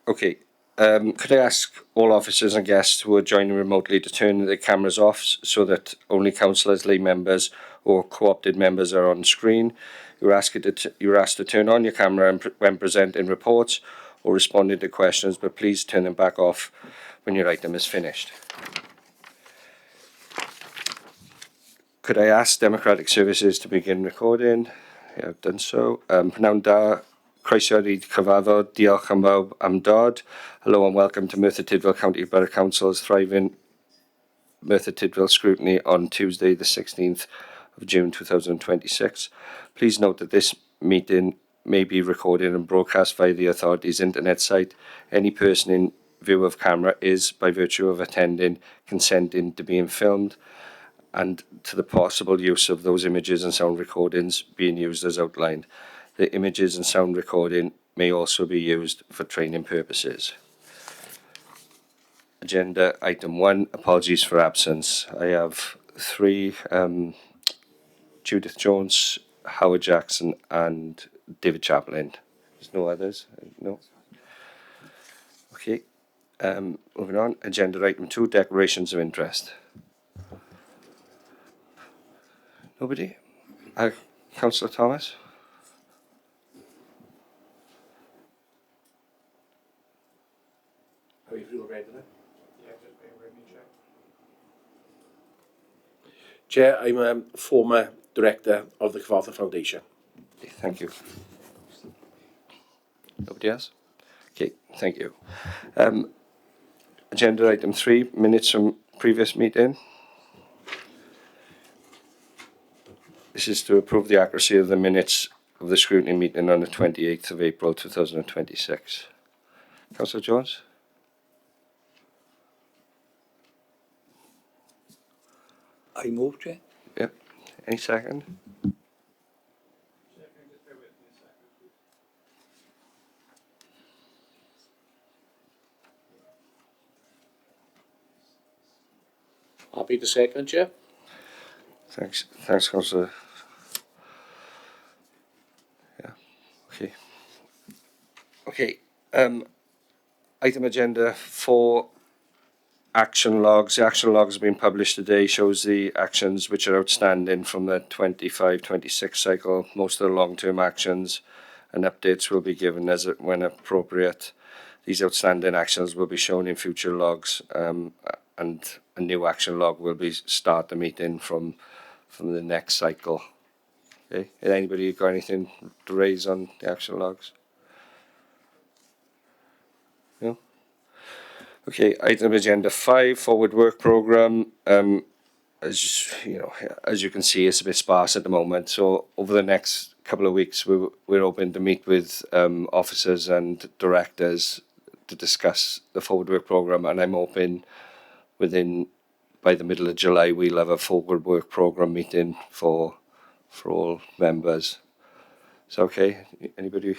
Okay. Could I ask all officers and guests who are joining remotely to turn their cameras off so that only councillors, lay members or co-opted members are on screen? You're asked to turn on your camera when presenting reports or responding to questions, but please turn them back off when your item is finished. Could I ask Democratic Services to begin recording? Yeah, I've done so. Pnawn da, croeso i'r cyfarfod, diolch am dod. Hello and welcome to Merthyr Tydfil County Borough Council's thriving Merthyr Tydfil Scrutiny on Tuesday the 16th of June 2026. Please note that this meeting may be recorded and broadcast via the authority's internet site. Any person in view of camera is, by virtue of attending, consenting to being filmed, and to the possible use of those images and sound recordings being used as outlined. The images and sound recording may also be used for training purposes. Agenda item 1, apologies for absence. I have 3, Judith Jones, Howard Jackson and David Chaplin. There's no others? No? Okay. Moving on. Agenda item 2, declarations of interest. Nobody? Councillor Thomas? Are you feel ready then? Yeah, just bear with me, Chair. Chair, I'm a former director of the Cyfarthfa Foundation. Thank you. Nobody else? Okay, thank you. Agenda item 3, minutes from previous meeting. This is to approve the accuracy of the minutes of the scrutiny meeting on the 28th of April 2026. Councillor Jones? I move, Chair. Yep. Any second? I'll be the second, Chair. Thanks, Councillor. Yeah. Okay. Item agenda 4, action logs. The action logs have been published today. Shows the actions which are outstanding from the 25-26 cycle. Most of the long-term actions and updates will be given when appropriate. These outstanding actions will be shown in future logs, and a new action log will be start the meeting from the next cycle. Okay. Anybody got anything to raise on the action logs? No? Okay, item agenda 5, forward work programme. As you can see, it's a bit sparse at the moment. So over the next couple of weeks, we're open to meet with officers and directors to discuss the forward work programme, and I'm hoping by the middle of July we'll have a forward work programme meeting for all members. Is that okay? Anybody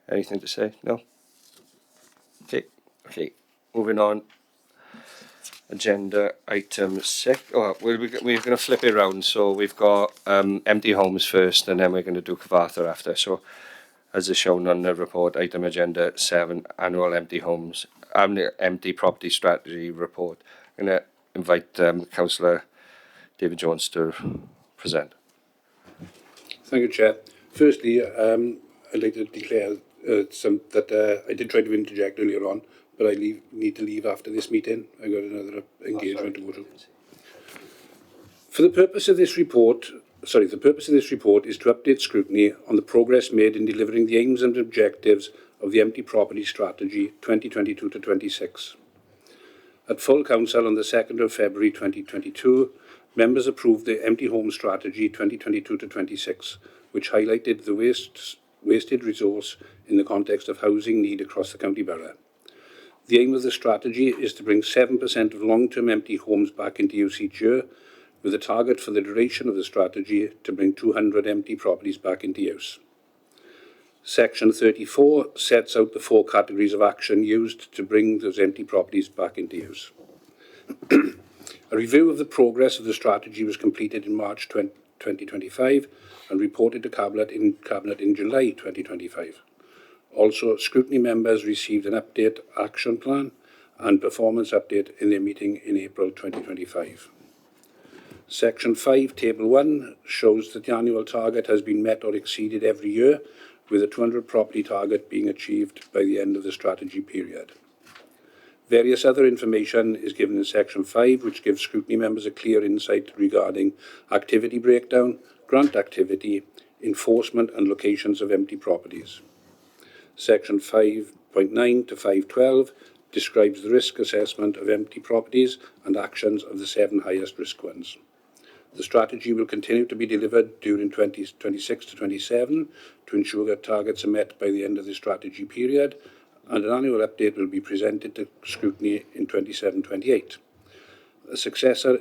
anything to say? No? Okay. Moving on. Agenda item 6. Oh, we're going to flip it around. So we've got empty homes first, and then we're going to do Cyfarthfa after. So, as is shown on the report, item agenda 7, annual empty property strategy report. I'm going to invite Councillor David Jones to present. Thank you, Chair. Firstly, I'd like to declare that I did try to interject earlier on, but I need to leave after this meeting. I got another engagement to go to. The purpose of this report is to update scrutiny on the progress made in delivering the aims and objectives of the Empty Property Strategy 2022 to 26. At full council on the 2nd of February 2022, members approved the Empty Home Strategy 2022 to 26, which highlighted the wasted resource in the context of housing need across the county borough. The aim of the strategy is to bring 7% of long-term empty homes back into use each year, with a target for the duration of the strategy to bring 200 empty properties back into use. Section 34 sets out the 4 categories of action used to bring those empty properties back into use. A review of the progress of the strategy was completed in March 2025 and reported to Cabinet in July 2025. Also, scrutiny members received an update action plan and performance update in their meeting in April 2025. Section 5, Table 1, shows that the annual target has been met or exceeded every year, with a 200 property target being achieved by the end of the strategy period. Various other information is given in Section 5, which gives scrutiny members a clear insight regarding activity breakdown, grant activity, enforcement and locations of empty properties. Section 5.9 to 5.12 describes the risk assessment of empty properties and actions of the 7 highest risk ones. The strategy will continue to be delivered during 2026 to 27 to ensure that targets are met by the end of the strategy period, and an annual update will be presented to scrutiny in 27-28. A successor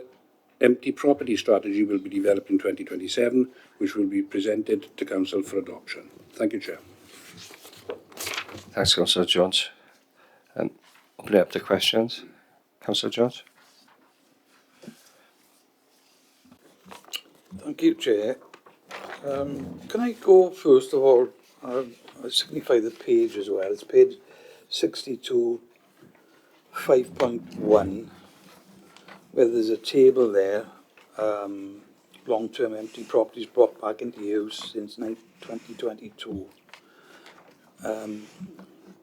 empty property strategy will be developed in 2027, which will be presented to Council for adoption. Thank you, Chair. Thanks, Councillor Jones. Open it up to questions. Councillor Jones? Thank you, Chair. Can I go, first of all, I'll signify the page as well. It's page 62, 5.1, where there's a table there, long-term empty properties brought back into use since 2022.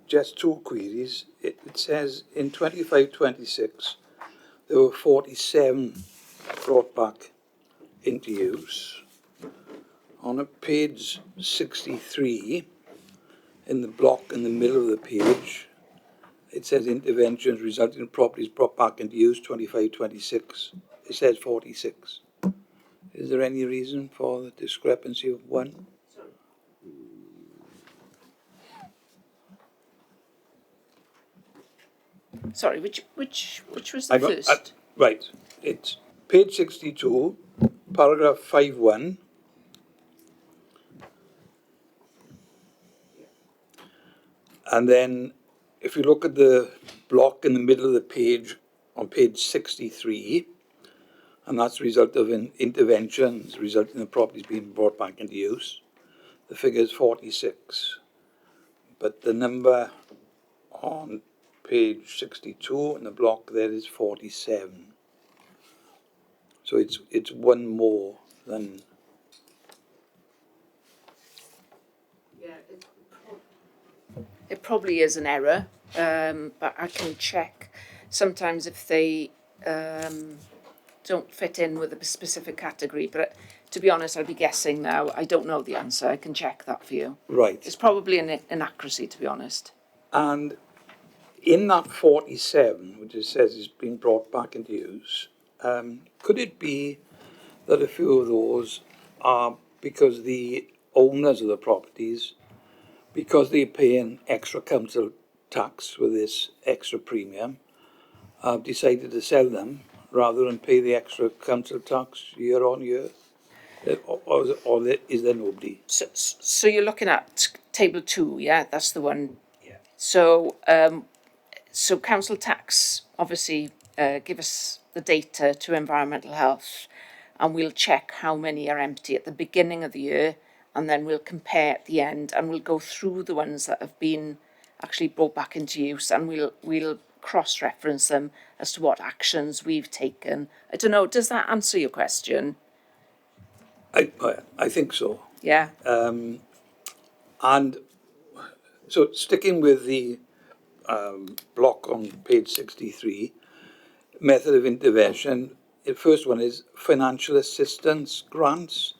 Just two queries. It says in 25-26 there were 47 brought back into use. On page 63, in the block in the middle of the page, it says interventions resulting in properties brought back into use 25-26. It says 46. Is there any reason for the discrepancy of one? Sorry, which was the first? Right, it's page 62, paragraph 5.1. And then if you look at the block in the middle of the page on page 63, and that's the result of an interventions resulting in the properties being brought back into use, the figure is 46. But the number on page 62 in the block there is 47. So it's one more than... Yeah, it probably is an error, but I can check. Sometimes if they don't fit in with a specific category, but to be honest, I'd be guessing now. I don't know the answer. I can check that for you. Right. It's probably an inaccuracy, to be honest. And in that 47, which it says is being brought back into use, could it be that a few of those are because the owners of the properties, because they're paying extra council tax with this extra premium, have decided to sell them rather than pay the extra council tax year on year? Or is there nobody? So you're looking at table 2, yeah? That's the one. Yeah. So so council tax obviously give us the data to environmental health, and we'll check how many are empty at the beginning of the year, and then we'll compare at the end, and we'll go through the ones that have been actually brought back into use, and we'll cross-reference them as to what actions we've taken. I don't know, does that answer your question? I think so. Yeah. And so sticking with the block on page 63, method of intervention, the first one is financial assistance grants.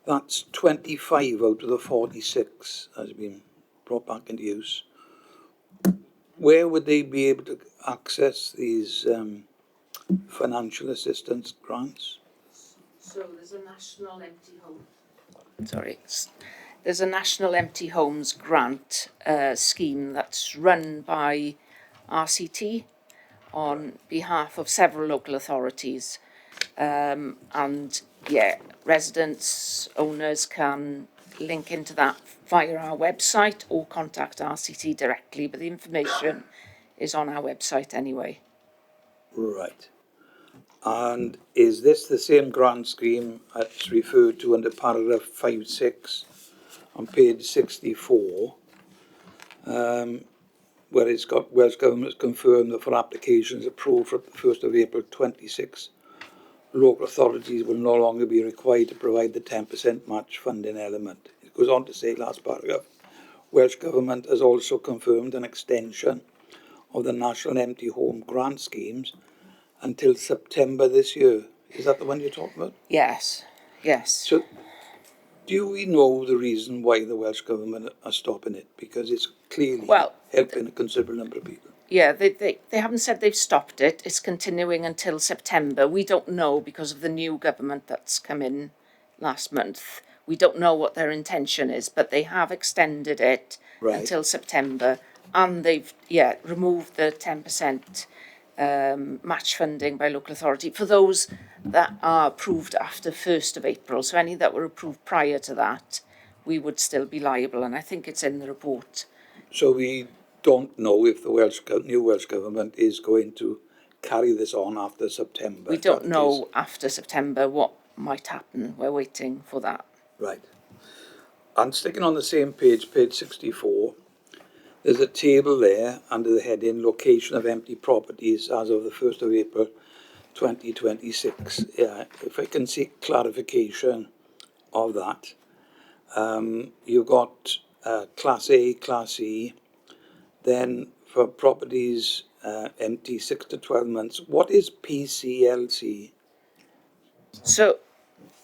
That's 25 out of the 46 has been brought back into use. Where would they be able to access these financial assistance grants? So there's a national empty home. There's a national empty homes grant scheme that's run by RCT on behalf of several local authorities, and yeah, residents, owners can link into that via our website or contact RCT directly, but the information is on our website anyway. Right. And is this the same grant scheme that's referred to under paragraph 5.6 on page 64, where it's got Welsh Government has confirmed that for applications approved from the 1st of April 26, local authorities will no longer be required to provide the 10% match funding element. It goes on to say, last paragraph, Welsh Government has also confirmed an extension of the National Empty Home Grant Schemes until September this year. Is that the one you're talking about? Yes, yes. So, do we know the reason why the Welsh Government are stopping it? Because it's clearly helping a considerable number of people. Yeah, they haven't said they've stopped it. It's continuing until September. We don't know because of the new government that's come in last month. We don't know what their intention is, but they have extended it until September, and they've removed the 10% match funding by local authority for those that are approved after 1st of April. So any that were approved prior to that, we would still be liable, and I think it's in the report. So we don't know if the new Welsh Government is going to carry this on after September. We don't know after September what might happen. We're waiting for that. Right. And sticking on the same page, page 64, there's a table there under the heading Location of Empty Properties as of the 1st of April 2026. If I can seek clarification of that. You've got Class A, Class E, then for properties empty 6 to 12 months. What is PCLC? So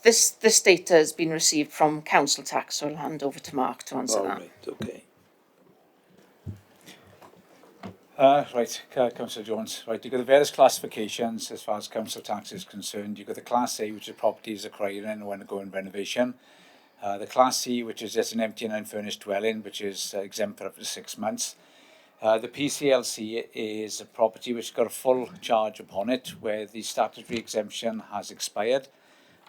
this data has been received from council tax, so I'll hand over to Mark to answer that. Right, okay. Right, Councillor Jones. Right, you've got the various classifications as far as council tax is concerned. You've got the Class A, which is properties acquiring or undergoing renovation. The Class C, which is just an empty and unfurnished dwelling, which is exempt for up to 6 months. The PCLC is a property which has got a full charge upon it, where the statutory exemption has expired,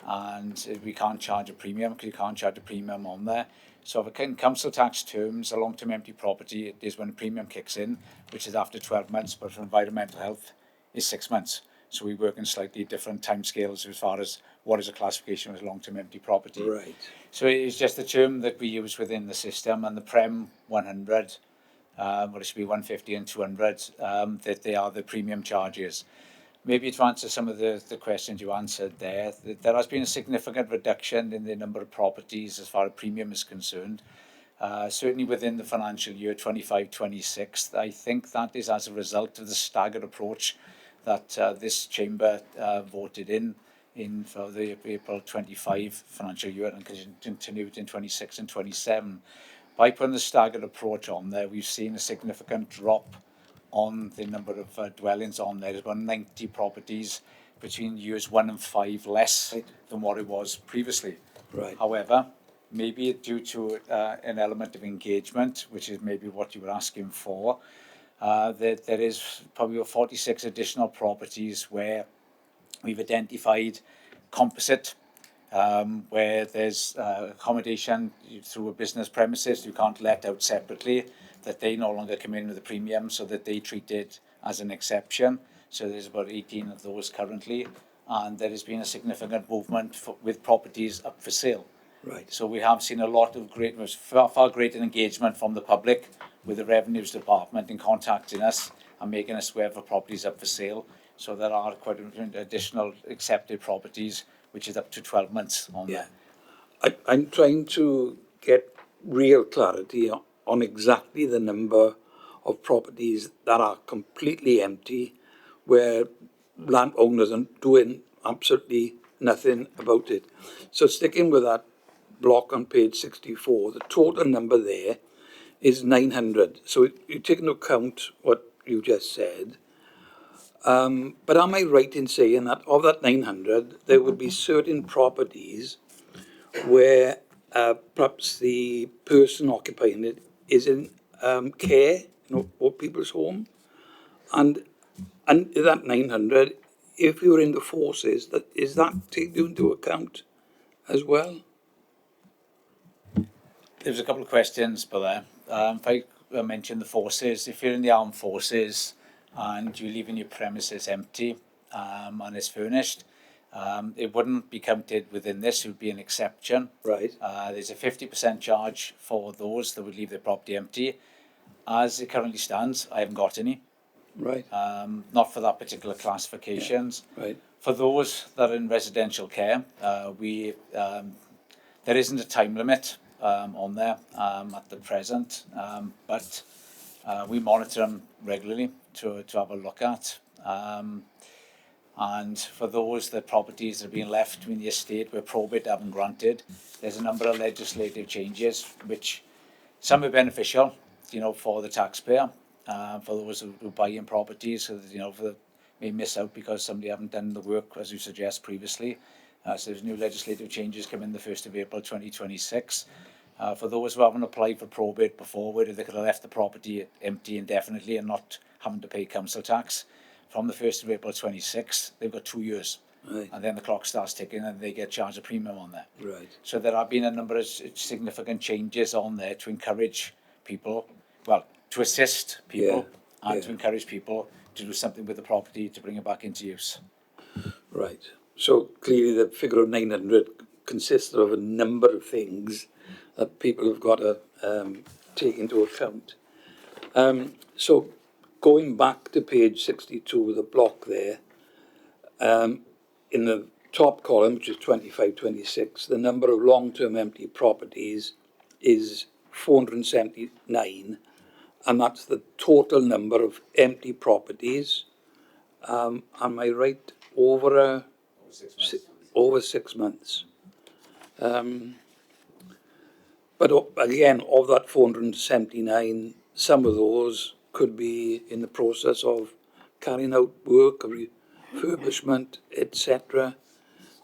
and we can't charge a premium because you can't charge a premium on there. So in council tax terms, a long-term empty property is when a premium kicks in, which is after 12 months, but for environmental health is 6 months. So we work in slightly different timescales as far as what is a classification as long-term empty property. Right. So it's just the term that we use within the system, and the Prem 100, it should be 150 and 200, that they are the premium charges. Maybe to answer some of the questions you answered there has been a significant reduction in the number of properties as far as premium is concerned. Certainly within the financial year 25-26, I think that is as a result of the staggered approach that this chamber voted in for the April 25 financial year and continued in 26 and 27. By putting the staggered approach on there, we've seen a significant drop on the number of dwellings on there. There's about 90 properties between years 1 and 5 less than what it was previously. Right. However, maybe due to an element of engagement, which is maybe what you were asking for, there is probably 46 additional properties where we've identified composite, where there's accommodation through a business premises you can't let out separately, that they no longer come in with a premium, so that they treat it as an exception. So there's about 18 of those currently, and there has been a significant movement with properties up for sale. Right. So we have seen a lot of far greater engagement from the public with the Revenues Department in contacting us and making us aware of properties up for sale. So there are quite additional accepted properties, which is up to 12 months on there. I'm trying to get real clarity on exactly the number of properties that are completely empty, where landowners are doing absolutely nothing about it. So sticking with that block on page 64, the total number there is 900. So you take into account what you just said. But am I right in saying that of that 900, there would be certain properties where perhaps the person occupying it is in care, or people's home, and that 900, if you're in the forces, is that taken into account as well? There's a couple of questions, but there. If I mention the forces, if you're in the armed forces and you're leaving your premises empty and it's furnished, it wouldn't be counted within this. It would be an exception. Right. There's a 50% charge for those that would leave their property empty. as it currently stands, I haven't got any. Right, Not for that particular classifications. right, For those that are in residential care, there isn't a time limit on there at the present, but we monitor them regularly to have a look at. And for those that properties that are being left in the estate where probate haven't granted, there's a number of legislative changes which some are beneficial, for the taxpayer, for those who buy in properties, so that, may miss out because somebody haven't done the work as you suggest previously. So there's new legislative changes coming the 1st of April 2026. For those who haven't applied for probate before, where they could have left the property empty indefinitely and not having to pay council tax, from the 1st of April 26, they've got 2 years. right, And then the clock starts ticking and they get charged a premium on that. right. So there have been a number of significant changes on there to encourage people, well, to assist people and to encourage people to do something with the property to bring it back into use. Right. So clearly the figure of 900 consists of a number of things that people have got to take into account. So going back to page 62, the block there, in the top column, which is 25-26, the number of long-term empty properties is 479, and that's the total number of empty properties. Am I right? Over 6 months. But again, of that 479, some of those could be in the process of carrying out work, refurbishment, etc.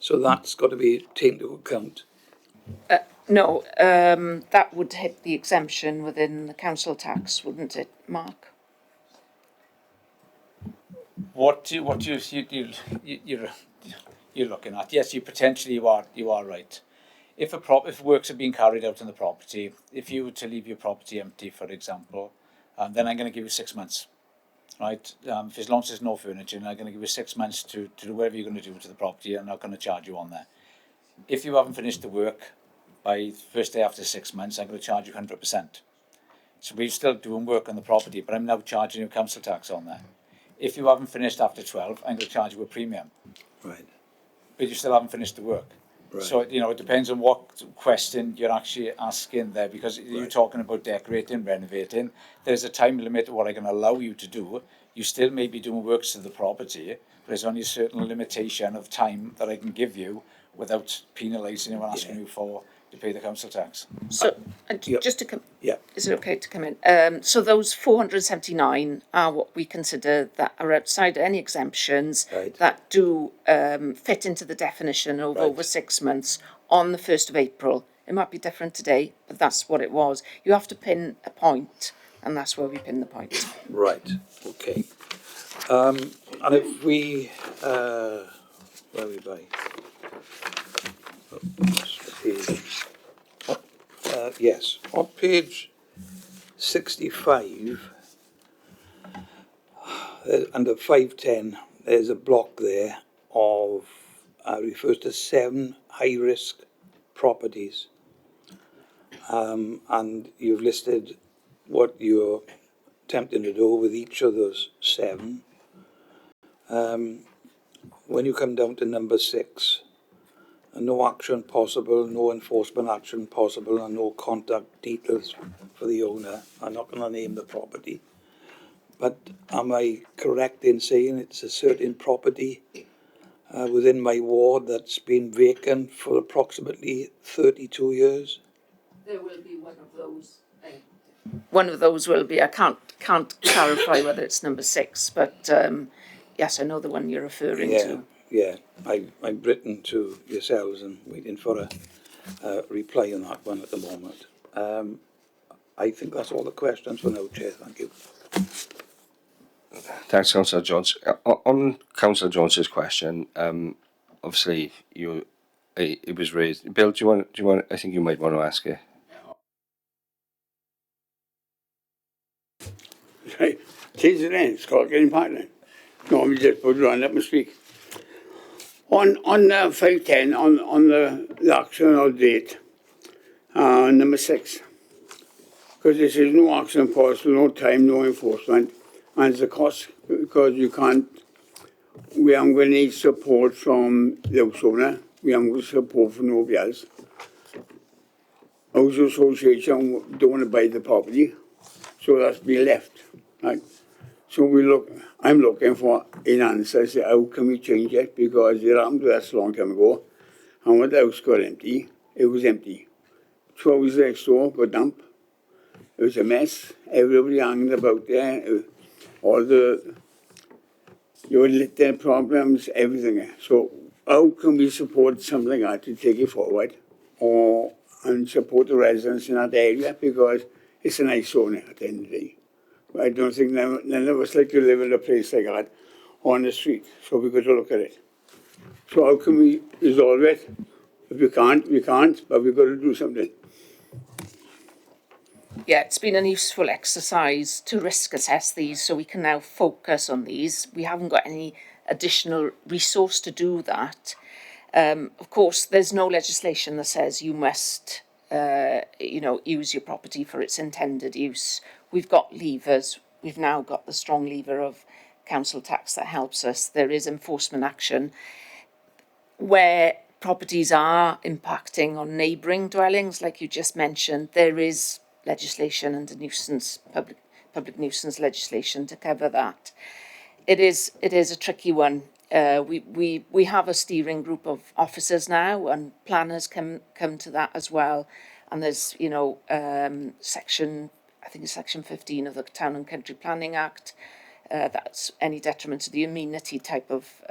So that's got to be taken into account. No, that would hit the exemption within the council tax, wouldn't it, Mark? What you're looking at? Yes, you are right. If works are being carried out on the property, if you were to leave your property empty, for example, then I'm going to give you 6 months, right? As long as there's no furniture, I'm going to give you 6 months to do whatever you're going to do to the property. I'm not going to charge you on that. If you haven't finished the work by the first day after 6 months, I'm going to charge you 100%. So we're still doing work on the property, but I'm now charging you council tax on that. If you haven't finished after 12, I'm going to charge you a premium. Right. But you still haven't finished the work. Right. So, it depends on what question you're actually asking there, because you're talking about decorating, renovating. There's a time limit of what I can allow you to do. You still may be doing works to the property, but there's only a certain limitation of time that I can give you without penalising you and asking you to pay the council tax. So, yeah. just to come, Yeah. is it okay to come in? So those 479 are what we consider that are outside any exemptions Right. that do fit into the definition of Right. over 6 months on the 1st of April. It might be different today, but that's what it was. You have to pin a point, and that's where we pin the point. Right. Okay. And if we, where are we by? Yes, on page 65, under 510, there's a block there of, refers to 7 high-risk properties. And you've listed what you're attempting to do with each of those 7. When you come down to number 6, no action possible, no enforcement action possible, and no contact details for the owner. I'm not going to name the property. But am I correct in saying it's a certain property within my ward that's been vacant for approximately 32 years? There will be one of those. One of those will be. I can't clarify whether it's number 6, but yes, I know the one you're referring to. Yeah, I've written to yourselves and waiting for a reply on that one at the moment. I think that's all the questions for now, Chair. Thank you. Thanks, Councillor Jones. On Councillor Jones's question, obviously it was raised. Bill, do you want? I think you might want to ask it. Right. Change the name. It's called getting partner. No, we just put it on. Let me speak. On 510, on the actual date, number 6, because this is no action possible, no time, no enforcement, and it's a cost because you can't. We aren't going to need support from the house owner. We aren't going to support from nobody else. House association don't want to buy the property, so that's been left. Right. So I'm looking for an answer. Say, how can we change it? Because it happened to us a long time ago. And when the house got empty, it was empty. 2 hours next door got damp. It was a mess. Everybody hanging about there. All the litter problems, everything. So how can we support something like that to take it forward? And support the residents in that area? Because it's a nice zone at the end of the day. I don't think none of us like to live in a place like that on the street. So we've got to look at it. So how can we resolve it? If we can't, we can't, but we've got to do something. Yeah, it's been a useful exercise to risk assess these so we can now focus on these. We haven't got any additional resource to do that. Of course, there's no legislation that says you must, use your property for its intended use. We've got levers. We've now got the strong lever of council tax that helps us. There is enforcement action where properties are impacting on neighbouring dwellings, like you just mentioned. There is legislation and public nuisance legislation to cover that. It is a tricky one. We have a steering group of officers now, and planners come to that as well. And there's section 15 of the Town and Country Planning Act. That's any detriment to the amenity type of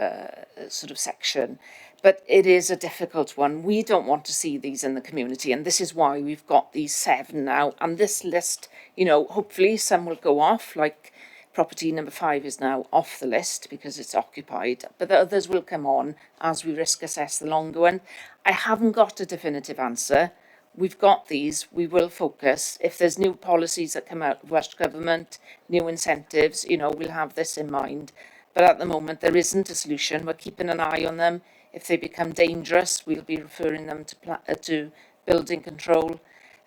sort of section. But it is a difficult one. We don't want to see these in the community, and this is why we've got these 7 now. And this list, hopefully some will go off, like property number 5 is now off the list because it's occupied, but the others will come on as we risk assess the longer one. I haven't got a definitive answer. We've got these, we will focus. If there's new policies that come out of Welsh Government, new incentives, we'll have this in mind. But at the moment, there isn't a solution. We're keeping an eye on them. If they become dangerous, we'll be referring them to building control.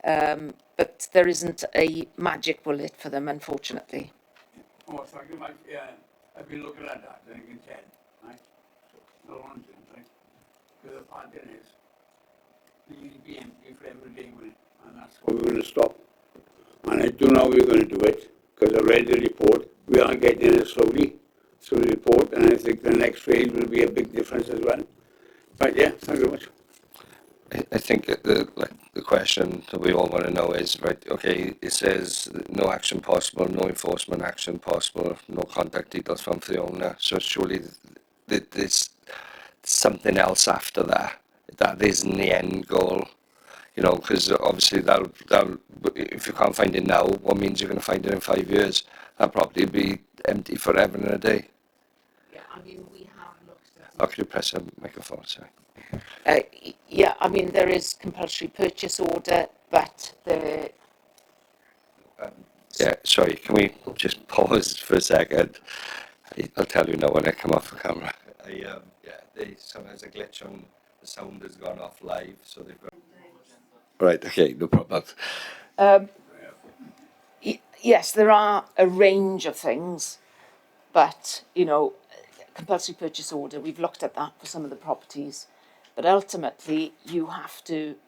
But there isn't a magic bullet for them, unfortunately. Oh, thank you, Mike. Yeah, I've been looking at that, and I can tell, right? So, no one thing, right? Because the part then is, the be empty for every day, and that's what we're going to stop. And I don't know how we're going to do it, because I read the report. We are getting it slowly through the report, and I think the next phase will be a big difference as well. But yeah, thank you very much. I think that the question that we all want to know is, right, okay, it says no action possible, no enforcement action possible, no contact details from the owner. So surely there's something else after that. That isn't the end goal, because obviously that'll if you can't find it now, what means you're going to find it in 5 years? That'll probably be empty forever and a day. Yeah, I mean, we have looked at... Oh, could you press a microphone, sorry? Yeah, I mean, there is compulsory purchase order, but the... Yeah, sorry, can we just pause for a second? I'll tell you now when I come off the camera. Sometimes a glitch on the sound has gone off live, so they've got... Right, okay, no problem. Yes, there are a range of things, but, compulsory purchase order, we've looked at that for some of the properties, but ultimately you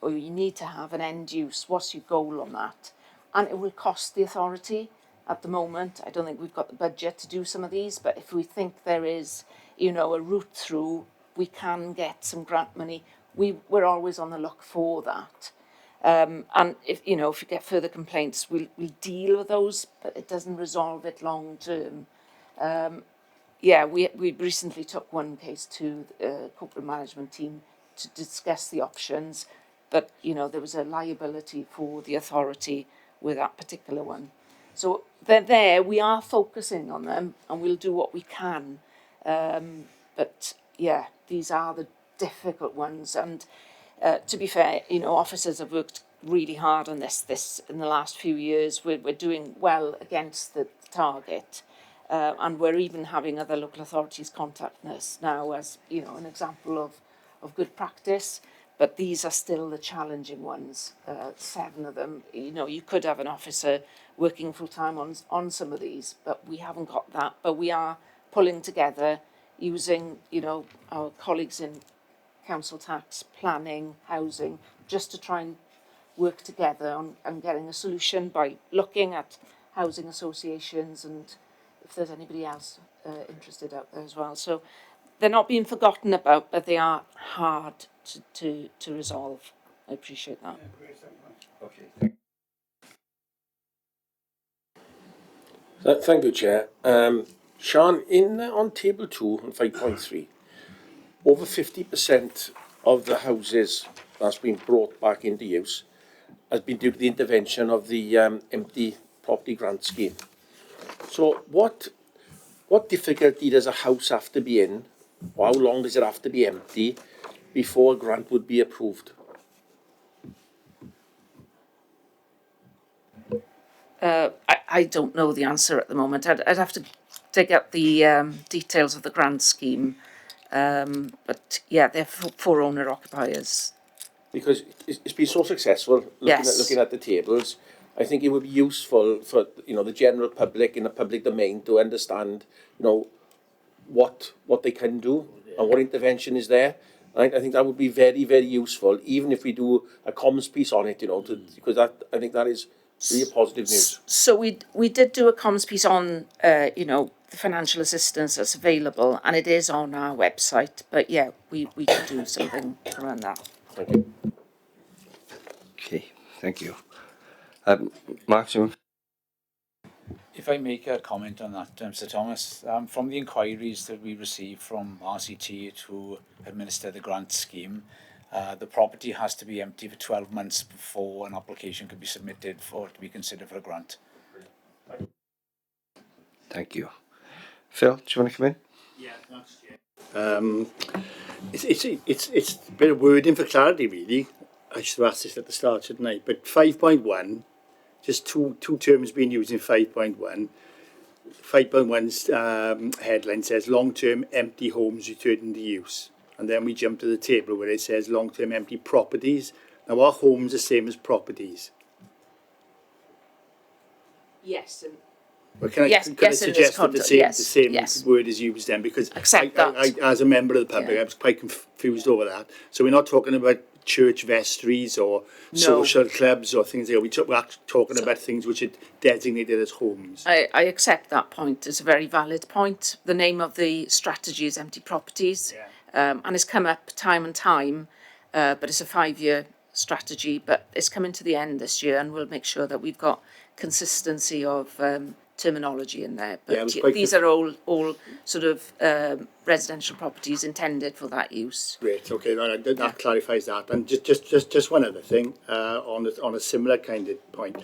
need to have an end use. What's your goal on that? And it will cost the authority. At the moment, I don't think we've got the budget to do some of these, but if we think there is, a route through, we can get some grant money. We're always on the look for that. And if you get further complaints, we'll deal with those, but it doesn't resolve it long term. We recently took one case to the corporate management team to discuss the options, but there was a liability for the authority with that particular one. So they're there. We are focusing on them, and we'll do what we can. But yeah, these are the difficult ones. And to be fair, officers have worked really hard on this in the last few years. We're doing well against the target. And we're even having other local authorities contact us now as, an example of good practice. but these are still the challenging ones, 7 of them. You know, you could have an officer working full-time on some of these, but we haven't got that. But we are pulling together using, you know, our colleagues in council tax, planning, housing, just to try and work together on getting a solution by looking at housing associations and if there's anybody else interested out there as well. So they're not being forgotten about, but they are hard to resolve. I appreciate that. Okay. Thank you, Chair. Sean, on table 2 on 5.3, over 50% of the houses that's been brought back into use has been due to the intervention of the empty property grant scheme. So what difficulty does a house have to be in, or how long does it have to be empty before a grant would be approved? I don't know the answer at the moment. I'd have to dig up the details of the grant scheme. But yeah, they're for owner occupiers. Because it's been so successful looking at the tables. I think it would be useful for the general public in the public domain to understand what they can do and what intervention is there. I think that would be very, very useful, even if we do a comms piece on it, because I think that is really positive news. So we did do a comms piece on the financial assistance that's available, and it is on our website. But yeah, we could do something around that. Thank you. Okay, thank you. Mark, If I make a comment on that, Sir Thomas, from the inquiries that we received from RCT to administer the grant scheme, the property has to be empty for 12 months before an application could be submitted to be considered for a grant. thank you. Phil, do you want to come in? Yeah, thanks, Chair. It's a bit of wording for clarity, really. I should have asked this at the start, shouldn't I? But 5.1, just two terms being used in 5.1. 5.1's headline says long-term empty homes returned into use. And then we jump to the table where it says long-term empty properties. Now, are homes the same as properties? Yes. Well, can I suggest that the same word is used then? Because I, as a member of the public, I was quite confused over that. So we're not talking about church vestries or social clubs or things like that. We're talking about things which are designated as homes. I accept that point. It's a very valid point. The name of the strategy is empty properties, and it's come up time and time, but it's a 5-year strategy. But it's coming to the end this year, and we'll make sure that we've got consistency of terminology in there. But these are all sort of residential properties intended for that use. Great. Okay, that clarifies that. And just one other thing on a similar kind of point.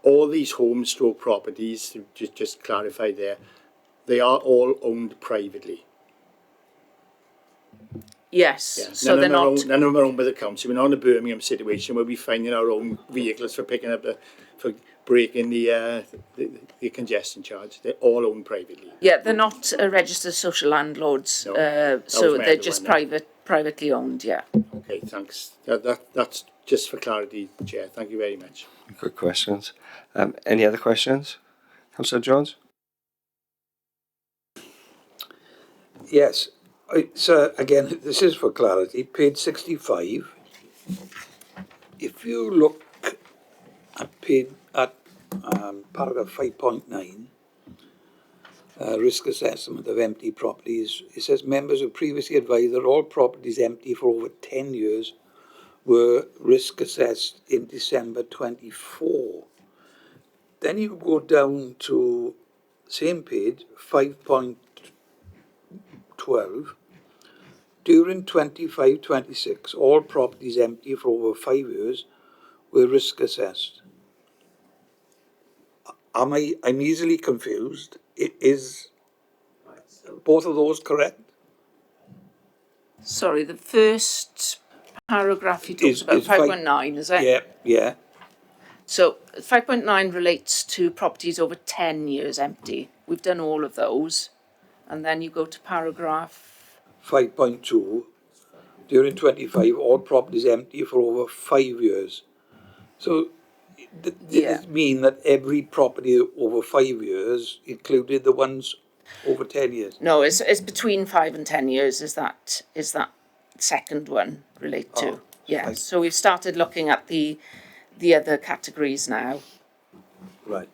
All these homes stroke properties, just clarify there, they are all owned privately. Yes. So none of them are owned by the council. We're not in a Birmingham situation where we're finding our own vehicles for picking up for breaking the congestion charge. They're all owned privately. Yeah, they're not registered social landlords, No, so they're just privately owned. Yeah. Okay, thanks. That's just for clarity, Chair. Thank you very much. Good questions. Any other questions? Councillor Jones? Yes. So again, this is for clarity. Page 65. If you look at paragraph 5.9, risk assessment of empty properties, it says members have previously advised that all properties empty for over 10 years were risk assessed in December 24. Then you go down to same page, 5.12. During 25-26, all properties empty for over 5 years were risk assessed. I'm easily confused. Is both of those correct? Sorry, the first paragraph you talked about 5.9, is it? Yeah. So 5.9 relates to properties over 10 years empty. We've done all of those. And then you go to paragraph 5.2, during 25, all properties empty for over 5 years. So does it mean that every property over 5 years included the ones over 10 years? No, it's between 5 and 10 years is that second one relate to. Yeah, fine. so we've started looking at the other categories now. Right.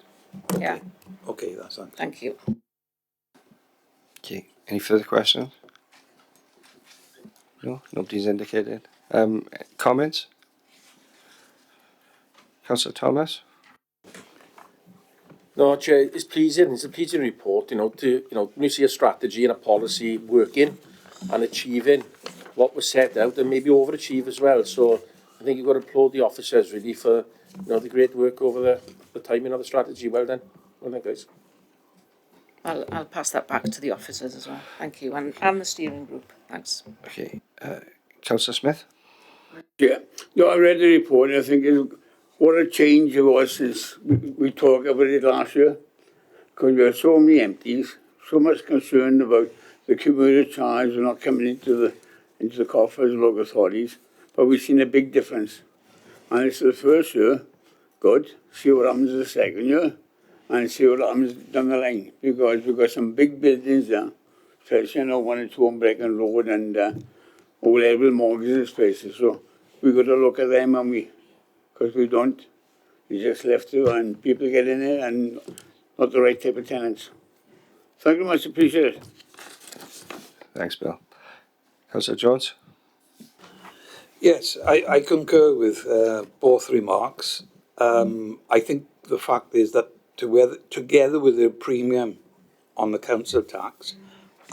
Yeah. Okay, that's it. Thank you. Okay, any further questions? No, nobody's indicated. Comments? Councillor Thomas? No, Chair, it's pleasing. It's a pleasing report, when you see a strategy and a policy working and achieving what was set out and maybe overachieve as well. So I think you've got to applaud the officers really for, the great work over the timing of the strategy. Well done. Well done, guys. I'll pass that back to the officers as well. Thank you. And the steering group. Thanks. Okay, Councillor Smith? Yeah, no, I read the report and I think what a change it was since we talked about it last year. Because we had so many empties, so much concern about the community charge not coming into the coffers of local authorities. But we've seen a big difference. And it's the first year, good. See what happens the second year and see what happens down the line. Because we've got some big buildings there, especially, one and two on Brecon Road and O-level mortgages places. So we've got to look at them, and because we don't, we just left to and people get in there and not the right type of tenants. Thank you much, appreciate it. Thanks, Bill. Councillor Jones? Yes, I concur with both remarks. I think the fact is that together with the premium on the council tax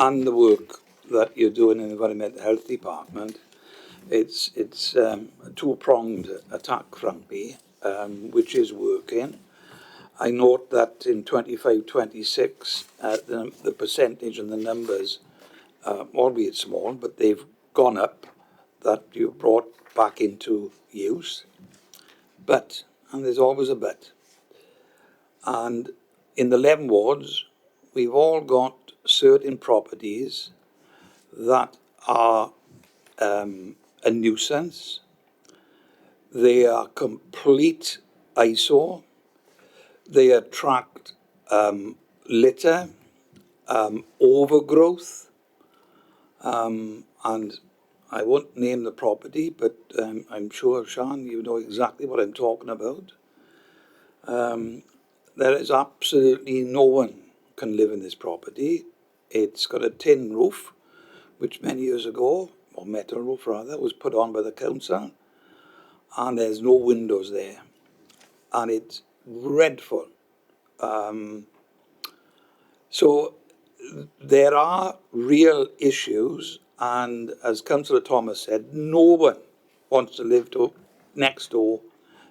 and the work that you're doing in the Environmental Health Department, it's a two-pronged attack, frankly, which is working. I note that in 25-26, the percentage and the numbers, albeit small, but they've gone up, that you brought back into use. But, and there's always a but, and in the 11 wards, we've all got certain properties that are a nuisance. They are complete eyesore. They attract litter, overgrowth, and I won't name the property, but I'm sure, Sean, you know exactly what I'm talking about. There is absolutely no one can live in this property. It's got a tin roof, which many years ago, or metal roof rather, was put on by the council, and there's no windows there. And it's dreadful. So there are real issues, and as Councillor Thomas said, no one wants to live next door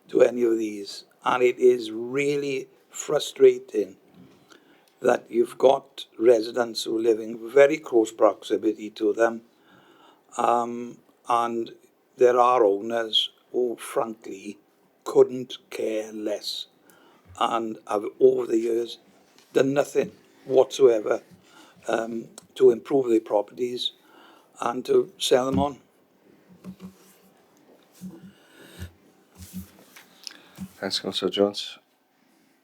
to any of these. And it is really frustrating that you've got residents who live in very close proximity to them, and there are owners who frankly couldn't care less and have over the years done nothing whatsoever to improve their properties and to sell them on. Thanks, Councillor Jones.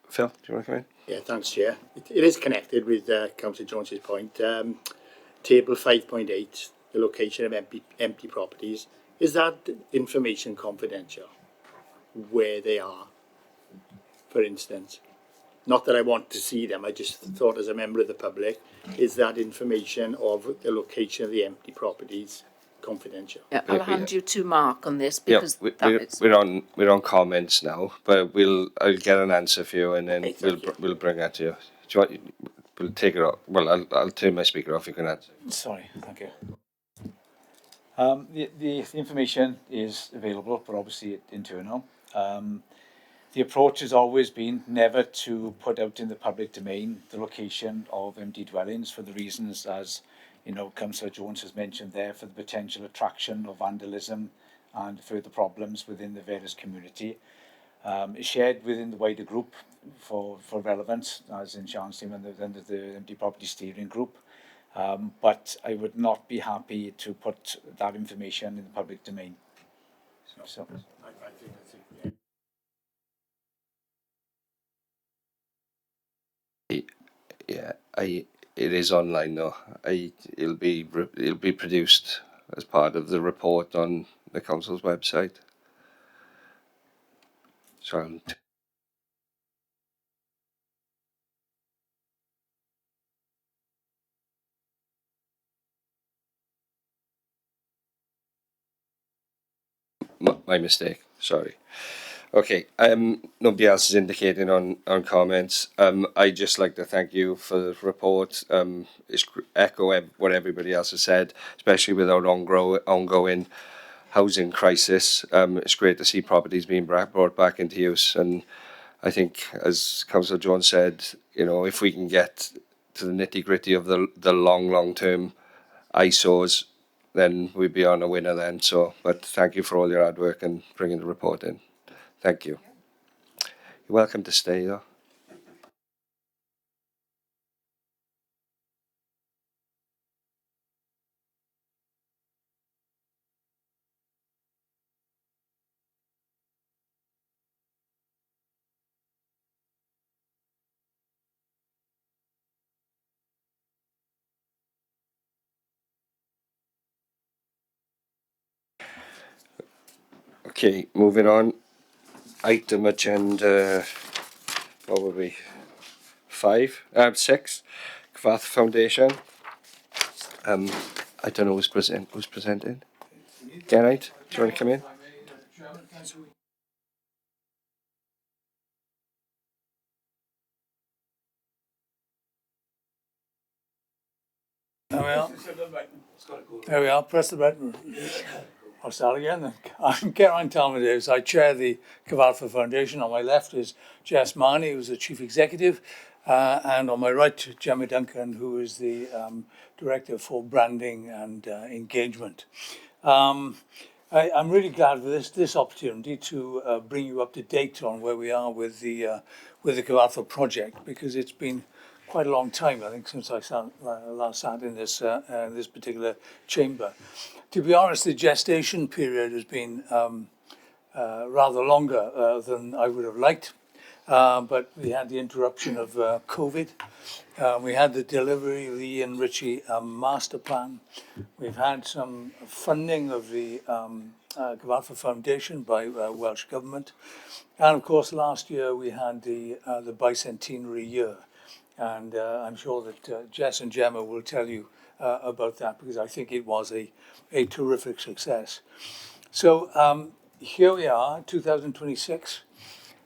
Phil, do you want to come in? Yeah, thanks, Chair. It is connected with Councillor Jones's point. Table 5.8, the location of empty properties. Is that information confidential? Where they are, for instance? Not that I want to see them, I just thought as a member of the public, is that information of the location of the empty properties confidential? Yeah, I'll hand you to Mark on this because we're on comments now, but I'll get an answer for you and then we'll bring that to you. Do you want? We'll take it off. Well, I'll turn my speaker off. You can answer. Sorry, thank you. The information is available, but obviously internal. The approach has always been never to put out in the public domain the location of empty dwellings for the reasons, as Councillor Jones has mentioned there, for the potential attraction of vandalism and further problems within the various community. It's shared within the wider group for relevance, as in Sean's team and the empty property steering group. But I would not be happy to put that information in the public domain. So. Yeah, it is online though. It'll be produced as part of the report on the council's website. So my mistake. Sorry. Okay. Nobody else is indicating on comments. I just like to thank you for the report. It's echo what everybody else has said, especially with our ongoing housing crisis. It's great to see properties being brought back into use, and I think, as Councillor Jones said, if we can get to the nitty gritty of the long term ISOs, then we'd be on a winner then. So, but thank you for all your hard work and bringing the report in. Thank you. You're welcome to stay though. Okay, moving on. Item agenda, what were we? 6. Kvath Foundation. I don't know who's presenting. Geraint, do you want to come in? There we are. There we are. Press the button. I'll start again. I'm Geraint Talmadge. I chair the Cyfarthfa Foundation. On my left is Jess Marnie, who's the chief executive, and on my right, Gemma Duncan, who is the director for branding and engagement. I'm really glad for this opportunity to bring you up to date on where we are with the Cyfarthfa project, because it's been quite a long time, I think, since I last sat in this particular chamber. To be honest, the gestation period has been rather longer than I would have liked, but we had the interruption of COVID. We had the delivery of the Ian Ritchie master plan. We've had some funding of the Cyfarthfa Foundation by Welsh Government. And of course, last year we had the bicentenary year. And I'm sure that Jess and Gemma will tell you about that, because I think it was a terrific success. So here we are, 2026.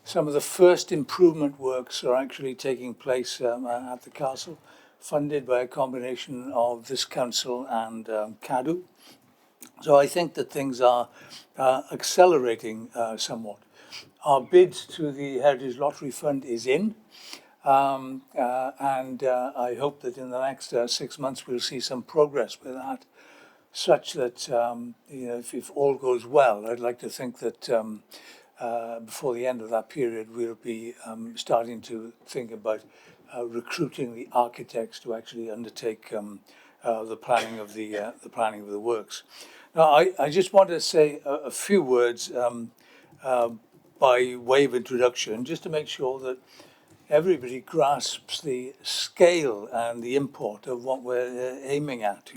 Some of the first improvement works are actually taking place at the castle, funded by a combination of this council and CADU. So I think that things are accelerating somewhat. Our bid to the Heritage Lottery Fund is in. And I hope that in the next 6 months we'll see some progress with that, such that if all goes well, I'd like to think that before the end of that period we'll be starting to think about recruiting the architects to actually undertake the planning of the works. Now, I just want to say a few words by way of introduction, just to make sure that everybody grasps the scale and the import of what we're aiming at.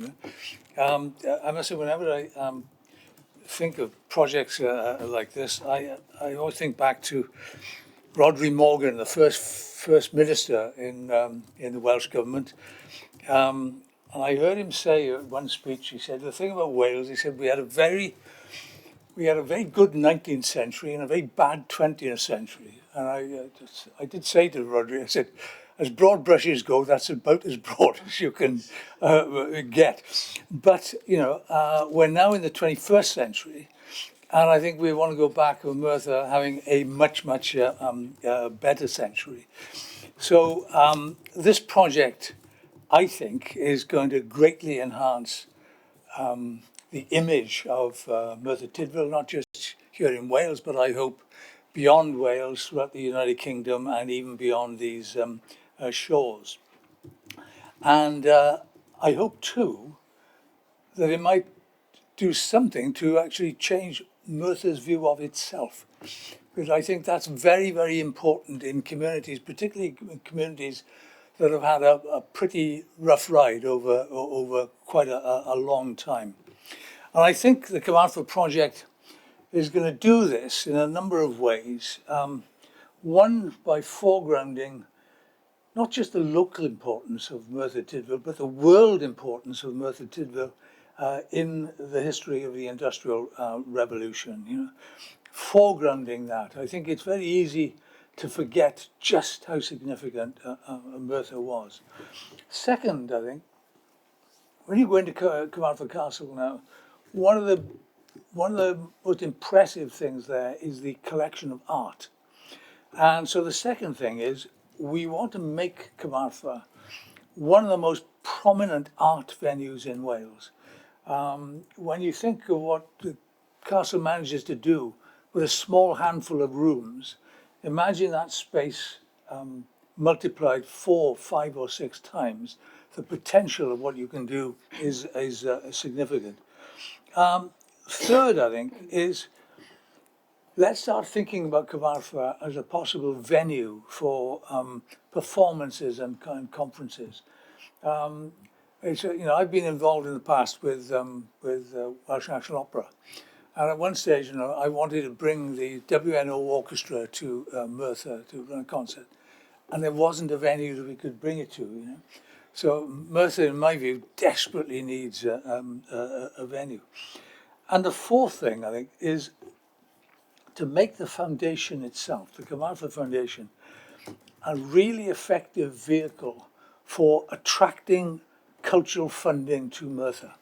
I must say, whenever I think of projects like this, I always think back to Rodri Morgan, the first minister in the Welsh government. And I heard him say at one speech, he said, the thing about Wales, he said, we had a very good 19th century and a very bad 20th century. And I did say to Rodri, I said, as broad brushes go, that's about as broad as you can get. But, we're now in the 21st century, and I think we want to go back with Merthyr having a much better century. So this project, I think, is going to greatly enhance the image of Merthyr Tydfil, not just here in Wales, but I hope beyond Wales, throughout the United Kingdom, and even beyond these shores. And I hope too that it might do something to actually change Merthyr's view of itself. Because I think that's very, very important in communities, particularly in communities that have had a pretty rough ride over quite a long time. And I think the Cyfarthfa project is going to do this in a number of ways. One, by foregrounding not just the local importance of Merthyr Tydfil, but the world importance of Merthyr Tydfil in the history of the Industrial Revolution. You know, foregrounding that, I think it's very easy to forget just how significant Merthyr was. Second, I think, when you go into Cyfarthfa Castle now, one of the most impressive things there is the collection of art. And so the second thing is we want to make Cyfarthfa one of the most prominent art venues in Wales. When you think of what the castle manages to do with a small handful of rooms, imagine that space multiplied 4, 5, or 6 times. The potential of what you can do is significant. Third, I think, is let's start thinking about Cyfarthfa as a possible venue for performances and conferences. I've been involved in the past with Welsh National Opera, and at one stage, I wanted to bring the WNO Orchestra to Merthyr to run a concert, and there wasn't a venue that we could bring it to. So Merthyr, in my view, desperately needs a venue. And the fourth thing, I think, is to make the foundation itself, the Cyfarthfa Foundation, a really effective vehicle for attracting cultural funding to Merthyr.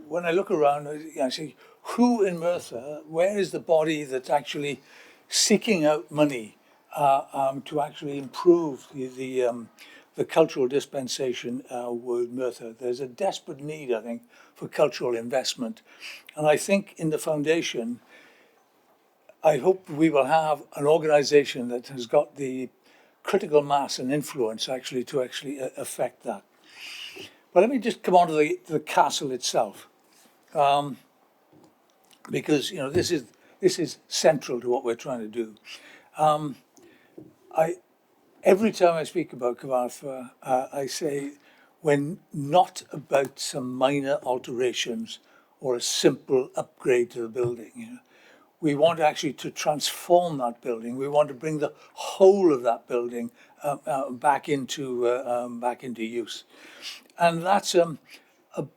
When I look around, I say, who in Merthyr, where is the body that's actually seeking out money to actually improve the cultural dispensation with Merthyr? There's a desperate need, I think, for cultural investment. And I think in the foundation, I hope we will have an organization that has got the critical mass and influence to affect that. But let me just come on to the castle itself, because this is central to what we're trying to do. Every time I speak about Cyfarthfa, I say we're not about some minor alterations or a simple upgrade to the building. We want actually to transform that building. We want to bring the whole of that building back into use, and that's a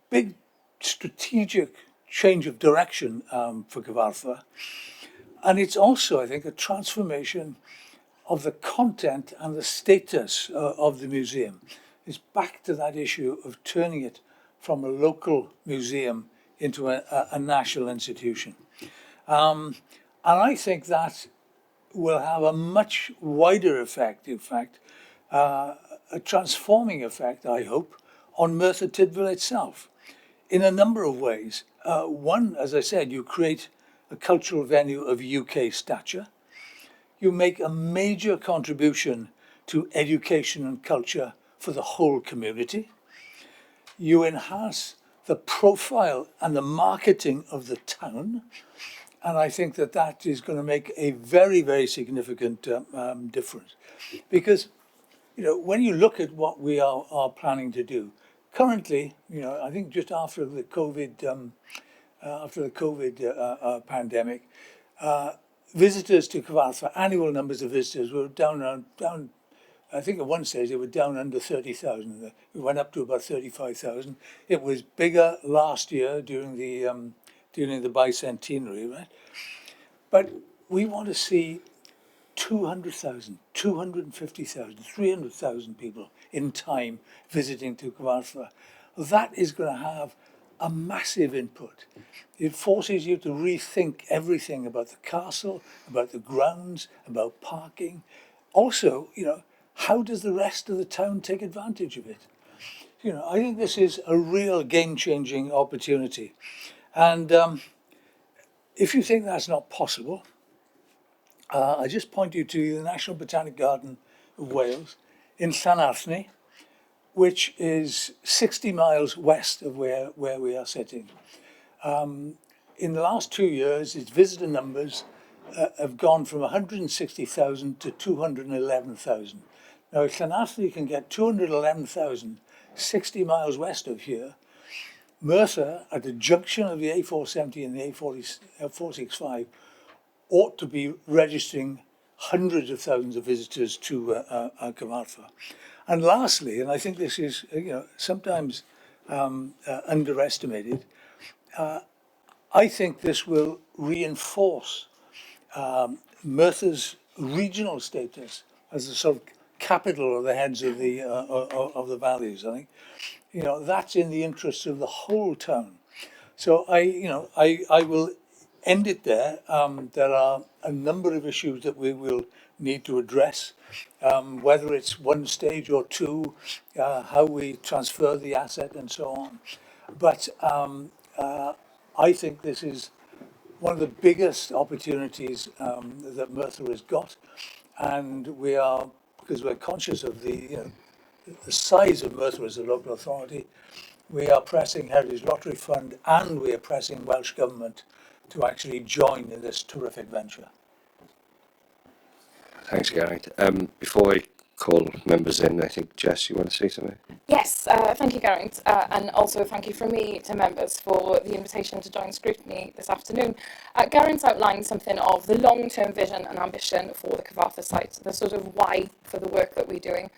big strategic change of direction for Cyfarthfa, and it's also, I think, a transformation of the content and the status of the museum. It's back to that issue of turning it from a local museum into a national institution. And I think that will have a much wider effect, in fact, a transforming effect, I hope, on Merthyr Tydfil itself in a number of ways. One, as I said, you create a cultural venue of UK stature. You make a major contribution to education and culture for the whole community. You enhance the profile and the marketing of the town. And I think that is going to make a very, very significant difference. Because, when you look at what we are planning to do, currently, I think just after the COVID pandemic, visitors to Cyfarthfa, annual numbers of visitors were down. I think at one stage they were down under 30,000. We went up to about 35,000. It was bigger last year during the bicentenary, right? But we want to see 200,000, 250,000, 300,000 people in time visiting to Cyfarthfa. That is going to have a massive input. It forces you to rethink everything about the castle, about the grounds, about parking. Also, how does the rest of the town take advantage of it? I think this is a real game-changing opportunity. And if you think that's not possible, I just point you to the National Botanic Garden of Wales in Llanarthny. which is 60 miles west of where we are sitting. In the last 2 years, its visitor numbers have gone from 160,000 to 211,000. Now, if Llanarthley can get 211,000 60 miles west of here, Merthyr, at the junction of the A470 and the A465, ought to be registering hundreds of thousands of visitors to Cyfarthfa. And lastly, and I think this is sometimes underestimated, I think this will reinforce Merthyr's regional status as the sort of capital or the heads of the valleys. I think that's in the interests of the whole town. So I will end it there. There are a number of issues that we will need to address, whether it's one stage or two, how we transfer the asset and so on. But I think this is one of the biggest opportunities that Merthyr has got, and we are, because we're conscious of the size of Merthyr as a local authority, we are pressing Heritage Lottery Fund and we are pressing Welsh Government to actually join in this terrific venture. Thanks, Geraint. Before I call members in, I think, Jess, you want to say something? Yes, thank you, Geraint, and also thank you from me to members for the invitation to join Scrutiny this afternoon. Geraint outlined something of the long-term vision and ambition for the Cyfarthfa site, the sort of why for the work that we're doing.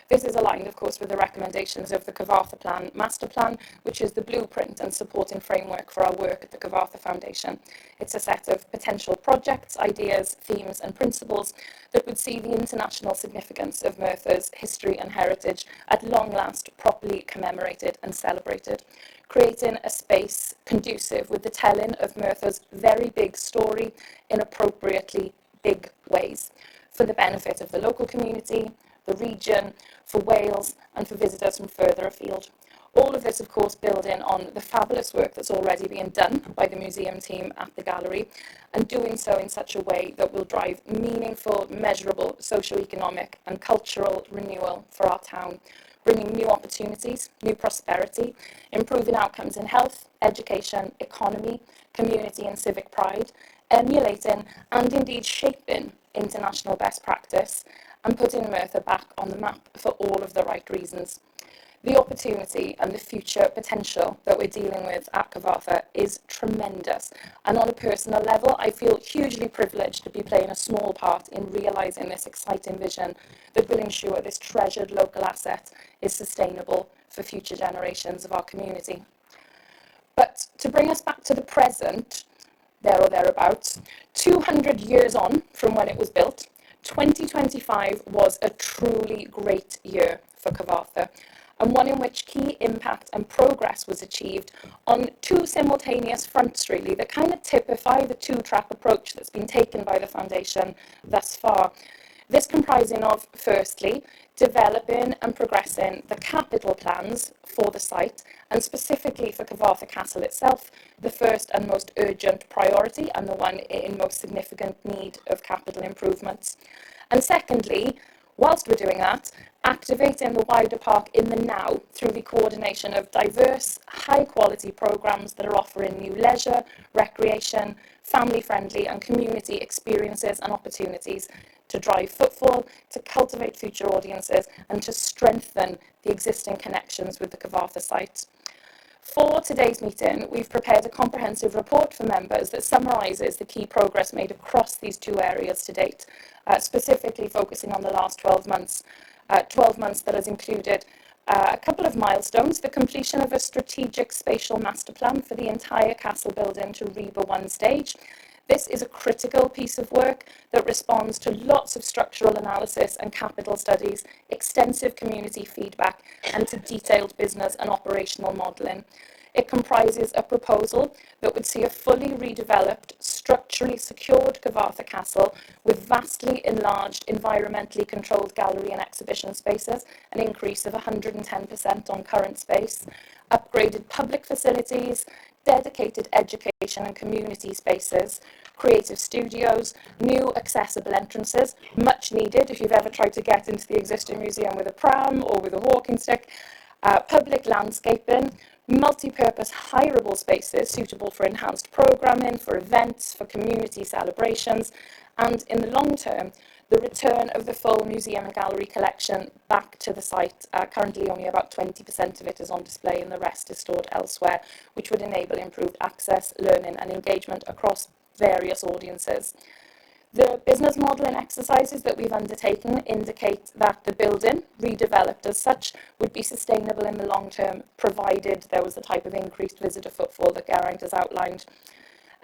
This is aligned, of course, with the recommendations of the Cyfarthfa Plan Master Plan, which is the blueprint and supporting framework for our work at the Cyfarthfa Foundation. It's a set of potential projects, ideas, themes and principles that would see the international significance of Merthyr's history and heritage at long last properly commemorated and celebrated, creating a space conducive with the telling of Merthyr's very big story in appropriately big ways for the benefit of the local community, the region, for Wales and for visitors from further afield. All of this, of course, building on the fabulous work that's already being done by the museum team at the gallery, and doing so in such a way that will drive meaningful, measurable socio-economic and cultural renewal for our town, bringing new opportunities, new prosperity, improving outcomes in health, education, economy, community and civic pride, emulating and indeed shaping international best practice, and putting Merthyr back on the map for all of the right reasons. The opportunity and the future potential that we're dealing with at Cyfarthfa is tremendous, and on a personal level I feel hugely privileged to be playing a small part in realising this exciting vision that will ensure this treasured local asset is sustainable for future generations of our community. But to bring us back to the present, there or thereabouts, 200 years on from when it was built, 2025 was a truly great year for Cyfarthfa, and one in which key impact and progress was achieved on two simultaneous fronts, really, that kind of typify the two-track approach that's been taken by the Foundation thus far. This comprising of, firstly, developing and progressing the capital plans for the site, and specifically for Cyfarthfa Castle itself, the first and most urgent priority and the one in most significant need of capital improvements. And secondly, whilst we're doing that, activating the wider park in the now through the coordination of diverse, high-quality programmes that are offering new leisure, recreation, family-friendly and community experiences and opportunities to drive footfall, to cultivate future audiences and to strengthen the existing connections with the Cyfarthfa site. For today's meeting, we've prepared a comprehensive report for members that summarises the key progress made across these two areas to date, specifically focusing on the last 12 months. 12 months that has included a couple of milestones: the completion of a strategic spatial master plan for the entire castle building to Reba 1 stage. This is a critical piece of work that responds to lots of structural analysis and capital studies, extensive community feedback, and to detailed business and operational modelling. It comprises a proposal that would see a fully redeveloped, structurally secured Cyfarthfa Castle with vastly enlarged, environmentally controlled gallery and exhibition spaces, an increase of 110% on current space, upgraded public facilities, dedicated education and community spaces, creative studios, new accessible entrances, much needed if you've ever tried to get into the existing museum with a pram or with a walking stick, public landscaping, multi-purpose hireable spaces suitable for enhanced programming, for events, for community celebrations, and in the long term, the return of the full museum and gallery collection back to the site. Currently only about 20% of it is on display and the rest is stored elsewhere, which would enable improved access, learning and engagement across various audiences. The business model and exercises that we've undertaken indicate that the building, redeveloped as such, would be sustainable in the long term, provided there was the type of increased visitor footfall that Geraint has outlined.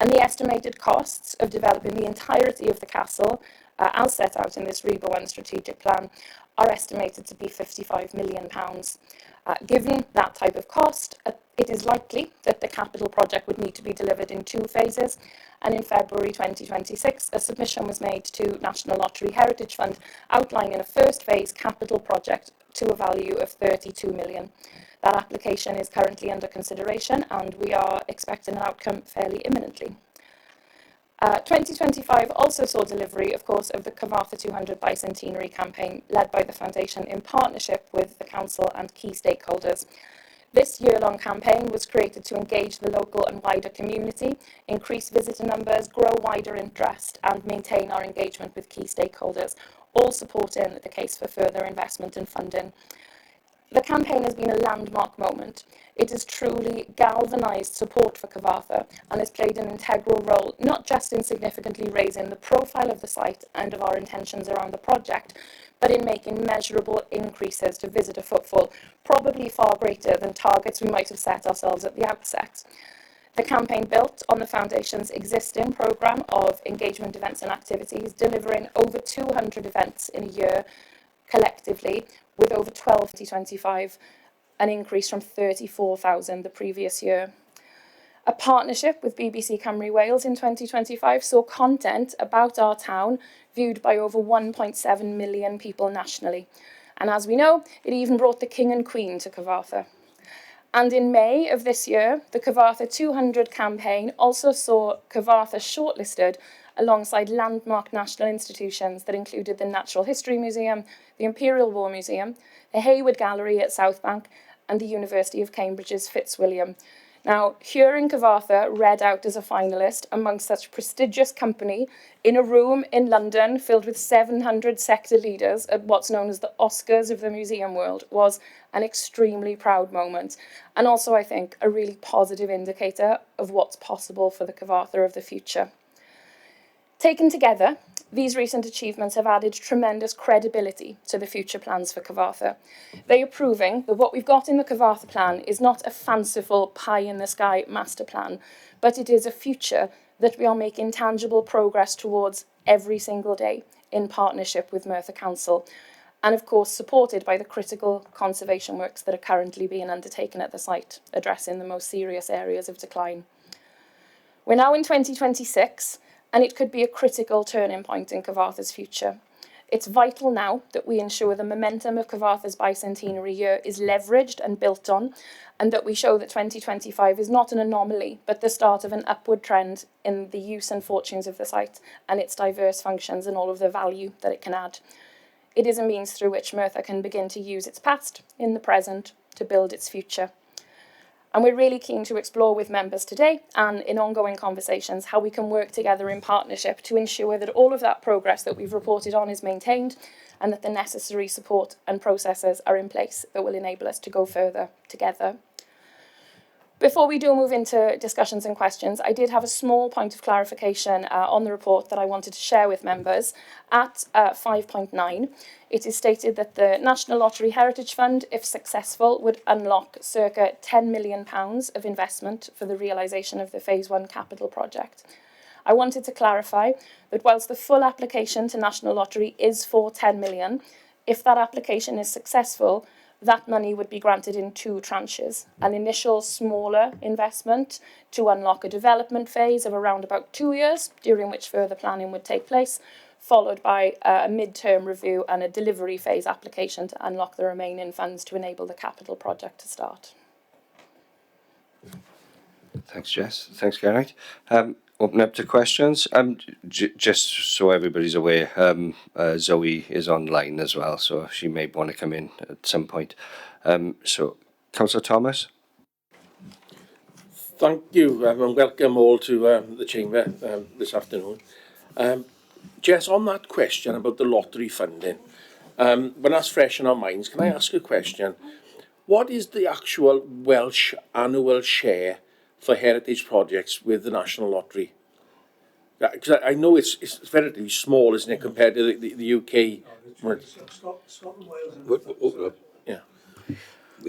And the estimated costs of developing the entirety of the castle, as set out in this REBA 1 strategic plan, are estimated to be £55 million. Given that type of cost, it is likely that the capital project would need to be delivered in 2 phases, and in February 2026, a submission was made to National Lottery Heritage Fund outlining a first phase capital project to a value of £32 million. That application is currently under consideration and we are expecting an outcome fairly imminently. 2025 also saw delivery, of course, of the Cyfarthfa 200 Bicentenary campaign led by the Foundation in partnership with the Council and key stakeholders. This year-long campaign was created to engage the local and wider community, increase visitor numbers, grow wider interest and maintain our engagement with key stakeholders, all supporting the case for further investment and funding. The campaign has been a landmark moment. It has truly galvanised support for Cyfarthfa and has played an integral role, not just in significantly raising the profile of the site and of our intentions around the project, but in making measurable increases to visitor footfall, probably far greater than targets we might have set ourselves at the outset. The campaign built on the Foundation's existing programme of engagement events and activities, delivering over 200 events in a year collectively, with over 2025, an increase from 34,000 the previous year. A partnership with BBC Cymru Wales in 2025 saw content about our town viewed by over 1.7 million people nationally. And as we know, it even brought the King and Queen to Cyfarthfa. And in May of this year, the Cyfarthfa 200 campaign also saw Cyfarthfa shortlisted alongside landmark national institutions that included the Natural History Museum, the Imperial War Museum, the Hayward Gallery at Southbank, and the University of Cambridge's Fitzwilliam. Now, here in Cyfarthfa, read out as a finalist amongst such prestigious company in a room in London filled with 700 sector leaders at what's known as the Oscars of the museum world was an extremely proud moment, and also, I think, a really positive indicator of what's possible for the Cyfarthfa of the future. Taken together, these recent achievements have added tremendous credibility to the future plans for Cyfarthfa. They are proving that what we've got in the Cyfarthfa plan is not a fanciful pie-in-the-sky master plan, but it is a future that we are making tangible progress towards every single day in partnership with Merthyr Council, and of course supported by the critical conservation works that are currently being undertaken at the site, addressing the most serious areas of decline. We're now in 2026, and it could be a critical turning point in Cyfarthfa's future. It's vital now that we ensure the momentum of Cyfarthfa's bicentenary year is leveraged and built on, and that we show that 2025 is not an anomaly, but the start of an upward trend in the use and fortunes of the site and its diverse functions and all of the value that it can add. It is a means through which Merthyr can begin to use its past in the present to build its future. And we're really keen to explore with members today and in ongoing conversations how we can work together in partnership to ensure that all of that progress that we've reported on is maintained and that the necessary support and processes are in place that will enable us to go further together. Before we do move into discussions and questions, I did have a small point of clarification on the report that I wanted to share with members. At 5.9, it is stated that the National Lottery Heritage Fund, if successful, would unlock circa £10 million of investment for the realisation of the Phase 1 capital project. I wanted to clarify that whilst the full application to National Lottery is for £10 million, if that application is successful, that money would be granted in 2 tranches. An initial smaller investment to unlock a development phase of around about 2 years, during which further planning would take place, followed by a mid-term review and a delivery phase application to unlock the remaining funds to enable the capital project to start. Thanks, Jess. Thanks, Geraint. Open up to questions. Just so everybody's aware, Zoe is online as well, so she may want to come in at some point. So, Councillor Thomas. Thank you, and welcome all to the chamber this afternoon. Jess, on that question about the lottery funding, when that's fresh in our minds, can I ask a question? What is the actual Welsh annual share for heritage projects with the National Lottery? Because I know it's relatively small, isn't it, compared to the UK? Scotland, Wales, Open up. Yeah.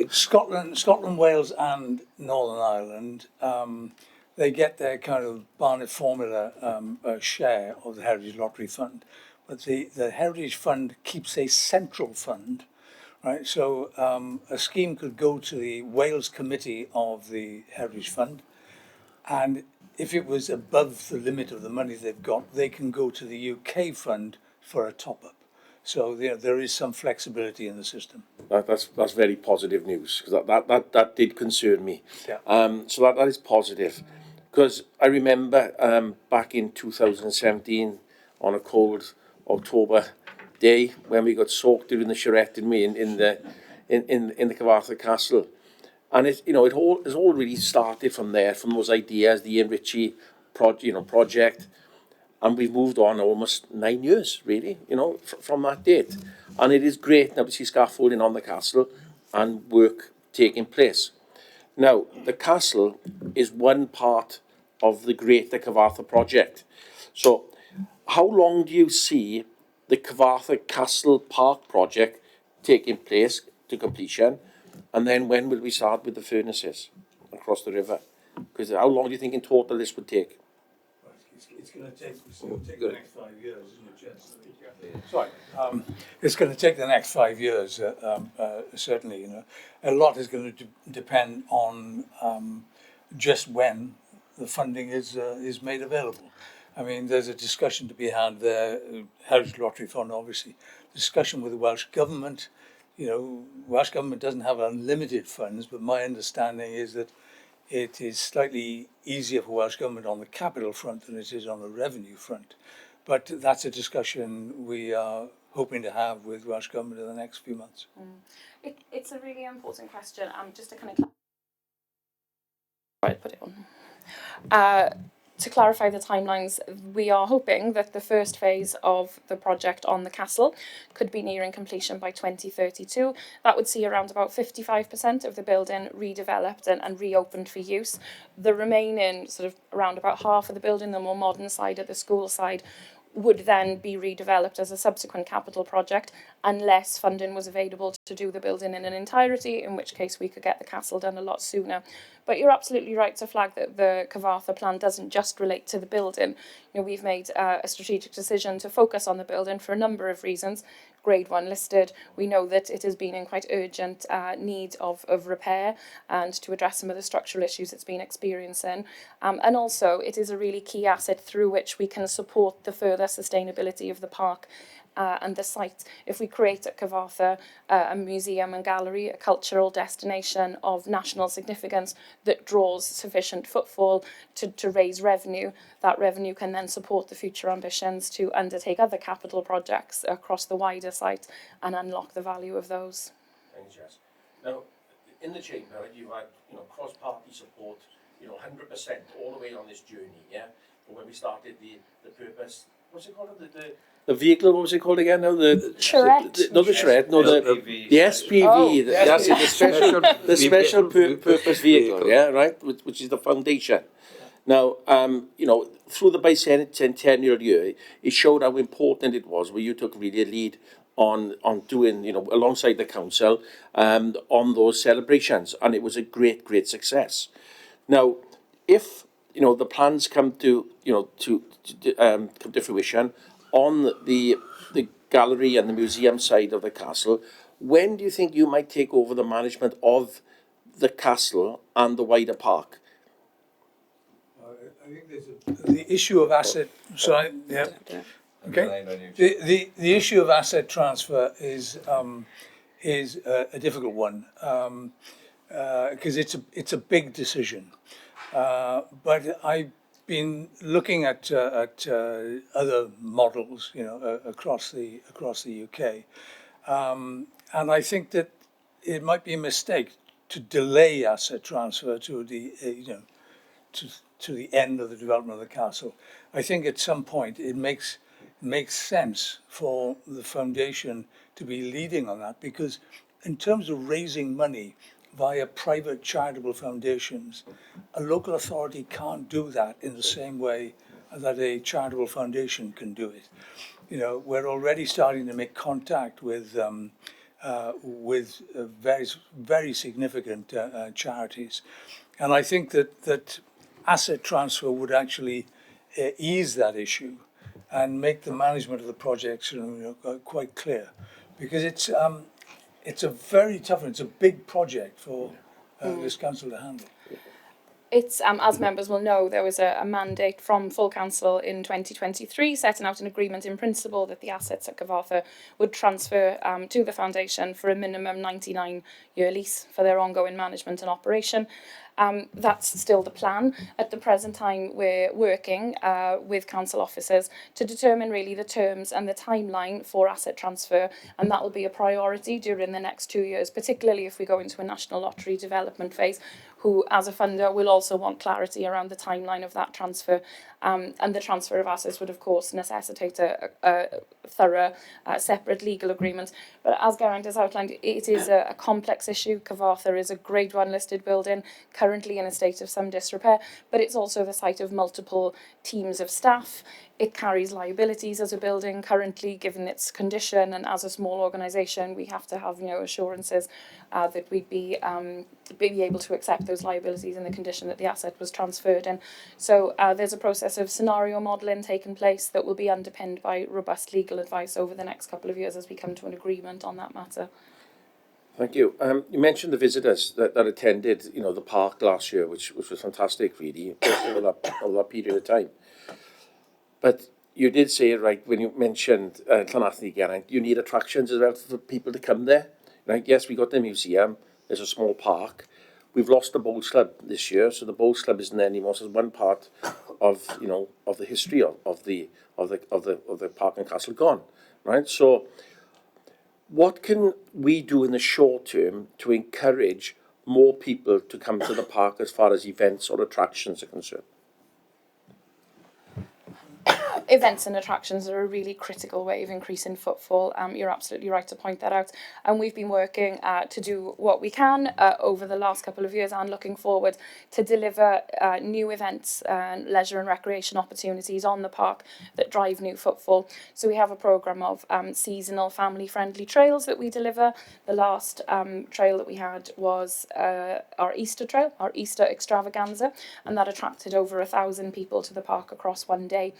Scotland, Wales, and Northern Ireland, they get their kind of Barnet formula share of the Heritage Lottery Fund, but the Heritage Fund keeps a central fund, right? So a scheme could go to the Wales committee of the Heritage Fund, and if it was above the limit of the money they've got, they can go to the UK fund for a top-up. So there is some flexibility in the system. That's very positive news, because that did concern me. Yeah. So that is positive, because I remember back in 2017 on a cold October day when we got soaked during the charrette, didn't we, in the Cyfarthfa Castle, and it has all really started from there, from those ideas, the Ian Ritchie project. And we've moved on almost 9 years, really, from that date. And it is great now to see scaffolding on the castle and work taking place. Now, the castle is one part of the greater Cyfarthfa project. So, how long do you see the Cyfarthfa Castle Park project taking place to completion? And then when will we start with the furnaces across the river? Because how long do you think in total this would take? It's going to take the next 5 years, isn't it, Jess? Sorry. It's going to take the next 5 years, certainly. A lot is going to depend on just when the funding is made available. I mean, there's a discussion to be had there, Heritage Lottery Fund, obviously. Discussion with the Welsh Government. Welsh Government doesn't have unlimited funds, but my understanding is that it is slightly easier for Welsh Government on the capital front than it is on the revenue front. But that's a discussion we are hoping to have with Welsh Government in the next few months. It's a really important question. Just to kind of put it on. To clarify the timelines, we are hoping that the first phase of the project on the castle could be nearing completion by 2032. That would see around about 55% of the building redeveloped and reopened for use. The remaining sort of around about half of the building, the more modern side of the school side, would then be redeveloped as a subsequent capital project unless funding was available to do the building in an entirety, in which case we could get the castle done a lot sooner. But you're absolutely right to flag that the Cyfarthfa plan doesn't just relate to the building. We've made a strategic decision to focus on the building for a number of reasons. Grade 1 listed, we know that it has been in quite urgent need of repair and to address some of the structural issues it's been experiencing. And also, it is a really key asset through which we can support the further sustainability of the park and the site. If we create at Cyfarthfa a museum and gallery, a cultural destination of national significance that draws sufficient footfall to raise revenue, that revenue can then support the future ambitions to undertake other capital projects across the wider site and unlock the value of those. Thanks, Jess. Now, in the chamber, you've had cross-party support, 100% all the way on this journey, yeah? But when we started the purpose, what's it called? The vehicle, what was it called again? No, the charrette. Not the charrette, no, the SPV. Oh, That's it, the special purpose vehicle, yeah, right, which is the foundation. Now, through the bicentennial year, it showed how important it was, where you took really a lead on doing, alongside the council, on those celebrations, and it was a great success. Now, if the plans come to come to fruition on the gallery and the museum side of the castle, when do you think you might take over the management of the castle and the wider park? I think there's the issue of asset. Sorry, yeah. Okay. The issue of asset transfer is a difficult one because it's a big decision. But I've been looking at other models, across the UK, and I think that it might be a mistake to delay asset transfer to the to the end of the development of the castle. I think at some point it makes sense for the foundation to be leading on that, because in terms of raising money via private charitable foundations, a local authority can't do that in the same way that a charitable foundation can do it. We're already starting to make contact with very, very significant charities. And I think that asset transfer would actually ease that issue and make the management of the projects quite clear. Because it's a very tough, it's a big project for this council to handle. It's, as members will know, there was a mandate from full council in 2023 setting out an agreement in principle that the assets at Cyfarthfa would transfer to the foundation for a minimum 99-year lease for their ongoing management and operation. That's still the plan. At the present time, we're working with council officers to determine really the terms and the timeline for asset transfer, and that will be a priority during the next 2 years, particularly if we go into a national lottery development phase, who, as a funder, will also want clarity around the timeline of that transfer. And the transfer of assets would, of course, necessitate a thorough, separate legal agreement. But as Geraint has outlined, it is a complex issue. Cyfarthfa is a Grade 1 listed building, currently in a state of some disrepair, but it's also the site of multiple teams of staff. It carries liabilities as a building currently, given its condition, and as a small organisation, we have to have assurances that we'd be able to accept those liabilities in the condition that the asset was transferred in. So there's a process of scenario modelling taking place that will be underpinned by robust legal advice over the next couple of years as we come to an agreement on that matter. Thank you. You mentioned the visitors that attended, the park last year, which was fantastic, really, over that period of time. But you did say, right, when you mentioned Llanarthy, Geraint, you need attractions as well for people to come there. Right? Yes, we got the museum. There's a small park. We've lost the bowls club this year, so the bowls club isn't there anymore. So it's one part of the history of the park and castle gone. Right. So what can we do in the short term to encourage more people to come to the park as far as events or attractions are concerned? Events and attractions are a really critical way of increasing footfall. You're absolutely right to point that out. And we've been working to do what we can over the last couple of years and looking forward to deliver new events and leisure and recreation opportunities on the park that drive new footfall. So we have a programme of seasonal family-friendly trails that we deliver. The last trail that we had was our Easter trail, our Easter extravaganza, and that attracted over 1,000 people to the park across one day.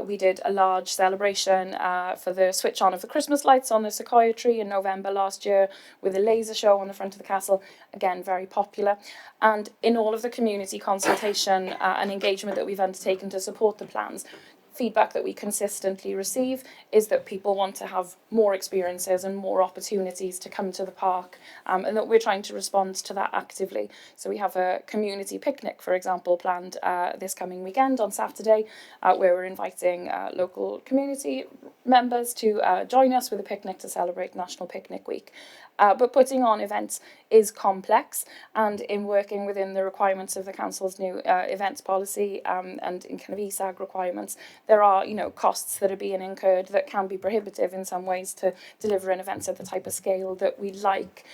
We did a large celebration for the switch on of the Christmas lights on the sequoia tree in November last year, with a laser show on the front of the castle, again very popular. And in all of the community consultation and engagement that we've undertaken to support the plans, feedback that we consistently receive is that people want to have more experiences and more opportunities to come to the park, and that we're trying to respond to that actively. So we have a community picnic, for example, planned this coming weekend on Saturday, where we're inviting local community members to join us with a picnic to celebrate National Picnic Week. But putting on events is complex, and in working within the requirements of the council's new events policy and in kind of ESAG requirements, there are costs that are being incurred that can be prohibitive in some ways to deliver an event at the type of scale that we like,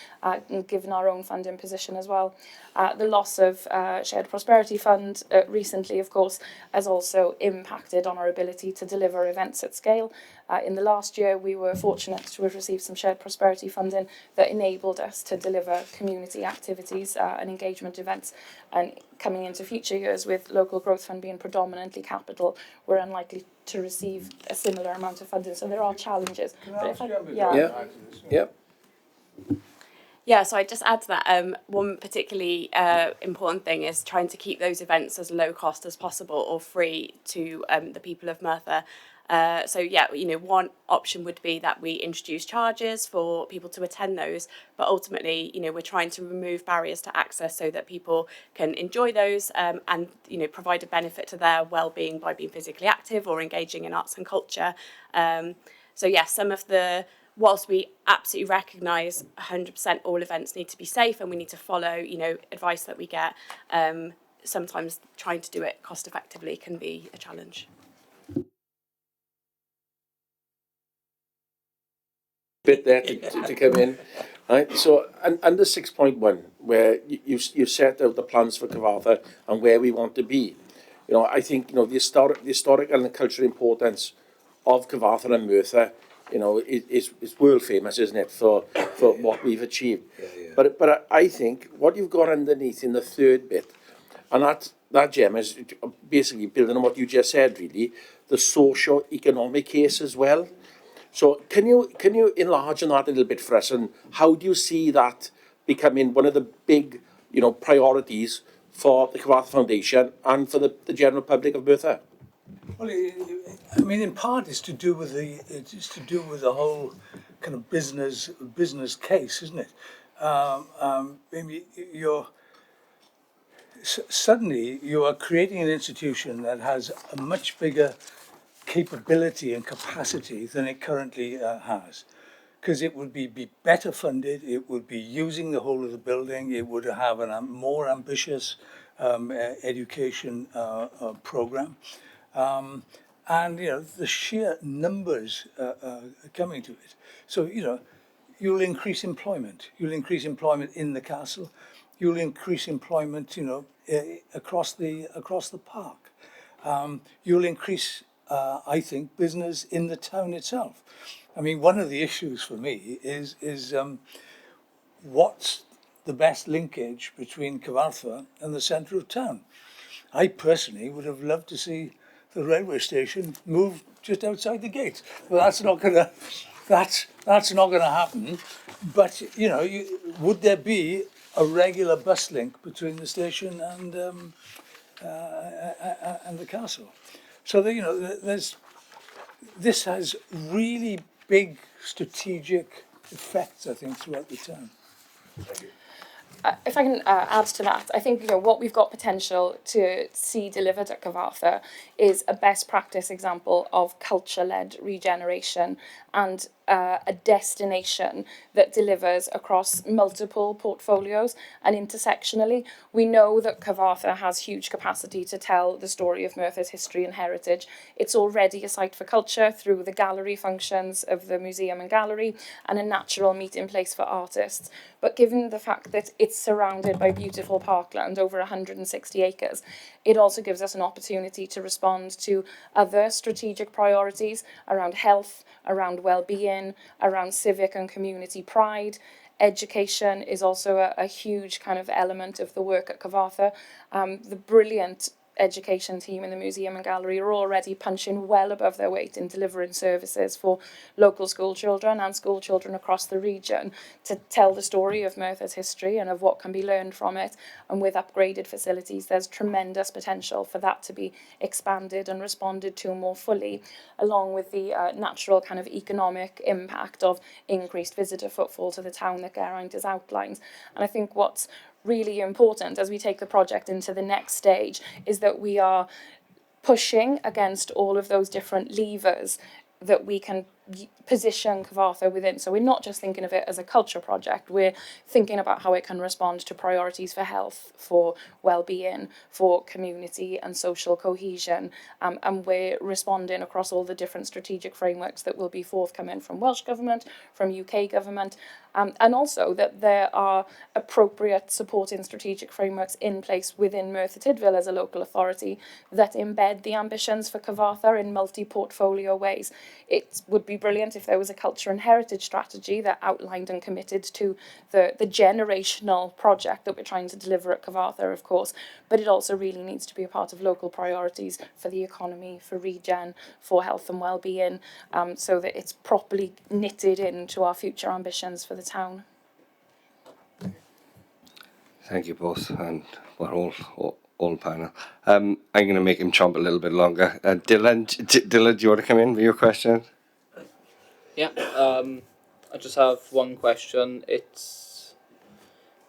given our own funding position as well. The loss of Shared Prosperity Fund recently, of course, has also impacted on our ability to deliver events at scale. In the last year, we were fortunate to have received some Shared Prosperity funding that enabled us to deliver community activities and engagement events. And coming into future years, with Local Growth Fund being predominantly capital, we're unlikely to receive a similar amount of funding. So there are challenges. Yeah, so I'd just add to that, one particularly important thing is trying to keep those events as low cost as possible or free to the people of Merthyr. So yeah, one option would be that we introduce charges for people to attend those, but ultimately, we're trying to remove barriers to access so that people can enjoy those and, provide a benefit to their well-being by being physically active or engaging in arts and culture. So yes, whilst we absolutely recognise 100% all events need to be safe and we need to follow, advice that we get, sometimes trying to do it cost effectively can be a challenge. Bit there to come in, right? So under 6.1, where you set out the plans for Cyfarthfa and where we want to be, I think the historical and cultural importance of Cyfarthfa and Merthyr, is world famous, isn't it, for what we've achieved? But I think what you've got underneath in the third bit, and that gem is basically building on what you just said, really, the socio-economic case as well. So can you enlarge on that a little bit for us, and how do you see that becoming one of the big priorities for the Cyfarthfa Foundation and for the general public of Merthyr? Well, I mean, in part, it's to do with the whole kind of business case, isn't it? Maybe suddenly you are creating an institution that has a much bigger capability and capacity than it currently has, because it would be better funded, it would be using the whole of the building, it would have a more ambitious education program. And the sheer numbers coming to it. So you'll increase employment. You'll increase employment in the castle. You'll increase employment, across the park. You'll increase, I think, business in the town itself. I mean, one of the issues for me is what's the best linkage between Cyfarthfa and the centre of town. I personally would have loved to see the railway station moved just outside the gate. Well, that's not gonna happen. But would there be a regular bus link between the station and the castle? So this has really big strategic effects, I think, throughout the town. If I can add to that, I think what we've got potential to see delivered at Cyfarthfa is a best practice example of culture-led regeneration and a destination that delivers across multiple portfolios and intersectionally. We know that Cyfarthfa has huge capacity to tell the story of Merthyr's history and heritage. It's already a site for culture through the gallery functions of the museum and gallery and a natural meeting place for artists. But given the fact that it's surrounded by beautiful parkland, over 160 acres, it also gives us an opportunity to respond to other strategic priorities around health, around well-being, around civic and community pride. Education is also a huge kind of element of the work at Cyfarthfa. The brilliant education team in the museum and gallery are already punching well above their weight in delivering services for local school children and school children across the region to tell the story of Merthyr's history and of what can be learned from it. And with upgraded facilities, there's tremendous potential for that to be expanded and responded to more fully, along with the natural kind of economic impact of increased visitor footfall to the town that Geraint has outlined. And I think what's really important as we take the project into the next stage is that we are pushing against all of those different levers that we can position Cyfarthfa within. So we're not just thinking of it as a culture project, we're thinking about how it can respond to priorities for health, for well-being, for community and social cohesion, and we're responding across all the different strategic frameworks that will be forthcoming from Welsh Government, from UK Government, and also that there are appropriate supporting strategic frameworks in place within Merthyr Tydfil as a local authority that embed the ambitions for Cyfarthfa in multi-portfolio ways. It would be brilliant if there was a culture and heritage strategy that outlined and committed to the generational project that we're trying to deliver at Cyfarthfa, of course, but it also really needs to be a part of local priorities for the economy, for regen, for health and well-being, so that it's properly knitted into our future ambitions for the town. Thank you both, and we're all panel. I'm going to make him chomp a little bit longer. Dylan, Dylan, do you want to come in with your question? Yeah, I just have one question. It's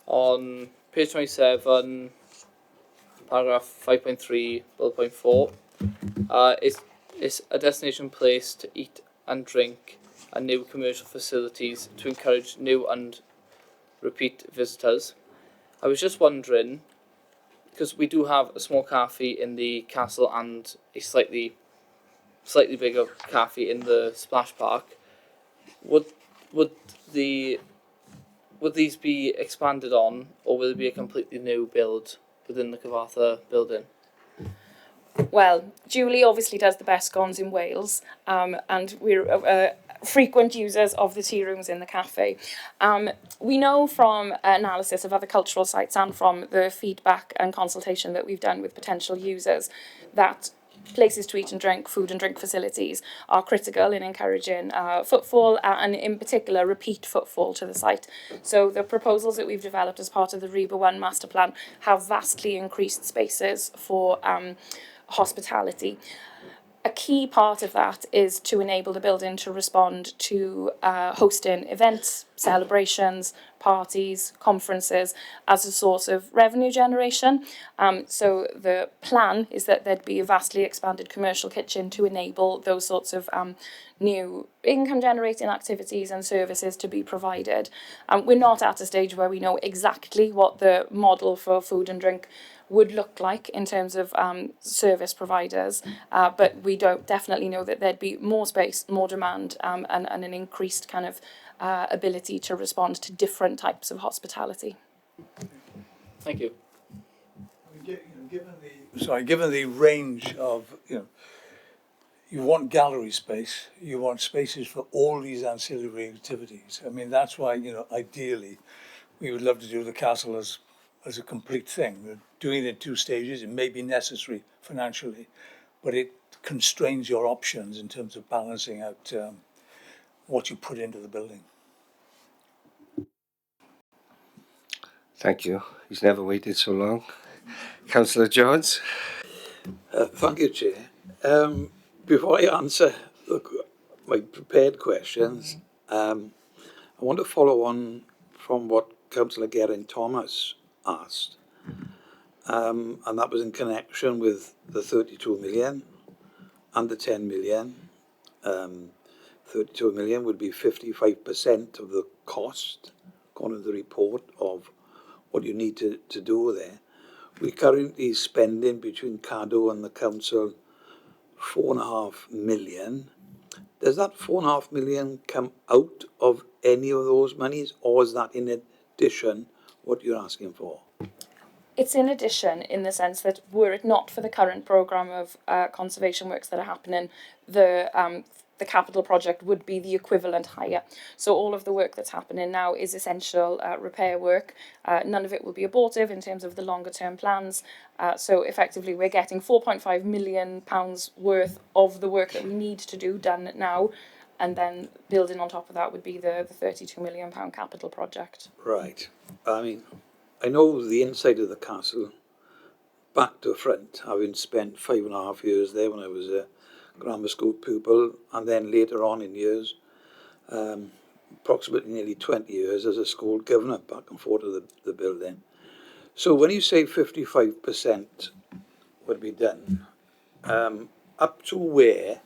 on page 27, paragraph 5.3, bullet point 4. Is a destination place to eat and drink and new commercial facilities to encourage new and repeat visitors. I was just wondering, because we do have a small cafe in the castle and a slightly bigger cafe in the splash park, would the would these be expanded on, or will it be a completely new build within the Cyfarthfa building? Well, Julie obviously does the best scones in Wales, and we're frequent users of the tea rooms in the cafe. We know from analysis of other cultural sites and from the feedback and consultation that we've done with potential users that places to eat and drink, food and drink facilities are critical in encouraging footfall and in particular repeat footfall to the site. So the proposals that we've developed as part of the REBA 1 master plan have vastly increased spaces for hospitality. A key part of that is to enable the building to respond to hosting events, celebrations, parties, conferences as a source of revenue generation. So the plan is that there'd be a vastly expanded commercial kitchen to enable those sorts of new income generating activities and services to be provided. We're not at a stage where we know exactly what the model for food and drink would look like in terms of service providers, but we don't definitely know that there'd be more space, more demand, and an increased kind of ability to respond to different types of hospitality. Thank you. Given the range of, you want gallery space, you want spaces for all these ancillary activities. I mean, that's why, ideally, we would love to do the castle as a complete thing. Doing it in 2 stages, it may be necessary financially, but it constrains your options in terms of balancing out what you put into the building. Thank you. He's never waited so long. Councillor Jones? Thank you, Chair. Before I answer my prepared questions, I want to follow on from what Councillor Geraint-Thomas asked, and that was in connection with the 32 million and the 10 million. 32 million would be 55% of the cost, according to the report, of what you need to do there. We're currently spending between Cadw and the council 4.5 million. Does that 4.5 million come out of any of those monies, or is that in addition what you're asking for? It's in addition, in the sense that were it not for the current programme of conservation works that are happening, the capital project would be the equivalent higher. So all of the work that's happening now is essential repair work. None of it will be abortive in terms of the longer term plans. So effectively we're getting £4.5 million worth of the work that we need to do done now. And then building on top of that would be the £32 million capital project. Right. I mean, I know the inside of the castle, back to front, having spent 5.5 years there when I was a grammar school pupil, and then later on in years, approximately nearly 20 years as a school governor, back and forth to the building. So when you say 55% would be done, up to where,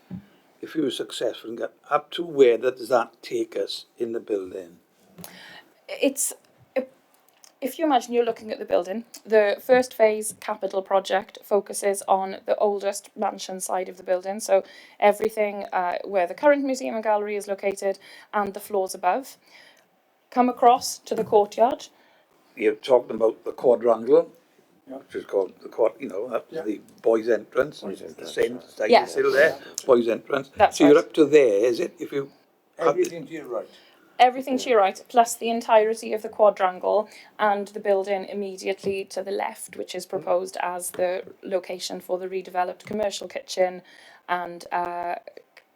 if you were successful, up to where does that take us in the building? If you imagine you're looking at the building, the first phase capital project focuses on the oldest mansion side of the building, so everything where the current museum and gallery is located and the floors above. Come across to the courtyard. You're talking about the quadrangle, which is called the that's the boys' entrance. The same style still there, boys' entrance. That's so right. You're up to there, is it? If you everything to your right. Everything to your right, plus the entirety of the quadrangle and the building immediately to the left, which is proposed as the location for the redeveloped commercial kitchen and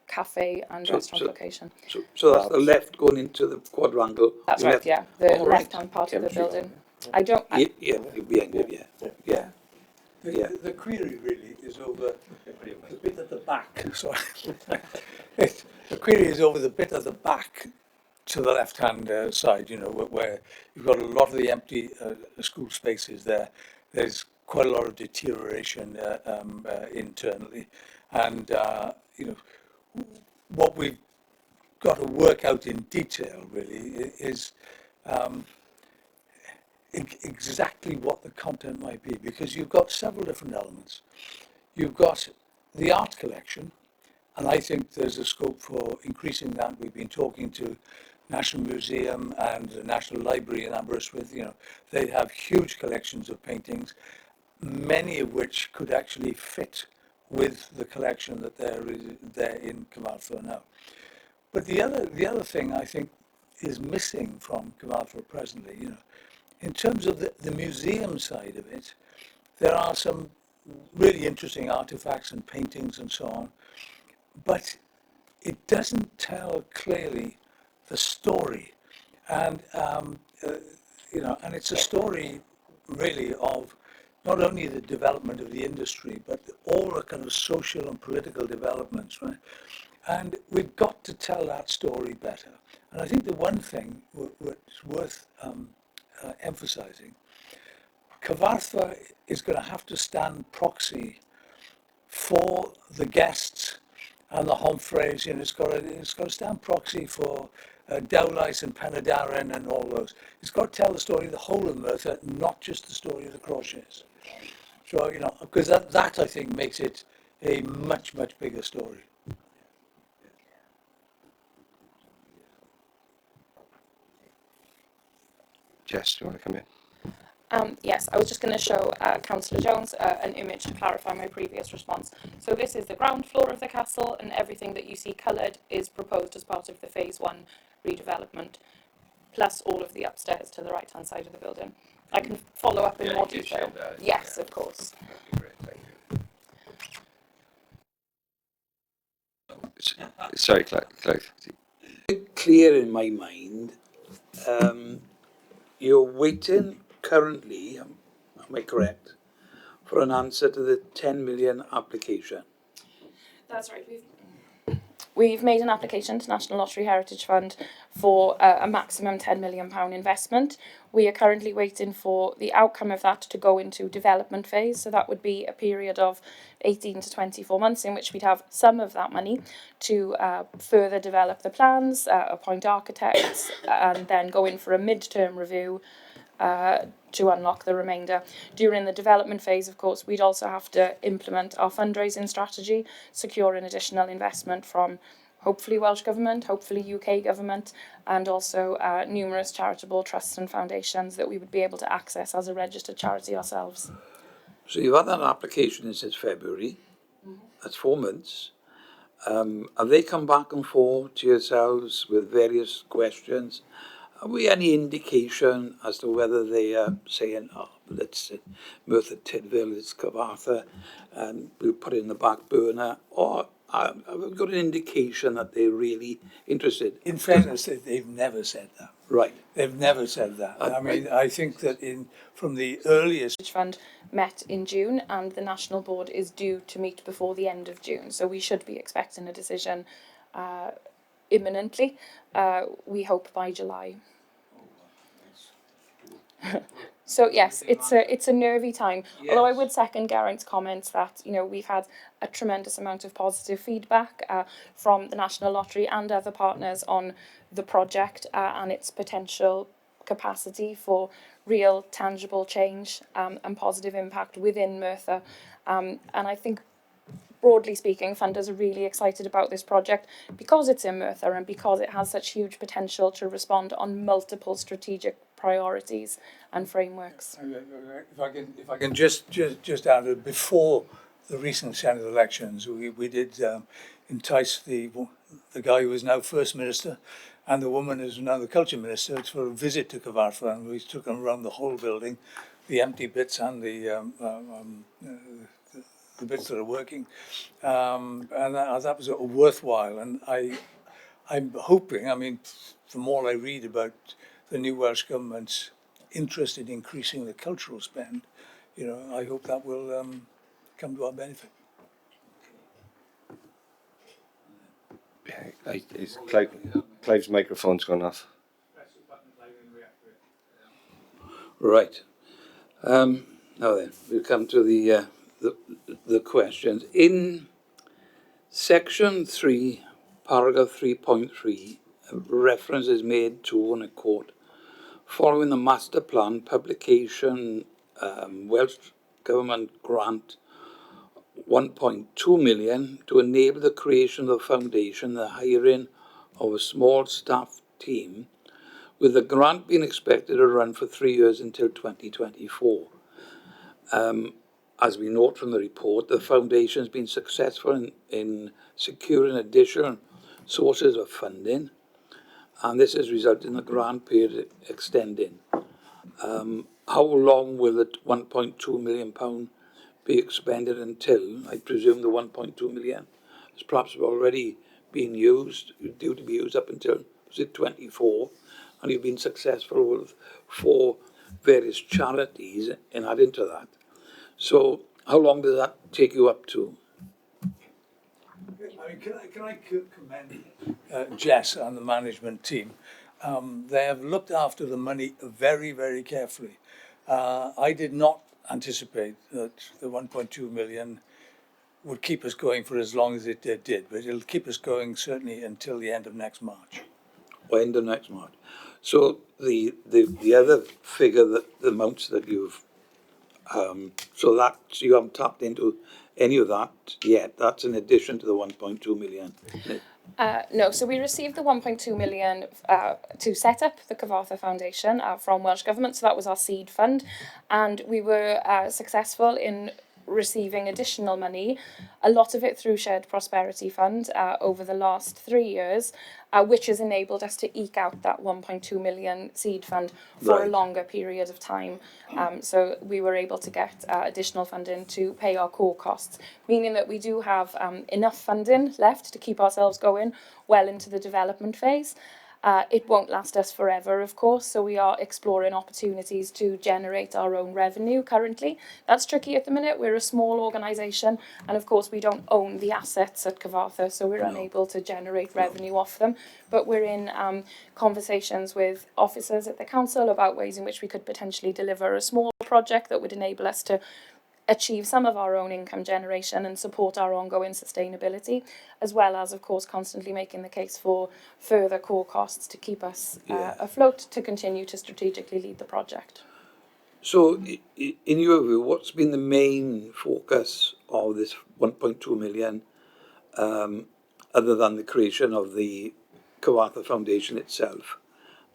cafe and restaurant location. So that's the left going into the quadrangle. That's right, left. yeah, the left-hand part of the building. I don't. Yeah. The query really is over the bit at the back. Sorry. The query is over the bit at the back to the left-hand side, where you've got a lot of the empty school spaces there. There's quite a lot of deterioration internally. And, what we've got to work out in detail, really, is exactly what the content might be, because you've got several different elements. You've got the art collection, and I think there's a scope for increasing that. We've been talking to National Museum and the National Library in Aberystwyth. They have huge collections of paintings, many of which could actually fit with the collection that there in Cyfarthfa now. But the other thing I think is missing from Cyfarthfa presently, in terms of the museum side of it, there are some really interesting artifacts and paintings and so on, but it doesn't tell clearly the story. And, and it's a story really of not only the development of the industry, but all the kind of social and political developments, right? And we've got to tell that story better. And I think the one thing that's worth emphasizing, Cyfarthfa is going to have to stand proxy for the guests and the Homfrays. It's got to stand proxy for Dowlais and Penydarren and all those. It's got to tell the story of the whole of Merthyr, not just the story of the Crauchetes. So, because that I think makes it a much, much bigger story. Jess, do you want to come in? Yes, I was just going to show Councillor Jones an image to clarify my previous response. So this is the ground floor of the castle, and everything that you see coloured is proposed as part of the Phase 1 redevelopment, plus all of the upstairs to the right-hand side of the building. I can follow up in more detail. Yes, of course. That'd be great, thank you. Sorry, Clive. Clear in my mind, you're waiting currently, am I correct, for an answer to the 10 million application? That's right. We've made an application to National Lottery Heritage Fund for a maximum £10 million investment. We are currently waiting for the outcome of that to go into development phase. So that would be a period of 18 to 24 months in which we'd have some of that money to further develop the plans, appoint architects, and then go in for a mid-term review to unlock the remainder. During the development phase, of course, we'd also have to implement our fundraising strategy, secure an additional investment from hopefully Welsh Government, hopefully UK Government, and also numerous charitable trusts and foundations that we would be able to access as a registered charity ourselves. So you've had that application since February. That's 4 months. Have they come back and forth to yourselves with various questions? Have we any indication as to whether they are saying, let's Merthyr Tydfil, it's Cyfarthfa, and we'll put it in the back burner, or have we got an indication that they're really interested? In fairness, they've never said that. Right. They've never said that. I mean, I think that from the earliest Fund met in June, and the National Board is due to meet before the end of June, so we should be expecting a decision imminently. We hope by July. So yes, it's a nervy time. Yes. Although I would second Geraint's comments that we've had a tremendous amount of positive feedback from the National Lottery and other partners on the project and its potential capacity for real tangible change and positive impact within Merthyr. And I think, broadly speaking, funders are really excited about this project because it's in Merthyr and because it has such huge potential to respond on multiple strategic priorities and frameworks. If I can just add that before the recent Senate elections, we did entice the guy who is now First Minister and the woman who is now the Culture Minister for a visit to Cyfarthfa, and we took them around the whole building, the empty bits and the bits that are working, and that was worthwhile. And I'm hoping, I mean, from all I read about the new Welsh Government's interest in increasing the cultural spend, I hope that will come to our benefit. Clive's microphone's gone off. Right. Now then, we'll come to the questions. In section 3, paragraph 3.3, reference is made to, and I quote, following the master plan publication, Welsh Government grant 1.2 million to enable the creation of the foundation, the hiring of a small staff team, with the grant being expected to run for 3 years until 2024. As we note from the report, the foundation has been successful in securing additional sources of funding, and this has resulted in the grant period extending. How long will the £1.2 million be expended until? I presume the 1.2 million has perhaps already been used, due to be used up until, was it 24? And you've been successful with 4 various charities in adding to that. So how long does that take you up to? I mean, can I commend Jess and the management team? They have looked after the money very, very carefully. I did not anticipate that the 1.2 million would keep us going for as long as it did, but it'll keep us going certainly until the end of next March. Or end of next March. So the other figure, that the amounts that you've so that you haven't tapped into any of that yet. That's in addition to the 1.2 million. No, so we received the 1.2 million to set up the Cyfarthfa Foundation from Welsh Government, so that was our seed fund, and we were successful in receiving additional money, a lot of it through Shared Prosperity Fund over the last 3 years, which has enabled us to eke out that 1.2 million seed fund for a longer period of time. So we were able to get additional funding to pay our core costs, meaning that we do have enough funding left to keep ourselves going well into the development phase. It won't last us forever, of course, so we are exploring opportunities to generate our own revenue currently. That's tricky at the minute. We're a small organisation, and of course we don't own the assets at Cyfarthfa, so we're unable to generate revenue off them. But we're in conversations with officers at the council about ways in which we could potentially deliver a small project that would enable us to achieve some of our own income generation and support our ongoing sustainability, as well as, of course, constantly making the case for further core costs to keep us afloat, to continue to strategically lead the project. So, in your view, what's been the main focus of this 1.2 million, other than the creation of the Cyfarthfa Foundation itself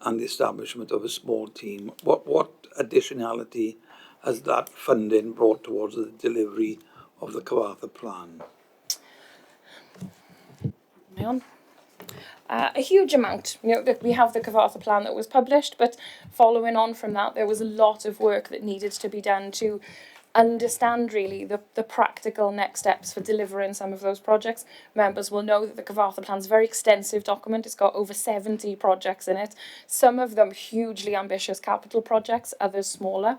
and the establishment of a small team? What additionality has that funding brought towards the delivery of the Cyfarthfa plan? A huge amount. We have the Cyfarthfa plan that was published, but following on from that, there was a lot of work that needed to be done to understand really the practical next steps for delivering some of those projects. Members will know that the Cyfarthfa plan is a very extensive document. It's got over 70 projects in it, some of them hugely ambitious capital projects, others smaller.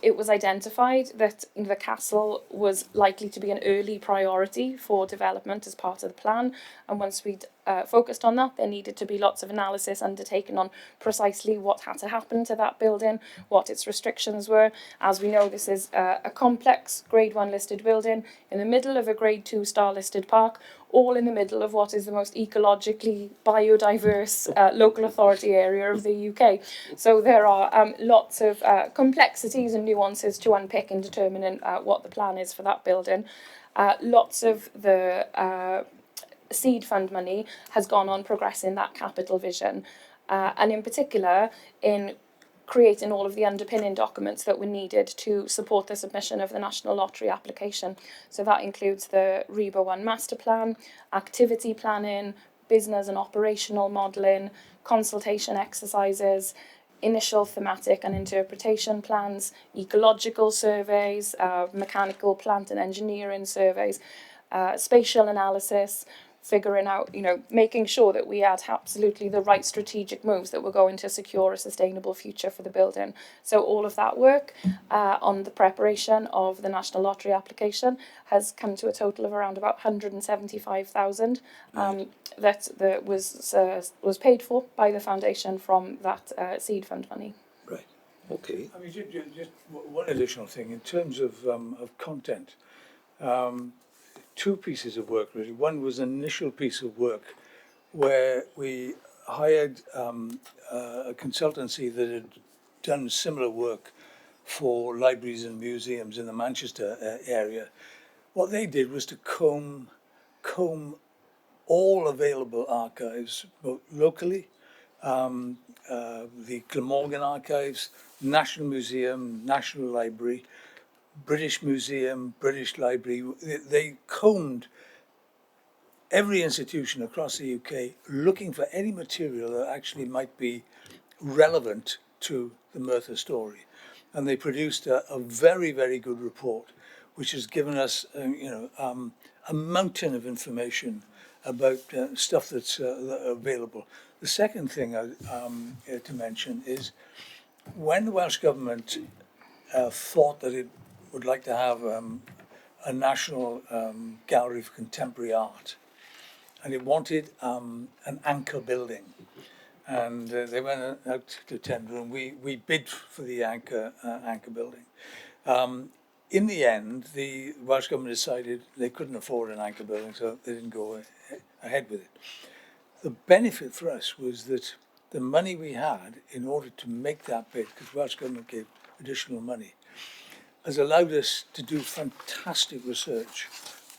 It was identified that the castle was likely to be an early priority for development as part of the plan, and once we'd focused on that, there needed to be lots of analysis undertaken on precisely what had to happen to that building, what its restrictions were. As we know, this is a complex Grade 1 listed building in the middle of a Grade 2 star listed park, all in the middle of what is the most ecologically biodiverse local authority area of the UK. So there are lots of complexities and nuances to unpick in determining what the plan is for that building. Lots of the seed fund money has gone on progressing that capital vision, and in particular in creating all of the underpinning documents that were needed to support the submission of the National Lottery application. So that includes the REBA 1 master plan, activity planning, business and operational modelling, consultation exercises, initial thematic and interpretation plans, ecological surveys, mechanical plant and engineering surveys, spatial analysis, figuring out, making sure that we had absolutely the right strategic moves that were going to secure a sustainable future for the building. So all of that work on the preparation of the National Lottery application has come to a total of around about 175,000 that was paid for by the foundation from that seed fund money. Right. Okay. I mean, just one additional thing in terms of content. Two pieces of work really. One was an initial piece of work where we hired a consultancy that had done similar work for libraries and museums in the Manchester area. What they did was to comb all available archives, both locally, the Glamorgan Archives, National Museum, National Library, British Museum, British Library. They combed every institution across the UK looking for any material that actually might be relevant to the Merthyr story. And they produced a very, very good report, which has given us, a mountain of information about stuff that's available. The second thing to mention is when the Welsh Government thought that it would like to have a national gallery for contemporary art, and it wanted an anchor building. And they went out to tender, and we bid for the anchor building. In the end, the Welsh Government decided they couldn't afford an anchor building, so they didn't go ahead with it. The benefit for us was that the money we had in order to make that bid, because Welsh Government gave additional money, has allowed us to do fantastic research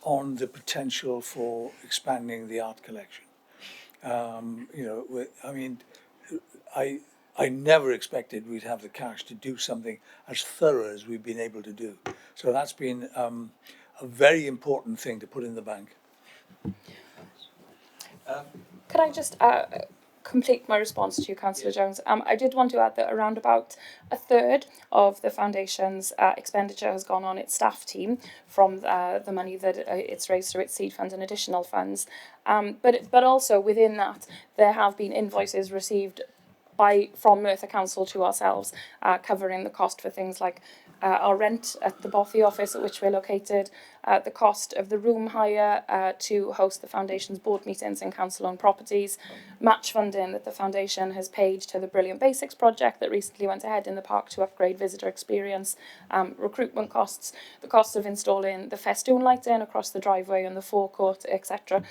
on the potential for expanding the art collection. I never expected we'd have the cash to do something as thorough as we've been able to do. So that's been a very important thing to put in the bank. Could I just complete my response to you, Councillor Jones? I did want to add that around about a third of the foundation's expenditure has gone on its staff team from the money that it's raised through its seed funds and additional funds. But also within that, there have been invoices received from Merthyr Council to ourselves, covering the cost for things like our rent at the Bothy office at which we're located, the cost of the room hire to host the foundation's board meetings in council-owned properties, match funding that the foundation has paid to the Brilliant Basics project that recently went ahead in the park to upgrade visitor experience, recruitment costs, the cost of installing the festoon lighting across the driveway and the forecourt, etc.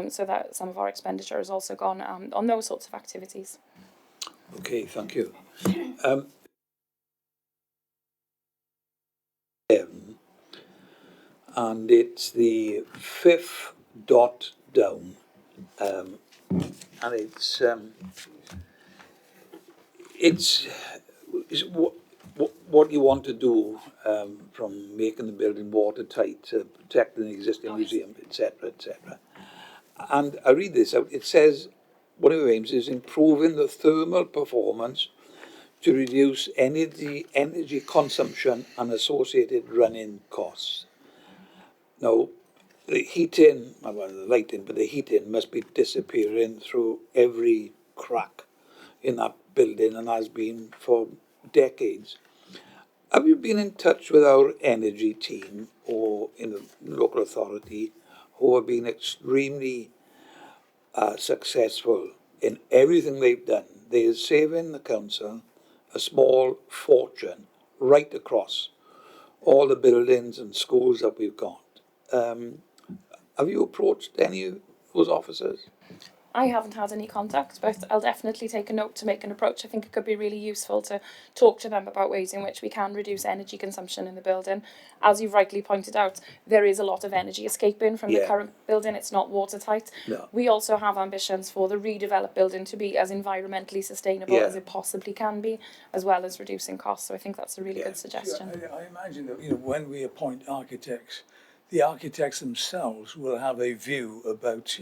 So that some of our expenditure has also gone on those sorts of activities. Okay, thank you. And it's the fifth dot down, and it's what you want to do from making the building watertight, protecting the existing museum, etc., etc. And I read this out. It says one of your aims is improving the thermal performance to reduce energy consumption and associated running costs. Now, the heating, well, the lighting, but the heating must be disappearing through every crack in that building and has been for decades. Have you been in touch with our energy team or in the local authority who have been extremely successful in everything they've done? They are saving the council a small fortune right across all the buildings and schools that we've got. Have you approached any of those officers? I haven't had any contact, but I'll definitely take a note to make an approach. I think it could be really useful to talk to them about ways in which we can reduce energy consumption in the building. As you've rightly pointed out, there is a lot of energy escaping from the current building. It's not watertight. No. We also have ambitions for the redeveloped building to be as environmentally sustainable as it possibly can be, as well as reducing costs. So I think that's a really good suggestion. I imagine that when we appoint architects, the architects themselves will have a view about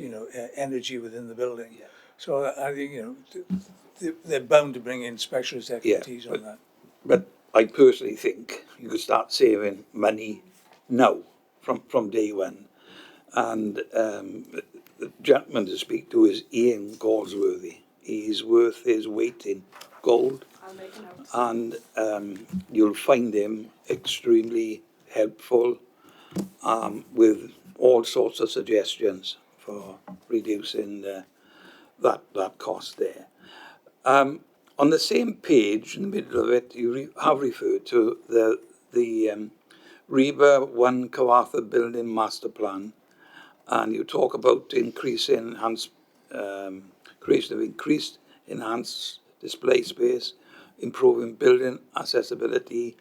energy within the building. Yeah. So I think they're bound to bring in specialist expertise on that. But I personally think you could start saving money now from day one, and the gentleman to speak to is Ian Galsworthy. He's worth his weight in gold. I'll make a note. And you'll find him extremely helpful with all sorts of suggestions for reducing that cost there. On the same page, in the middle of it, you have referred to the Reba 1 Kawartha Building Master Plan, and you talk about creation of increased enhanced display space, improving building accessibility,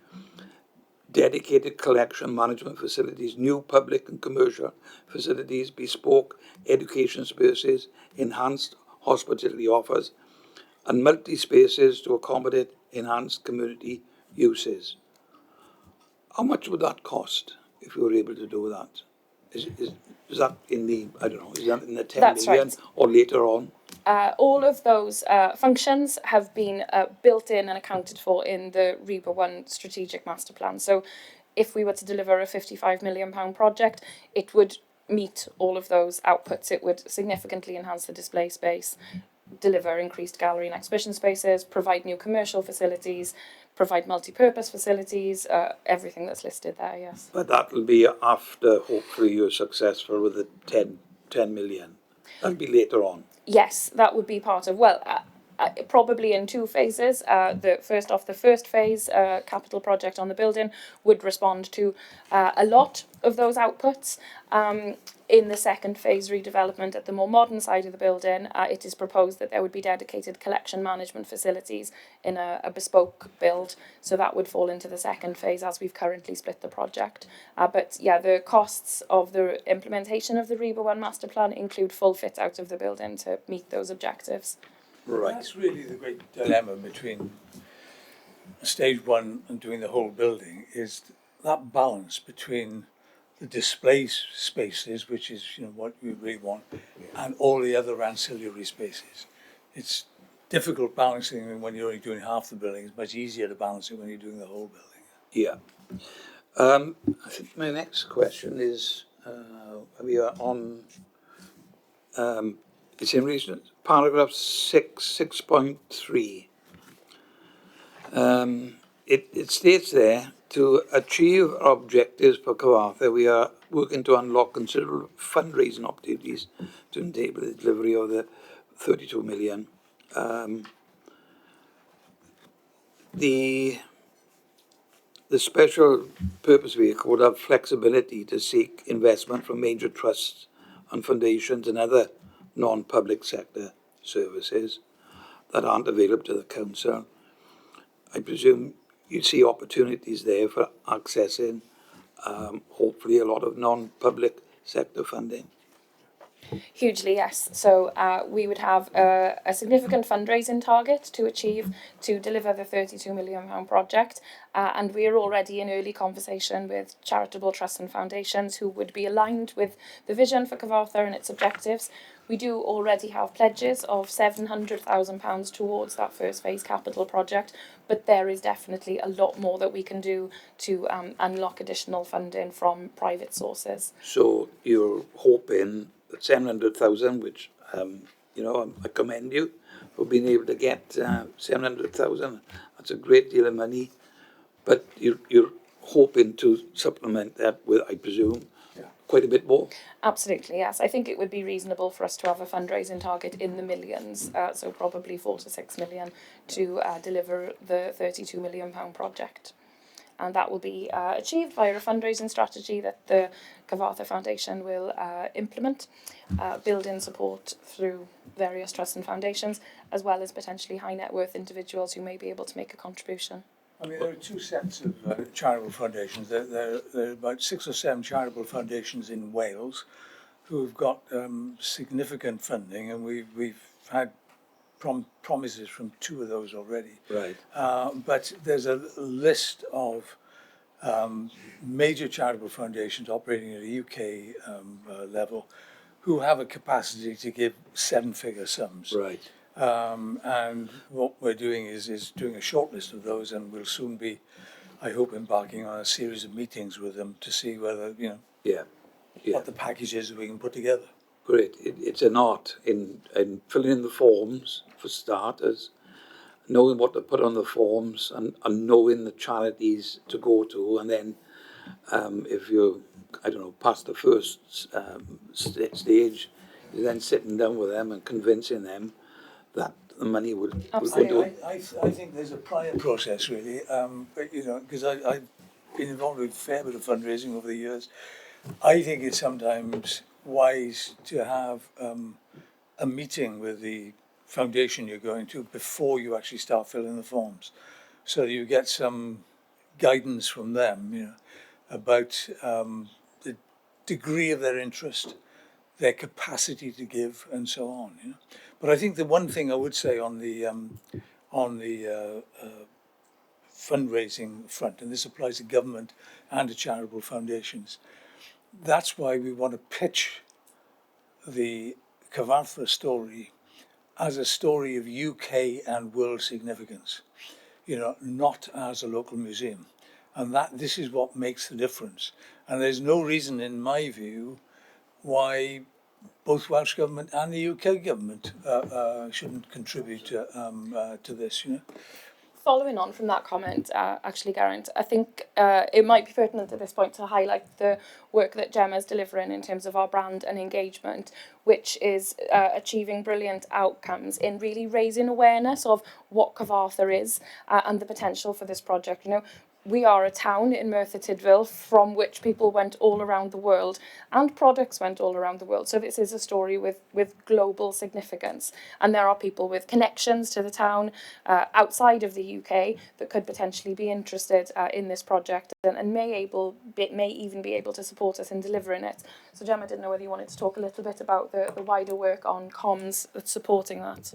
dedicated collection management facilities, new public and commercial facilities, bespoke education spaces, enhanced hospitality offers, and multi-spaces to accommodate enhanced community uses. How much would that cost if you were able to do that? Is that in the, I don't know, is that in the 10 That's million right. or later on? All of those functions have been built in and accounted for in the Reba 1 strategic master plan. So if we were to deliver a £55 million project, it would meet all of those outputs. It would significantly enhance the display space, deliver increased gallery and exhibition spaces, provide new commercial facilities, provide multi-purpose facilities, everything that's listed there, yes. But that will be after, hopefully, you're successful with the 10 million. That'll be later on. Yes, that would be part of, probably in two phases. The first phase, capital project on the building, would respond to a lot of those outputs. In the second phase redevelopment at the more modern side of the building, it is proposed that there would be dedicated collection management facilities in a bespoke build. So that would fall into the second phase as we've currently split the project. But yeah, the costs of the implementation of the Reba 1 master plan include full fit out of the building to meet those objectives. Right. That's really the great dilemma between stage one and doing the whole building, is that balance between the display spaces, which is what we really want, and all the other ancillary spaces. It's difficult balancing when you're only doing half the building. It's much easier to balance it when you're doing the whole building. Yeah. I think my next question is, we are on, it's in relation to paragraph 6.3. It states there, to achieve our objectives for Kawartha, we are working to unlock considerable fundraising opportunities to enable the delivery of the 32 million. The special purpose vehicle would have flexibility to seek investment from major trusts and foundations and other non-public sector services that aren't available to the council. I presume you see opportunities there for accessing, hopefully, a lot of non-public sector funding. Hugely, yes. So we would have a significant fundraising target to achieve to deliver the £32 million project. And we are already in early conversation with charitable trusts and foundations who would be aligned with the vision for Kawartha and its objectives. We do already have pledges of £700,000 towards that first phase capital project, but there is definitely a lot more that we can do to unlock additional funding from private sources. So you're hoping that 700,000, which I commend you for being able to get 700,000. That's a great deal of money, but you're hoping to supplement that with, I presume, quite a bit more. Absolutely, yes. I think it would be reasonable for us to have a fundraising target in the millions, so probably 4 to 6 million to deliver the £32 million project. And that will be achieved via a fundraising strategy that the Kawartha Foundation will implement, building support through various trusts and foundations, as well as potentially high net worth individuals who may be able to make a contribution. I mean, there are two sets of charitable foundations. There are about 6 or 7 charitable foundations in Wales who have got significant funding, and we've had promises from 2 of those already. Right. But there's a list of major charitable foundations operating at a UK level who have a capacity to give 7-figure sums. Right. And what we're doing is doing a short list of those, and we'll soon be, I hope, embarking on a series of meetings with them to see whether, Yeah. what the package is that we can put together. great. It's an art in filling in the forms for starters, knowing what to put on the forms, and knowing the charities to go to, and then if you, I don't know, past the first stage, you're then sitting down with them and convincing them that the money would go to. I think there's a prior process really, but, you know, because I've been involved with a fair bit of fundraising over the years. I think it's sometimes wise to have a meeting with the foundation you're going to before you actually start filling the forms, so you get some guidance from them, you know, about the degree of their interest, their capacity to give, and so on. You know, but I think the one thing I would say on the fundraising front, and this applies to government and to charitable foundations, that's why we want to pitch the Cyfarthfa story as a story of UK and world significance, you know, not as a local museum. And that this is what makes the difference. And there's no reason, in my view, why both Welsh Government and the UK Government shouldn't contribute to this, you know. Following on from that comment, actually, Geraint, I think it might be pertinent at this point to highlight the work that Gemma's delivering in terms of our brand and engagement, which is achieving brilliant outcomes in really raising awareness of what Cyfarthfa is and the potential for this project. You know, we are a town in Merthyr Tydfil from which people went all around the world and products went all around the world. So this is a story with global significance. And there are people with connections to the town outside of the UK that could potentially be interested in this project and may even be able to support us in delivering it. So Gemma, I didn't know whether you wanted to talk a little bit about the wider work on comms that's supporting that.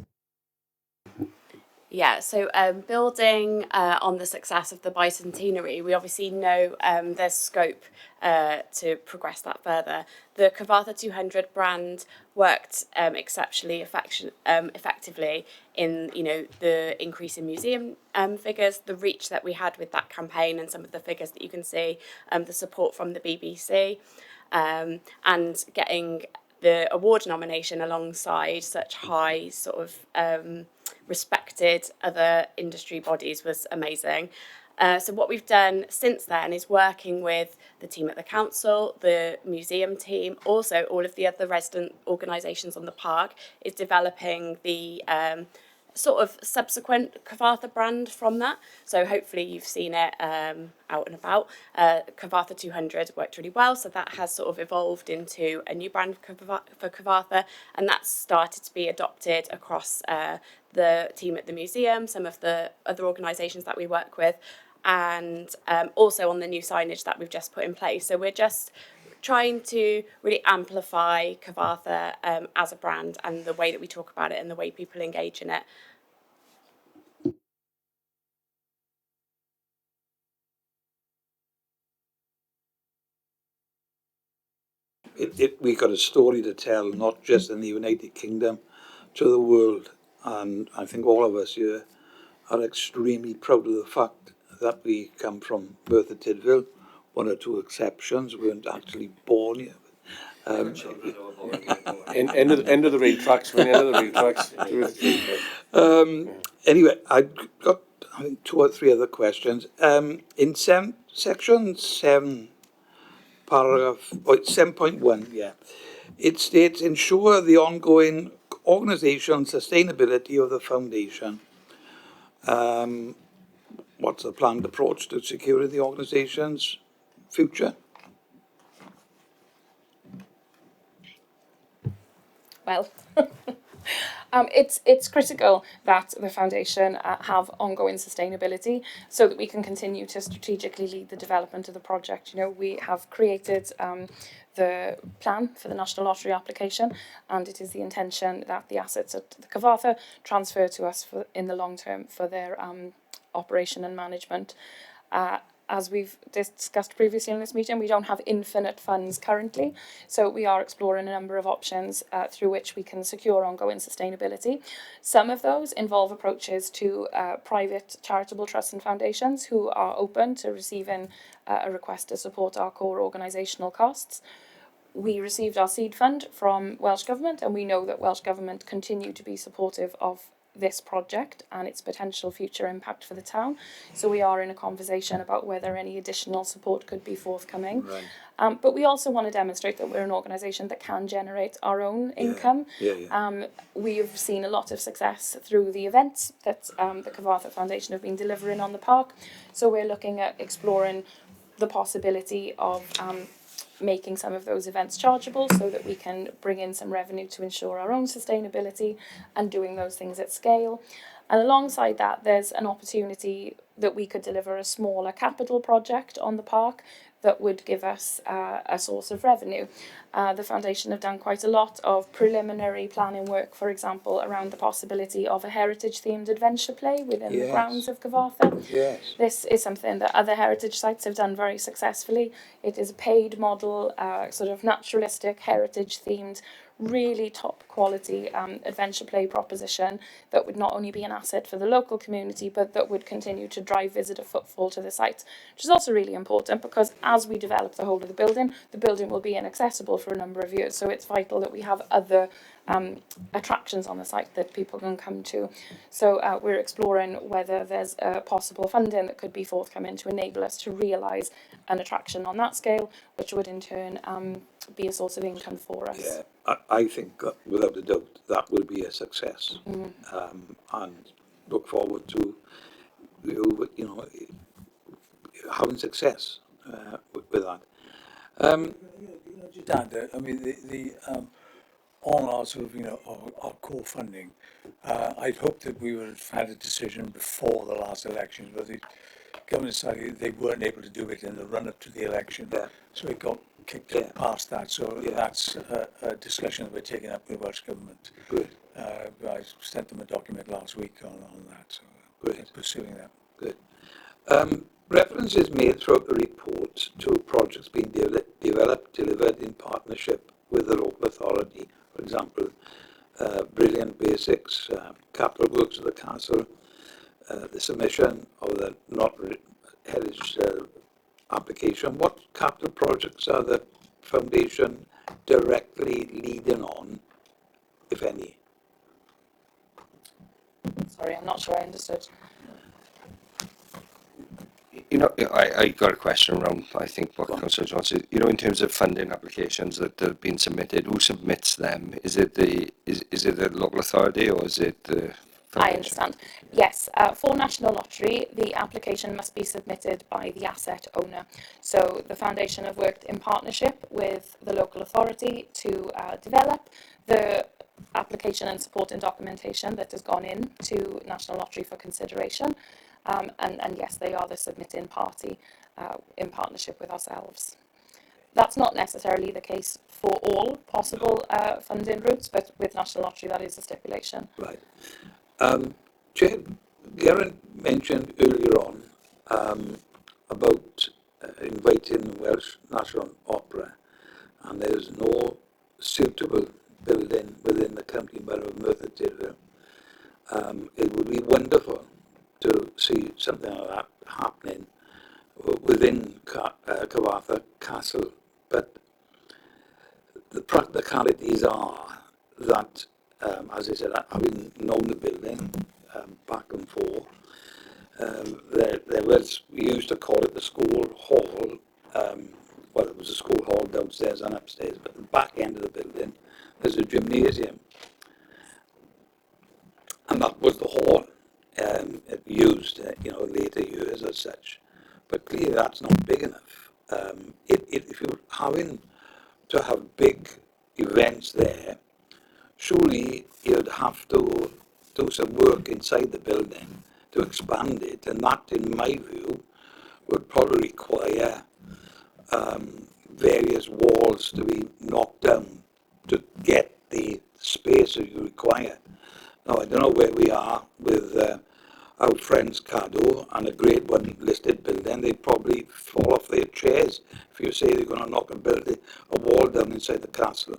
Yeah, so building on the success of the bicentenary, we obviously know there's scope to progress that further. The Cyfarthfa 200 brand worked exceptionally effectively in, you know, the increase in museum figures, the reach that we had with that campaign, and some of the figures that you can see, the support from the BBC, and getting the award nomination alongside such high sort of respected other industry bodies was amazing. So what we've done since then is working with the team at the council, the museum team, also all of the other resident organisations on the park, is developing the sort of subsequent Cyfarthfa brand from that. So hopefully you've seen it out and about. Cyfarthfa 200 worked really well, so that has sort of evolved into a new brand for Cyfarthfa, and that's started to be adopted across the team at the museum, some of the other organisations that we work with, and also on the new signage that we've just put in place. So we're just trying to really amplify Cyfarthfa as a brand and the way that we talk about it and the way people engage in it. We got a story to tell, not just in the United Kingdom, to the world. And I think all of us here are extremely proud of the fact that we come from Merthyr Tydfil. One or two exceptions, we weren't actually born here. End of the rail tracks. End of the rail tracks. Anyway, I've got, I think, 2 or 3 other questions. In section 7, paragraph 7.1, yeah, it states, ensure the ongoing organizational sustainability of the foundation. What's the planned approach to securing the organization's future? Well, it's critical that the foundation have ongoing sustainability so that we can continue to strategically lead the development of the project. You know, we have created the plan for the National Lottery application, and it is the intention that the assets at the Cyfarthfa transfer to us in the long term for their operation and management. As we've discussed previously in this meeting, we don't have infinite funds currently, so we are exploring a number of options through which we can secure ongoing sustainability. Some of those involve approaches to private charitable trusts and foundations who are open to receiving a request to support our core organisational costs. We received our seed fund from Welsh Government, and we know that Welsh Government continue to be supportive of this project and its potential future impact for the town. So we are in a conversation about whether any additional support could be forthcoming. Right. But we also want to demonstrate that we're an organisation that can generate our own income. We have seen a lot of success through the events that the Cyfarthfa Foundation have been delivering on the park. So we're looking at exploring the possibility of making some of those events chargeable so that we can bring in some revenue to ensure our own sustainability and doing those things at scale. And alongside that, there's an opportunity that we could deliver a smaller capital project on the park that would give us a source of revenue. The foundation have done quite a lot of preliminary planning work, for example, around the possibility of a heritage-themed adventure play within the grounds of Cyfarthfa. Yes. This is something that other heritage sites have done very successfully. It is a paid model, sort of naturalistic, heritage-themed, really top quality adventure play proposition that would not only be an asset for the local community, but that would continue to drive visitor footfall to the site, which is also really important because as we develop the whole of the building will be inaccessible for a number of years. So it's vital that we have other attractions on the site that people can come to. So we're exploring whether there's possible funding that could be forthcoming to enable us to realise an attraction on that scale, which would in turn be a source of income for us. Yeah, I think without a doubt that will be a success, and look forward to you know having success with that. Just add that, I mean, the on our sort of, our core funding, I'd hoped that we would have had a decision before the last elections, but the government decided they weren't able to do it in the run-up to the election. Yeah. So it got kicked past that. So that's a discussion that we're taking up with Welsh Government. Good. I sent them a document last week on that, so we're pursuing that. Good. Reference is made throughout the report to projects being developed, delivered in partnership with the local authority. For example, Brilliant Basics, capital works of the castle, the submission of the not heritage application. What capital projects are the foundation directly leading on, if any? Sorry, I'm not sure I understood. I got a question around, I think, what Councillor Johnson, in terms of funding applications that have been submitted, who submits them? Is it the local authority or is it the foundation? I understand. Yes, for National Lottery, the application must be submitted by the asset owner. So the foundation have worked in partnership with the local authority to develop the application and supporting documentation that has gone in to National Lottery for consideration. And yes, they are the submitting party in partnership with ourselves. That's not necessarily the case for all possible funding routes, but with National Lottery, that is a stipulation. Right. Chair, Geraint mentioned earlier on about inviting the Welsh National Opera, and there's no suitable building within the county borough of Merthyr Tydfil. It would be wonderful to see something like that happening within Cyfarthfa Castle, but the practicalities are that, as I said, having known the building back and forth, we used to call it the school hall. Well, it was a school hall downstairs and upstairs, but the back end of the building, there's a gymnasium. And that was the hall it used, later years as such. But clearly that's not big enough. If you're having to have big events there, surely you'd have to do some work inside the building to expand it. And that, in my view, would probably require various walls to be knocked down to get the space that you require. Now, I don't know where we are with our friends Cadw and a Grade 1 listed building. They'd probably fall off their chairs if you say they're going to knock a wall down inside the castle.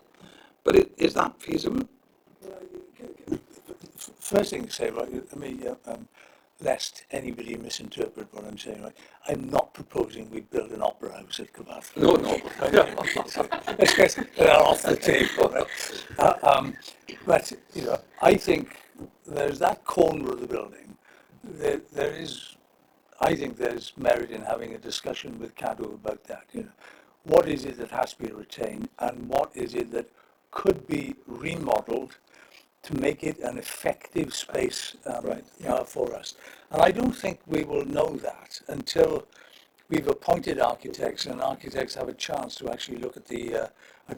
But is that feasible? First thing to say, right, lest anybody misinterpret what I'm saying, right? I'm not proposing we build an opera house at Cyfarthfa. No, no. Let's get that off the table, right? But, I think there's that corner of the building. I think there's merit in having a discussion with Cadw about that. What is it that has to be retained, and what is it that could be remodeled to make it an effective space for us? And I don't think we will know that until we've appointed architects, and architects have a chance to actually look at the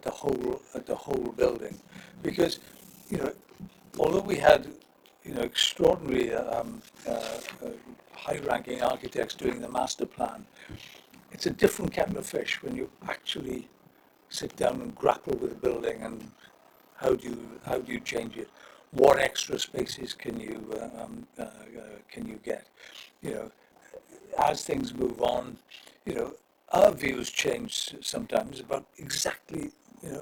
whole building, because although we had extraordinary high-ranking architects doing the master plan, it's a different kettle of fish when you actually sit down and grapple with the building and how do you change it? What extra spaces can you get? As things move on, our views change sometimes about exactly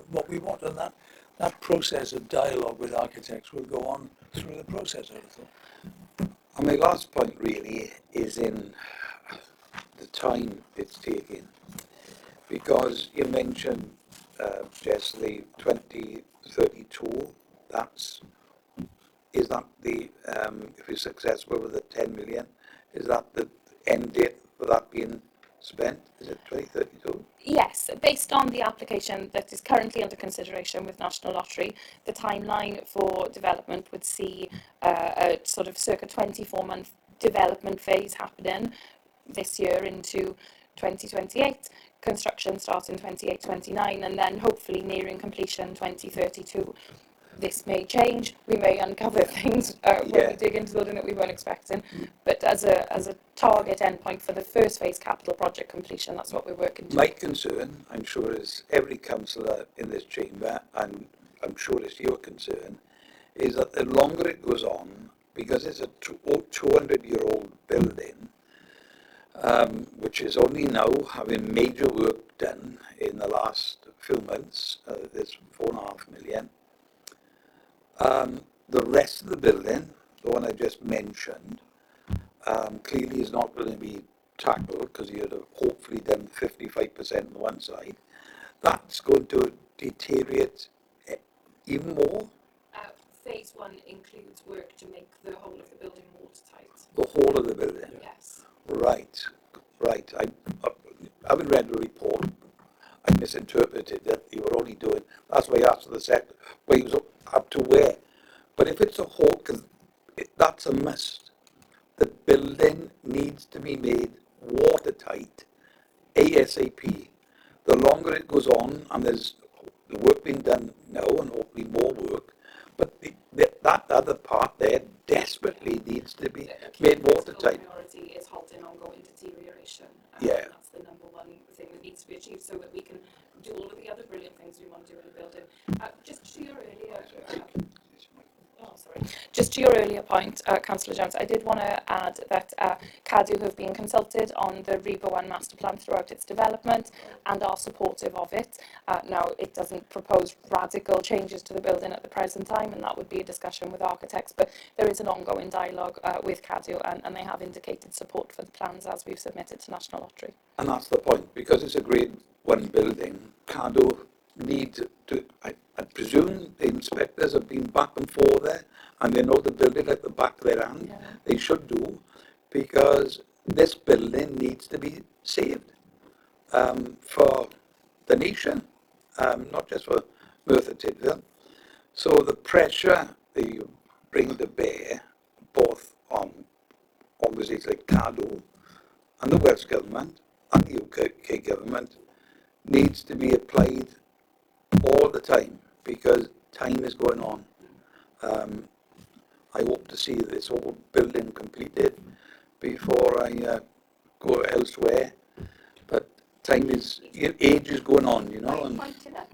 what we want, and that process of dialogue with architects will go on through the process, I thought. And my last point really is in the time it's taking, because you mentioned, Jess, the 2032. Is that the, if you're successful with the 10 million, is that the end date for that being spent? Is it 2032? Yes, based on the application that is currently under consideration with National Lottery, the timeline for development would see a sort of circa 24-month development phase happening this year into 2028. Construction starts in 28-29, and then hopefully nearing completion 2032. This may change. We may uncover things when we dig into the building that we weren't expecting. But as a target endpoint for the first phase capital project completion, that's what we're working to. My concern, I'm sure, is every councillor in this chamber, and I'm sure it's your concern, is that the longer it goes on, because it's a 200-year-old building, which is only now having major work done in the last few months, there's 4.5 million. The rest of the building, the one I just mentioned, clearly is not going to be tackled because you'd have hopefully done 55% on one side. That's going to deteriorate even more. Phase 1 includes work to make the whole of the building watertight. The whole of the building? Yes. Right. I haven't read the report. I misinterpreted that you were only doing, that's why I asked the sector, where he was up to where. But if it's a whole, because that's a must. The building needs to be made watertight, ASAP. The longer it goes on, and there's the work being done now, and hopefully more work, but that other part there desperately needs to be made watertight. The priority is halting ongoing deterioration. Yeah. That's the number one thing that needs to be achieved so that we can do all of the other brilliant things we want to do in the building. Just to your earlier point, Councillor Jones, I did want to add that Cadw have been consulted on the RIBA 1 master plan throughout its development and are supportive of it. Now, it doesn't propose radical changes to the building at the present time, and that would be a discussion with architects, but there is an ongoing dialogue with Cadw, and they have indicated support for the plans as we've submitted to National Lottery. And that's the point, because it's a grade 1 building, Cadw need to, I presume the inspectors have been back and forth there, and they know the building at the back of their hand. Yeah. They should do, because this building needs to be saved for the nation, not just for Merthyr Tydfil. So the pressure that you bring to bear, both on organisations like Cadw and the Welsh Government and the UK Government, needs to be applied all the time, because time is going on. I hope to see this whole building completed before I go elsewhere. But time is, age is going on, you know. And that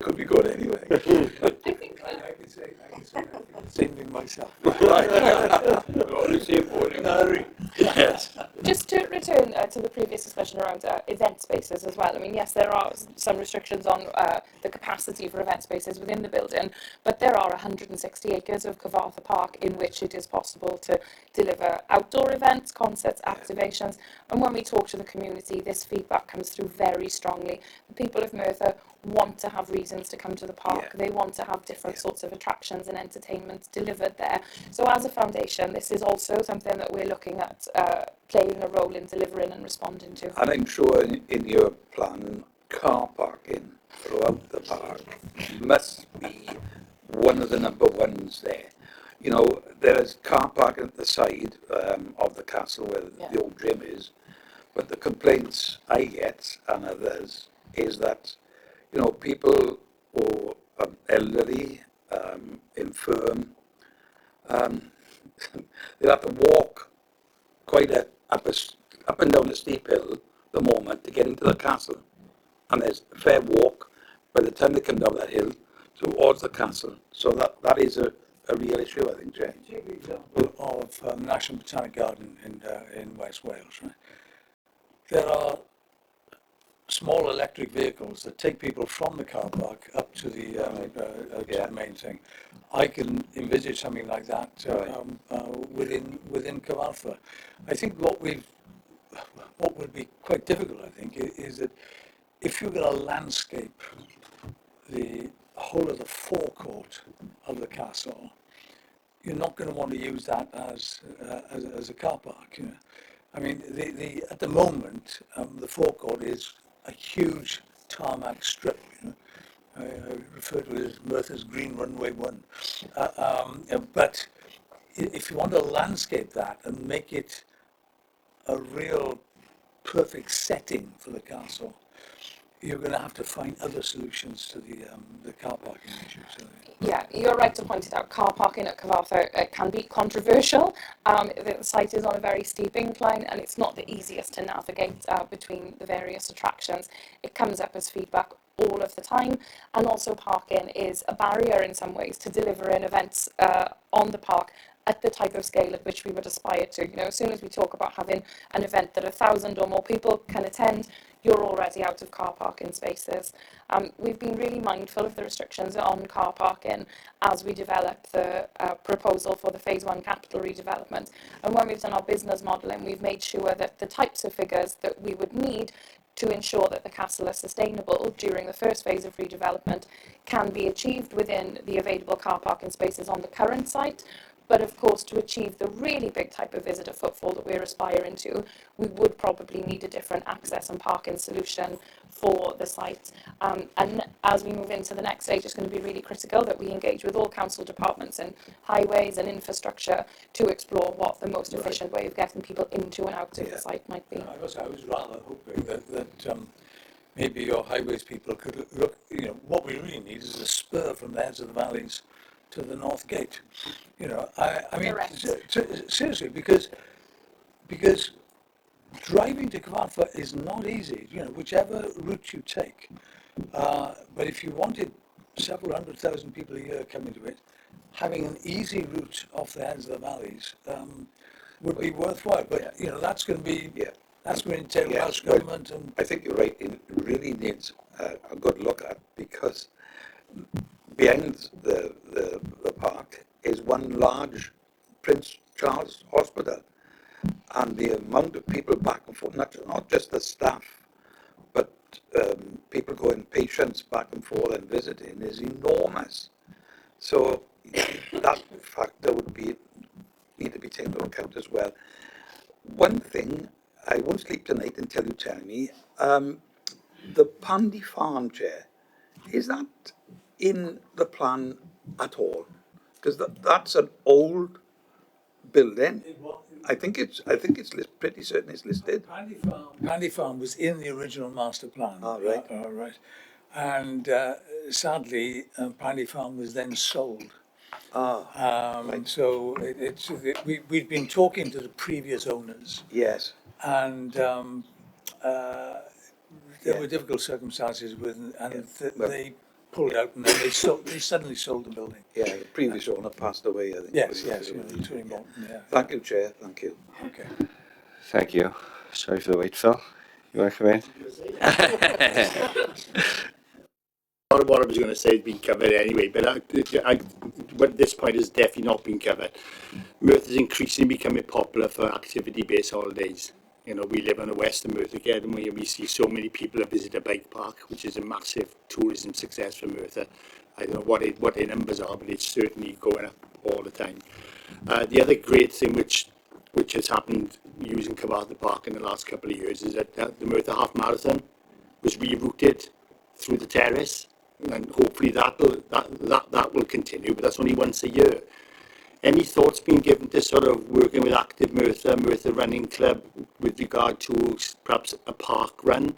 could be good anyway. I can say the same thing myself. Right. We're all the same boat. Yes. Just to return to the previous discussion around event spaces as well. I mean, yes, there are some restrictions on the capacity for event spaces within the building, but there are 160 acres of Cyfarthfa Park in which it is possible to deliver outdoor events, concerts, activations. And when we talk to the community, this feedback comes through very strongly. The people of Merthyr want to have reasons to come to the park. They want to have different sorts of attractions and entertainment delivered there. So as a foundation, this is also something that we're looking at playing a role in delivering and responding to. And I'm sure in your plan, car parking throughout the park must be one of the number ones there. You know, there is car parking at the side of the castle where the old gym is, but the complaints I get and others is that, you know, people who are elderly, infirm, they have to walk quite up and down a steep hill the moment to get into the castle. And there's a fair walk by the time they come down that hill towards the castle. So that is a real issue, I think, Jay. Take the example of National Botanic Garden in West Wales, right? There are small electric vehicles that take people from the car park up to the main thing. I can envisage something like that within Cyfarthfa. I think what would be quite difficult, I think, is that if you're going to landscape the whole of the forecourt of the castle, you're not going to want to use that as a car park. You know, I mean, at the moment, the forecourt is a huge tarmac strip. You know, I refer to it as Merthyr's Green Runway 1. But if you want to landscape that and make it a real perfect setting for the castle, you're going to have to find other solutions to the car parking issues. Yeah, you're right to point it out. Car parking at Cyfarthfa can be controversial. The site is on a very steep incline and it's not the easiest to navigate between the various attractions. It comes up as feedback all of the time, and also parking is a barrier in some ways to delivering events on the park at the type of scale at which we would aspire to. You know, as soon as we talk about having an event that 1,000 or more people can attend, you're already out of car parking spaces. We've been really mindful of the restrictions on car parking as we develop the proposal for the Phase 1 capital redevelopment. And when we've done our business modelling, we've made sure that the types of figures that we would need to ensure that the castle is sustainable during the first phase of redevelopment can be achieved within the available car parking spaces on the current site. But of course, to achieve the really big type of visitor footfall that we're aspiring to, we would probably need a different access and parking solution for the site. And as we move into the next stage, it's going to be really critical that we engage with all council departments and highways and infrastructure to explore what the most efficient way of getting people into and out of the site might be. I was rather hoping that maybe your highways people could look, you know, what we really need is a spur from the heads of the valleys to the North Gate. You know, I mean, seriously, because driving to Cyfarthfa is not easy, you know, whichever route you take. But if you wanted several 100,000 people a year coming to it, having an easy route off the heads of the valleys would be worthwhile. But, you know, that's going to be, that's going to entail Welsh government. And I think you're right. It really needs a good look at, because behind the park is one large Prince Charles Hospital, and the amount of people back and forth, not just the staff, but people going, patients back and forth and visiting is enormous. So that factor would need to be taken into account as well. One thing, I won't sleep tonight until you tell me, the Pandy Farm chair, is that in the plan at all? Because that's an old building. I think it's pretty certain it's listed. Pandy Farm was in the original master plan. Right. Right. And sadly, Pandy Farm was then sold. Right. So we've been talking to the previous owners. Yes. And there were difficult circumstances they pulled out, and then they suddenly sold the building. Yeah, the previous owner passed away, I think. Yes, Tony Morton, yeah. Thank you, Chair, thank you. Okay. Thank you. Sorry for the wait, Phil. You want to come in? A lot of what I was going to say has been covered anyway, but but at this point has definitely not been covered. Merthyr is increasingly becoming popular for activity-based holidays. You know, we live on the western Merthyr Academy and we see so many people that visit a bike park, which is a massive tourism success for Merthyr. I don't know what their numbers are, but it's certainly going up all the time. The other great thing which has happened using Cyfarthfa Park in the last couple of years is that the Merthyr Half Marathon was rerouted through the terrace, and hopefully that will continue, but that's only once a year. Any thoughts being given to sort of working with Active Merthyr Running Club with regard to perhaps a park run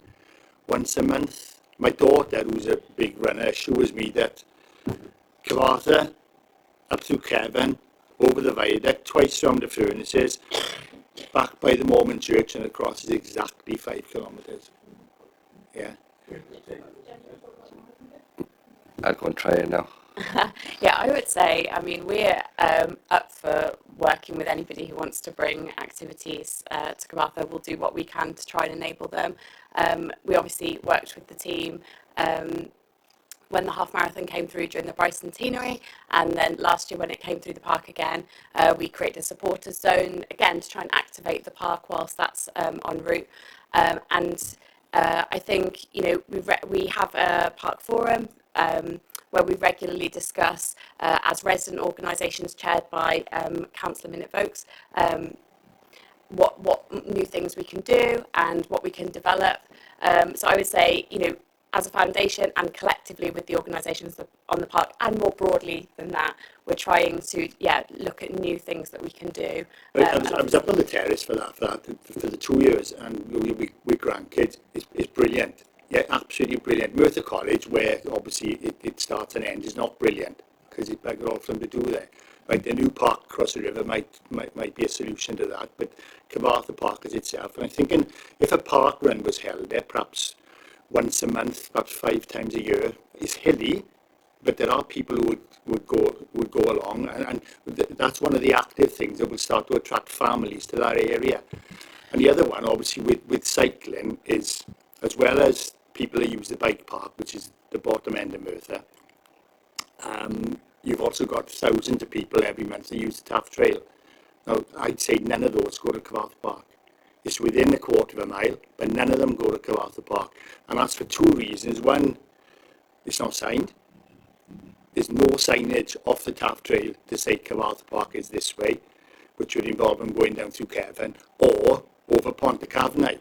once a month? My daughter, who's a big runner, assures me that Cyfarthfa, up through Kevin, over the viaduct, twice round the furnaces, back by the Mormon church and across is exactly 5 kilometres. Yeah. I'll go and try it now. Yeah, I would say, I mean, we're up for working with anybody who wants to bring activities to Cyfarthfa. We'll do what we can to try and enable them. We obviously worked with the team when the half marathon came through during the bicentenary, and then last year when it came through the park again, we created a supporters zone again to try and activate the park whilst that's en route. I think, you know, we have a park forum where we regularly discuss, as resident organisations chaired by Councillor Minute Vokes, what new things we can do and what we can develop. So I would say, you know, as a foundation and collectively with the organisations on the park and more broadly than that, we're trying to look at new things that we can do. I was up on the terrace for the 2 years, and with grandkids, it's brilliant. Yeah, absolutely brilliant. Merthyr College, where obviously it starts and ends, is not brilliant because it's bugger all for them to do there. Right, the new park across the river might be a solution to that, but Cyfarthfa Park is itself. And I'm thinking if a park run was held there, perhaps once a month, perhaps 5 times a year, it's hilly, but there are people who would go along, and that's one of the active things that will start to attract families to that area. And the other one, obviously, with cycling is, as well as people who use the bike park, which is the bottom end of Merthyr, you've also got thousands of people every month that use the Taff Trail. Now, I'd say none of those go to Cyfarthfa Park. It's within a quarter of a mile, but none of them go to Cyfarthfa Park. And that's for 2 reasons. One, it's not signed. There's no signage off the Taff Trail to say Cyfarthfa Park is this way, which would involve them going down through Kevin or over Pont y Cafnau.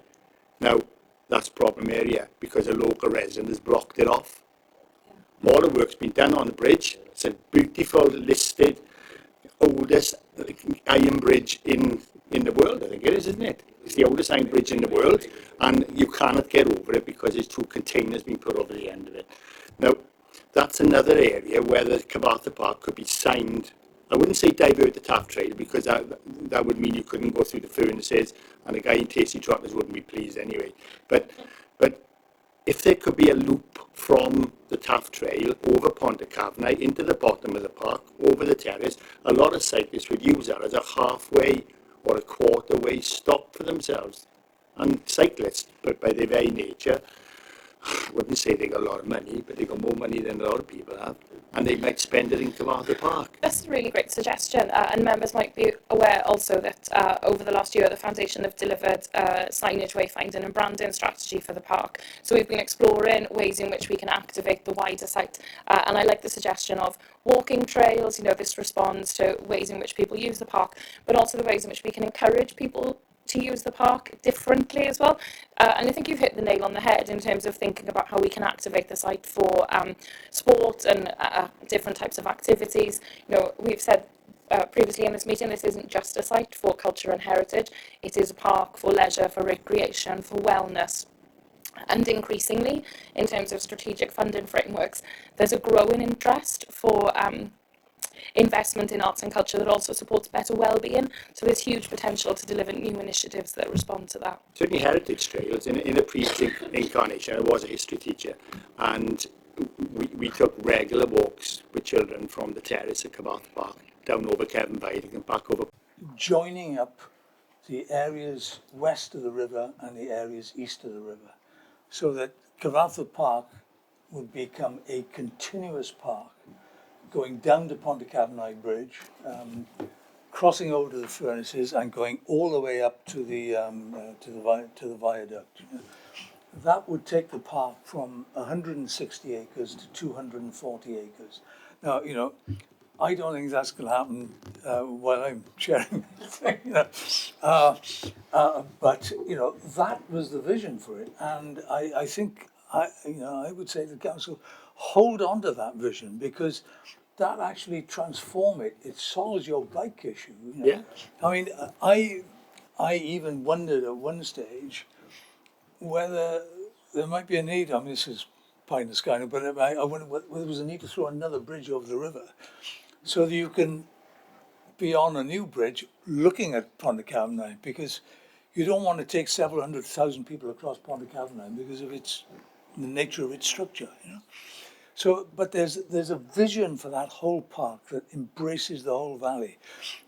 Now, that's a problem area because a local resident has blocked it off. All the work's been done on the bridge. It's a beautiful, listed, oldest iron bridge in the world, I think it is, isn't it? It's the oldest iron bridge in the world, and you cannot get over it because there's 2 containers being put over the end of it. Now, that's another area where the Cyfarthfa Park could be signed. I wouldn't say divert the Taff Trail because that would mean you couldn't go through the furnaces, and the guy in Tasty Trotters wouldn't be pleased anyway. But if there could be a loop from the Taff Trail over Pont y Cafnau into the bottom of the park, over the terrace, a lot of cyclists would use that as a halfway or a quarter way stop for themselves. And cyclists, but by their very nature, I wouldn't say they got a lot of money, but they got more money than a lot of people have, and they might spend it in Cyfarthfa Park. That's a really great suggestion, and members might be aware also that over the last year the Foundation have delivered signage, wayfinding and branding strategy for the park. So we've been exploring ways in which we can activate the wider site, and I like the suggestion of walking trails. You know, this responds to ways in which people use the park, but also the ways in which we can encourage people to use the park differently as well. And I think you've hit the nail on the head in terms of thinking about how we can activate the site for sport and different types of activities. You know, we've said previously in this meeting, this isn't just a site for culture and heritage. It is a park for leisure, for recreation, for wellness. And increasingly, in terms of strategic funding frameworks, there's a growing interest for investment in arts and culture that also supports better well-being. So there's huge potential to deliver new initiatives that respond to that. Certainly heritage trails. In a previous incarnation, I was a history teacher, and we took regular walks with children from the terrace at Cyfarthfa Park down over Kevin Viaduct and back over. Joining up the areas west of the river and the areas east of the river, so that Cyfarthfa Park would become a continuous park going down to Pontycafnau Bridge, crossing over to the furnaces and going all the way up to the viaduct. That would take the park from 160 acres to 240 acres. Now, I don't think that's going to happen while I'm chairing the thing, but that was the vision for it, and I think I would say to the council, hold on to that vision, because that actually transform it. It solves your bike issue. Yeah. I mean, I even wondered at one stage whether there might be a need. I mean, this is pie in the sky, but I wonder whether there was a need to throw another bridge over the river, so that you can be on a new bridge looking at Pontycafnau, because you don't want to take several 100,000 people across Pontycafnau because of the nature of its structure. So, but there's a vision for that whole park that embraces the whole valley.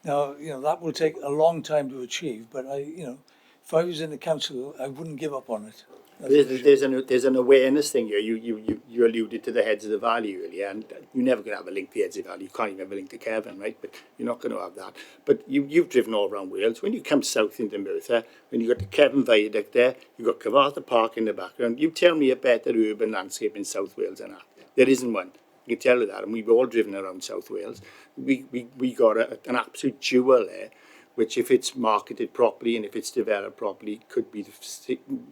Now, that will take a long time to achieve, but if I was in the council, I wouldn't give up on it. There's an awareness thing here. You alluded to the heads of the valley earlier, and you're never going to have a link to the heads of the valley. You can't even have a link to Kevin, right? But you're not going to have that. But you've driven all around Wales. When you come south into Merthyr, when you've got the Kevin Viaduct there, you've got Cyfarthfa Park in the background. You tell me a better urban landscape in South Wales than that. There isn't one. You can tell you that, and we've all driven around South Wales. We got an absolute jewel there, which, if it's marketed properly and if it's developed properly, could be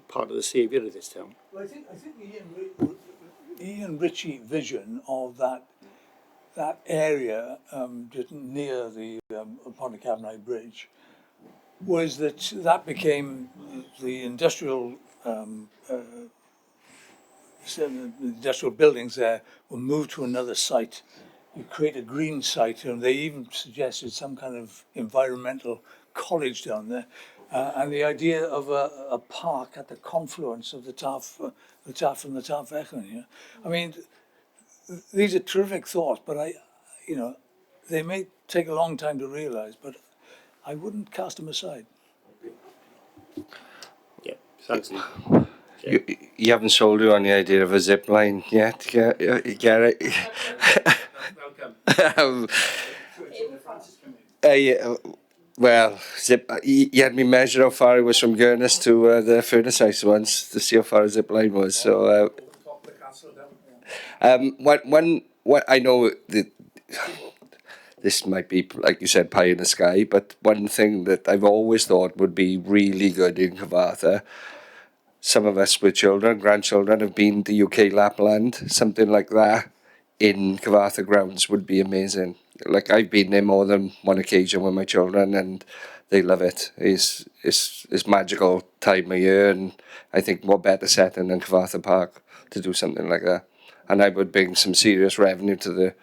part of the saviour of this town. Well, I think the Ian Ritchie vision of that area just near the Pontycafnau Bridge was that became the industrial buildings there were moved to another site. You create a green site, and they even suggested some kind of environmental college down there, and the idea of a park at the confluence of the Taff and the Taff Echan. I mean, these are terrific thoughts, but they may take a long time to realise, but I wouldn't cast them aside. Yeah, thanks. You haven't sold her on the idea of a zip line yet, Garrett. Well, you had me measure how far it was from Gurness to the furnace house once to see how far a zip line was. So, what I know that this might be, like you said, pie in the sky, but one thing that I've always thought would be really good in Cyfarthfa, some of us with children, grandchildren, have been to UK Lapland. Something like that in Cyfarthfa grounds would be amazing. Like, I've been there more than one occasion with my children, and they love it. It's magical time of year, and I think what better setting than Cyfarthfa Park to do something like that. And I would bring some serious revenue to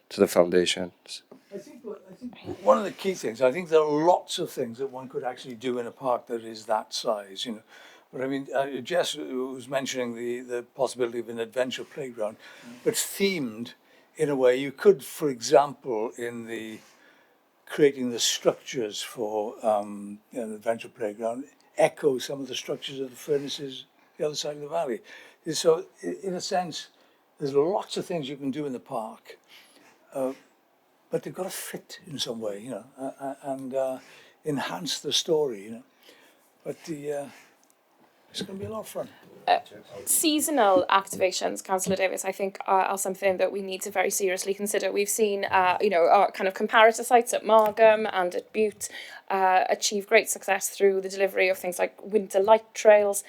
the foundation. I think one of the key things, I think there are lots of things that one could actually do in a park that is that size, But I mean, Jess was mentioning the possibility of an adventure playground, but themed in a way. You could, for example, in creating the structures for an adventure playground, echo some of the structures of the furnaces the other side of the valley. So, in a sense, there's lots of things you can do in the park, but they've got to fit in some way, and enhance the story, But it's going to be a lot of fun. Seasonal activations, Councillor Davis, I think are something that we need to very seriously consider. We've seen, our kind of comparator sites at Margam and at Butte achieve great success through the delivery of things like winter light trails.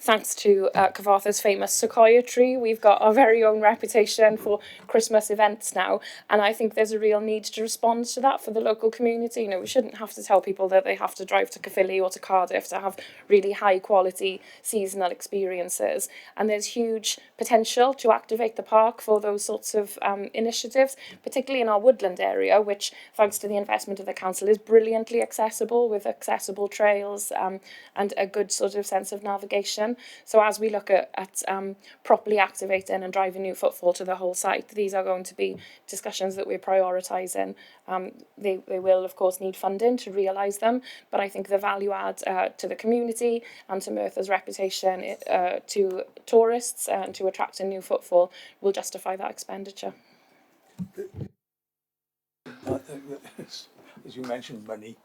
Thanks to Cyfarthfa's famous sequoia tree, we've got our very own reputation for Christmas events now, and I think there's a real need to respond to that for the local community. We shouldn't have to tell people that they have to drive to Caerphilly or to Cardiff to have really high quality seasonal experiences, and there's huge potential to activate the park for those sorts of initiatives, particularly in our woodland area, which, thanks to the investment of the council, is brilliantly accessible with accessible trails and a good sort of sense of navigation. So as we look at properly activating and driving new footfall to the whole site, these are going to be discussions that we're prioritising They will, of course, need funding to realise them, but I think the value add to the community and to Merthyr's reputation to tourists and to attract a new footfall will justify that expenditure. As you mentioned, money.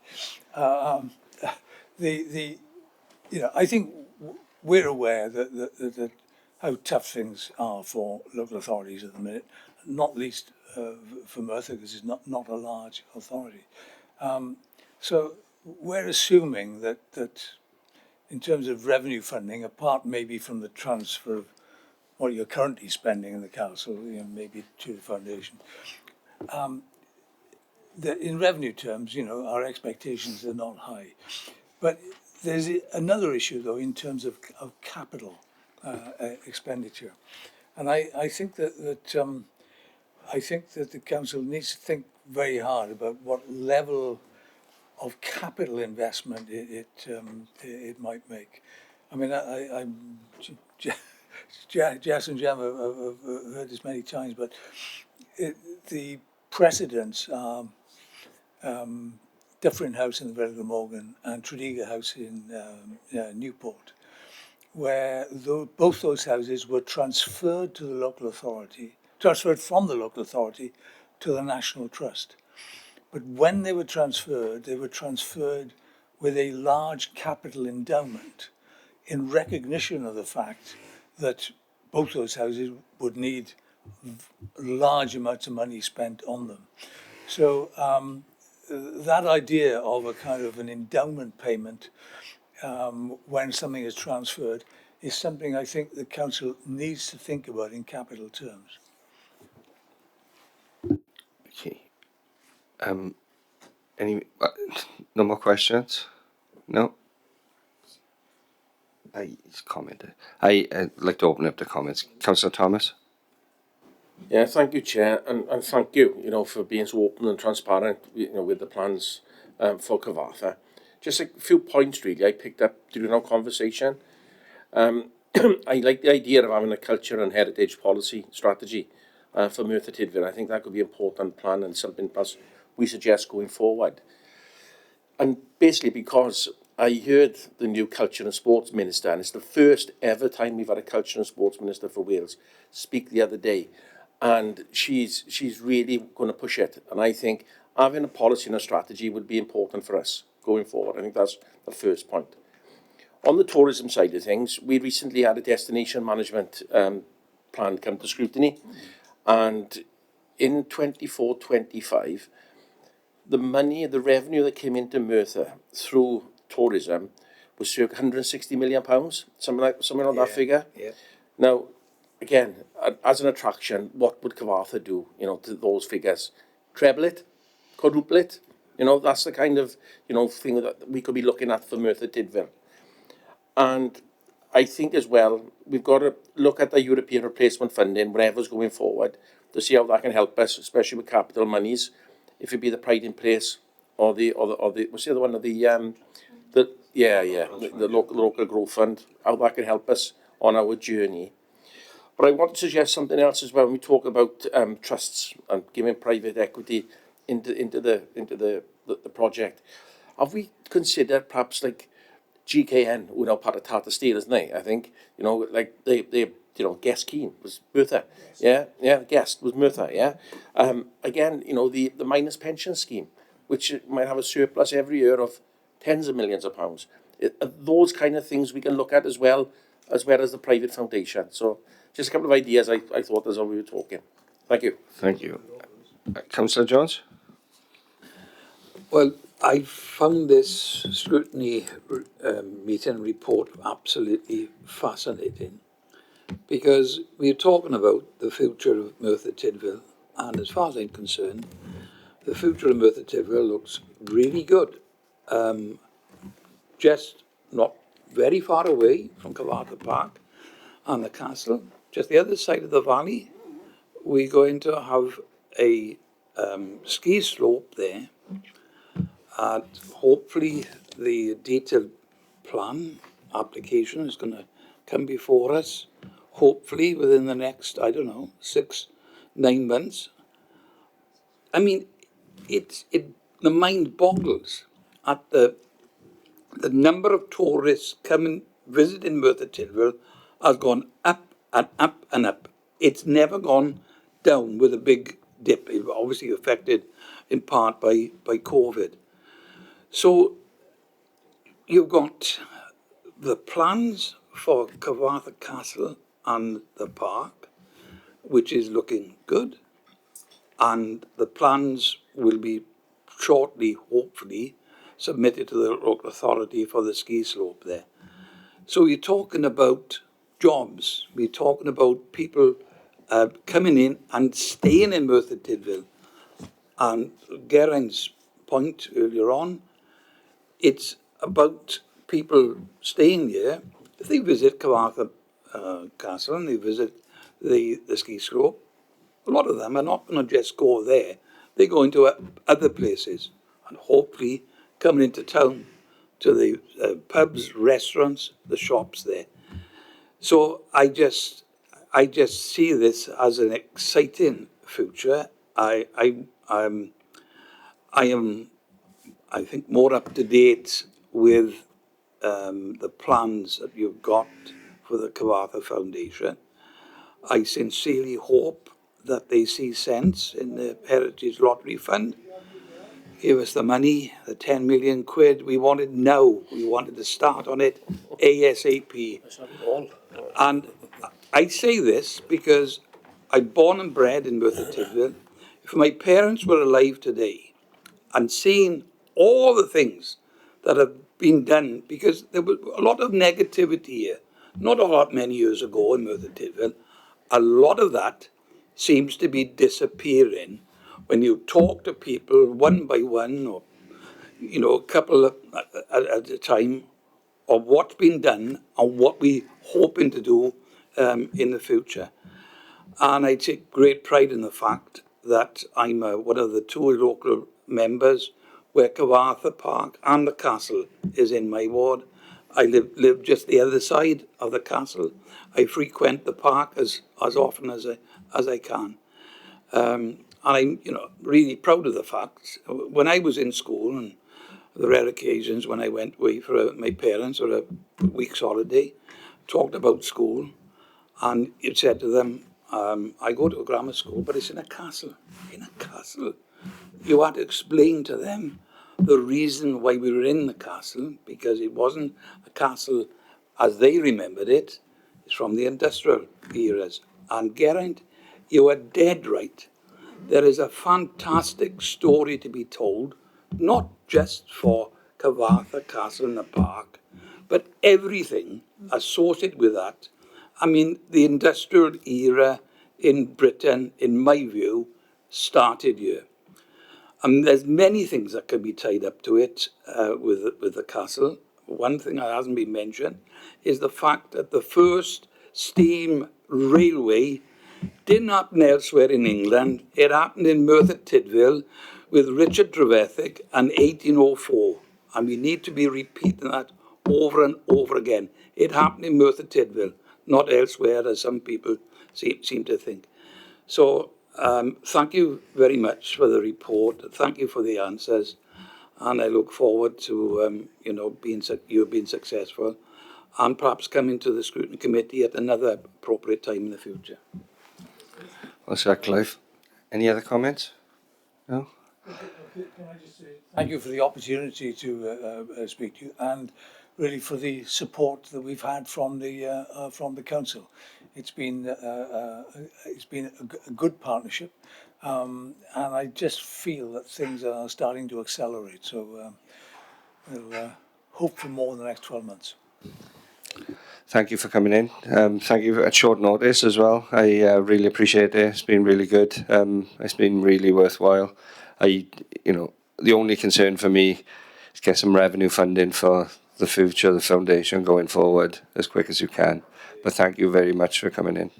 I think we're aware that how tough things are for local authorities at the minute, not least for Merthyr, because it's not a large authority. So we're assuming that in terms of revenue funding, apart maybe from the transfer of what you're currently spending in the council, maybe to the foundation, that in revenue terms, our expectations are not high. But there's another issue, though, in terms of capital expenditure, and I think that the council needs to think very hard about what level of capital investment it might make. I mean, Jess and Jem have heard this many times, but the precedents are Different House in the Vale of Glamorgan and Tredegar House in Newport, where both those houses were transferred from the local authority to the National Trust. But when they were transferred with a large capital endowment in recognition of the fact that both those houses would need large amounts of money spent on them. So that idea of a kind of an endowment payment when something is transferred is something I think the council needs to think about in capital terms. Okay. No more questions? No? He's commented. I'd like to open up the comments. Councillor Thomas? Yeah, thank you, Chair, and thank you, for being so open and transparent, with the plans for Cyfarthfa. Just a few points, really, I picked up during our conversation. I like the idea of having a culture and heritage policy strategy for Merthyr Tydfil. I think that could be an important plan and something perhaps we suggest going forward. And basically because I heard the new Culture and Sports Minister, and it's the first ever time we've had a Culture and Sports Minister for Wales speak the other day. And she's really going to push it. And I think having a policy and a strategy would be important for us going forward. I think that's the first point. On the tourism side of things, we recently had a destination management plan come to scrutiny. And in 24-25, the revenue that came into Merthyr through tourism was circa £160 million, something on that figure. Yeah. Now, again, as an attraction, what would Cyfarthfa do, to those figures? Treble it? Quadruple it? That's the kind of, thing that we could be looking at for Merthyr Tydfil. And I think as well, we've got to look at the European replacement funding, whatever's going forward, to see how that can help us, especially with capital monies. If it be the Pride in Place or the what's the other one? The local growth fund, how that can help us on our journey. But I want to suggest something else as well when we talk about trusts and giving private equity into the project. Have we considered perhaps like GKN, who are now part of Tata Steel, isn't they? I think, like they Guest Keen was Merthyr. Yeah, Guest was Merthyr, yeah. Again, the miners' pension scheme, which might have a surplus every year of tens of millions of pounds. Those kind of things we can look at as well as the private foundation. So just a couple of ideas I thought as we were talking. Thank you. Thank you. Councillor Jones? Well, I found this scrutiny meeting report absolutely fascinating, because we're talking about the future of Merthyr Tydfil, and as far as I'm concerned, the future of Merthyr Tydfil looks really good. Just not very far away from Cyfarthfa Park and the castle, just the other side of the valley, we're going to have a ski slope there, and hopefully the detailed plan application is going to come before us, hopefully within the next, 6-9 months. I mean, the mind boggles at the number of tourists coming visiting Merthyr Tydfil has gone up and up and up. It's never gone down with a big dip. It was obviously affected in part by COVID. So you've got the plans for Cyfarthfa Castle and the park, which is looking good. And the plans will be shortly, hopefully, submitted to the local authority for the ski slope there. So you're talking about jobs. We're talking about people coming in and staying in Merthyr Tydfil. And Geraint's point earlier on, it's about people staying here. If they visit Cyfarthfa Castle and they visit the ski slope, a lot of them are not going to just go there. They're going to other places and hopefully coming into town to the pubs, restaurants, the shops there. So I just see this as an exciting future. I am, I think, more up to date with the plans that you've got for the Cyfarthfa Foundation. I sincerely hope that they see sense in the Heritage Lottery Fund. Give us the money, the 10 million quid. We want it now. We wanted to start on it ASAP. And I say this because I'm born and bred in Merthyr Tydfil. If my parents were alive today and seeing all the things that have been done, because there was a lot of negativity here, not a lot many years ago in Merthyr Tydfil, a lot of that seems to be disappearing when you talk to people one by one, or a couple at a time, of what's been done and what we're hoping to do in the future. And I take great pride in the fact that I'm one of the two local members where Cyfarthfa Park and the castle is in my ward. I live just the other side of the castle. I frequent the park as often as I can. And I'm really proud of the fact. When I was in school, and the rare occasions when I went away for my parents or a week's holiday, talked about school, and you said to them, I go to a grammar school, but it's in a castle. In a castle. You had to explain to them the reason why we were in the castle, because it wasn't a castle as they remembered it. It's from the industrial eras. And Geraint, you are dead right. There is a fantastic story to be told, not just for Cyfarthfa Castle and the park, but everything associated with that. I mean, the industrial era in Britain, in my view, started here. And there's many things that can be tied up to it with the castle. One thing that hasn't been mentioned is the fact that the first steam railway didn't happen elsewhere in England. It happened in Merthyr Tydfil with Richard Trevithick in 1804. And we need to be repeating that over and over again. It happened in Merthyr Tydfil, not elsewhere, as some people seem to think. So thank you very much for the report. Thank you for the answers. And I look forward to you being successful and perhaps coming to the Scrutiny Committee at another appropriate time in the future. Well, Sir Clive, any other comments? No? Can I just say thank you for the opportunity to speak to you, and really for the support that we've had from the council. It's been a good partnership, and I just feel that things are starting to accelerate. So we'll hope for more in the next 12 months. Thank you for coming in. Thank you at short notice as well. I really appreciate it. It's been really good. It's been really worthwhile. The only concern for me is get some revenue funding for the future of the foundation going forward as quick as you can. But thank you very much for coming in.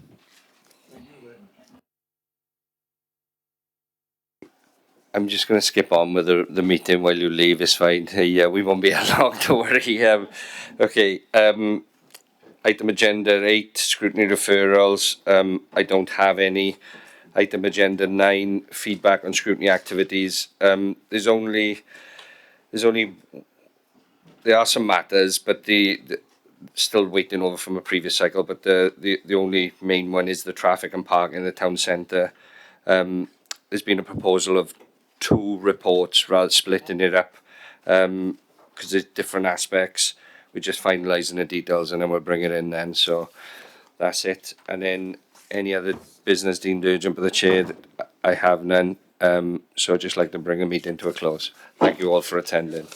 I'm just going to skip on with the meeting while you leave. It's fine. We won't be long, don't worry. Okay. Item agenda 8, scrutiny referrals. I don't have any. Item agenda 9, feedback on scrutiny activities. There are some matters, but still waiting over from a previous cycle. But the only main one is the traffic and parking in the town centre. There's been a proposal of 2 reports rather splitting it up because there's different aspects. We're just finalising the details and then we'll bring it in then. So that's it. And then any other business deemed urgent by the chair, I have none. So I'd just like to bring a meeting to a close. Thank you all for attending.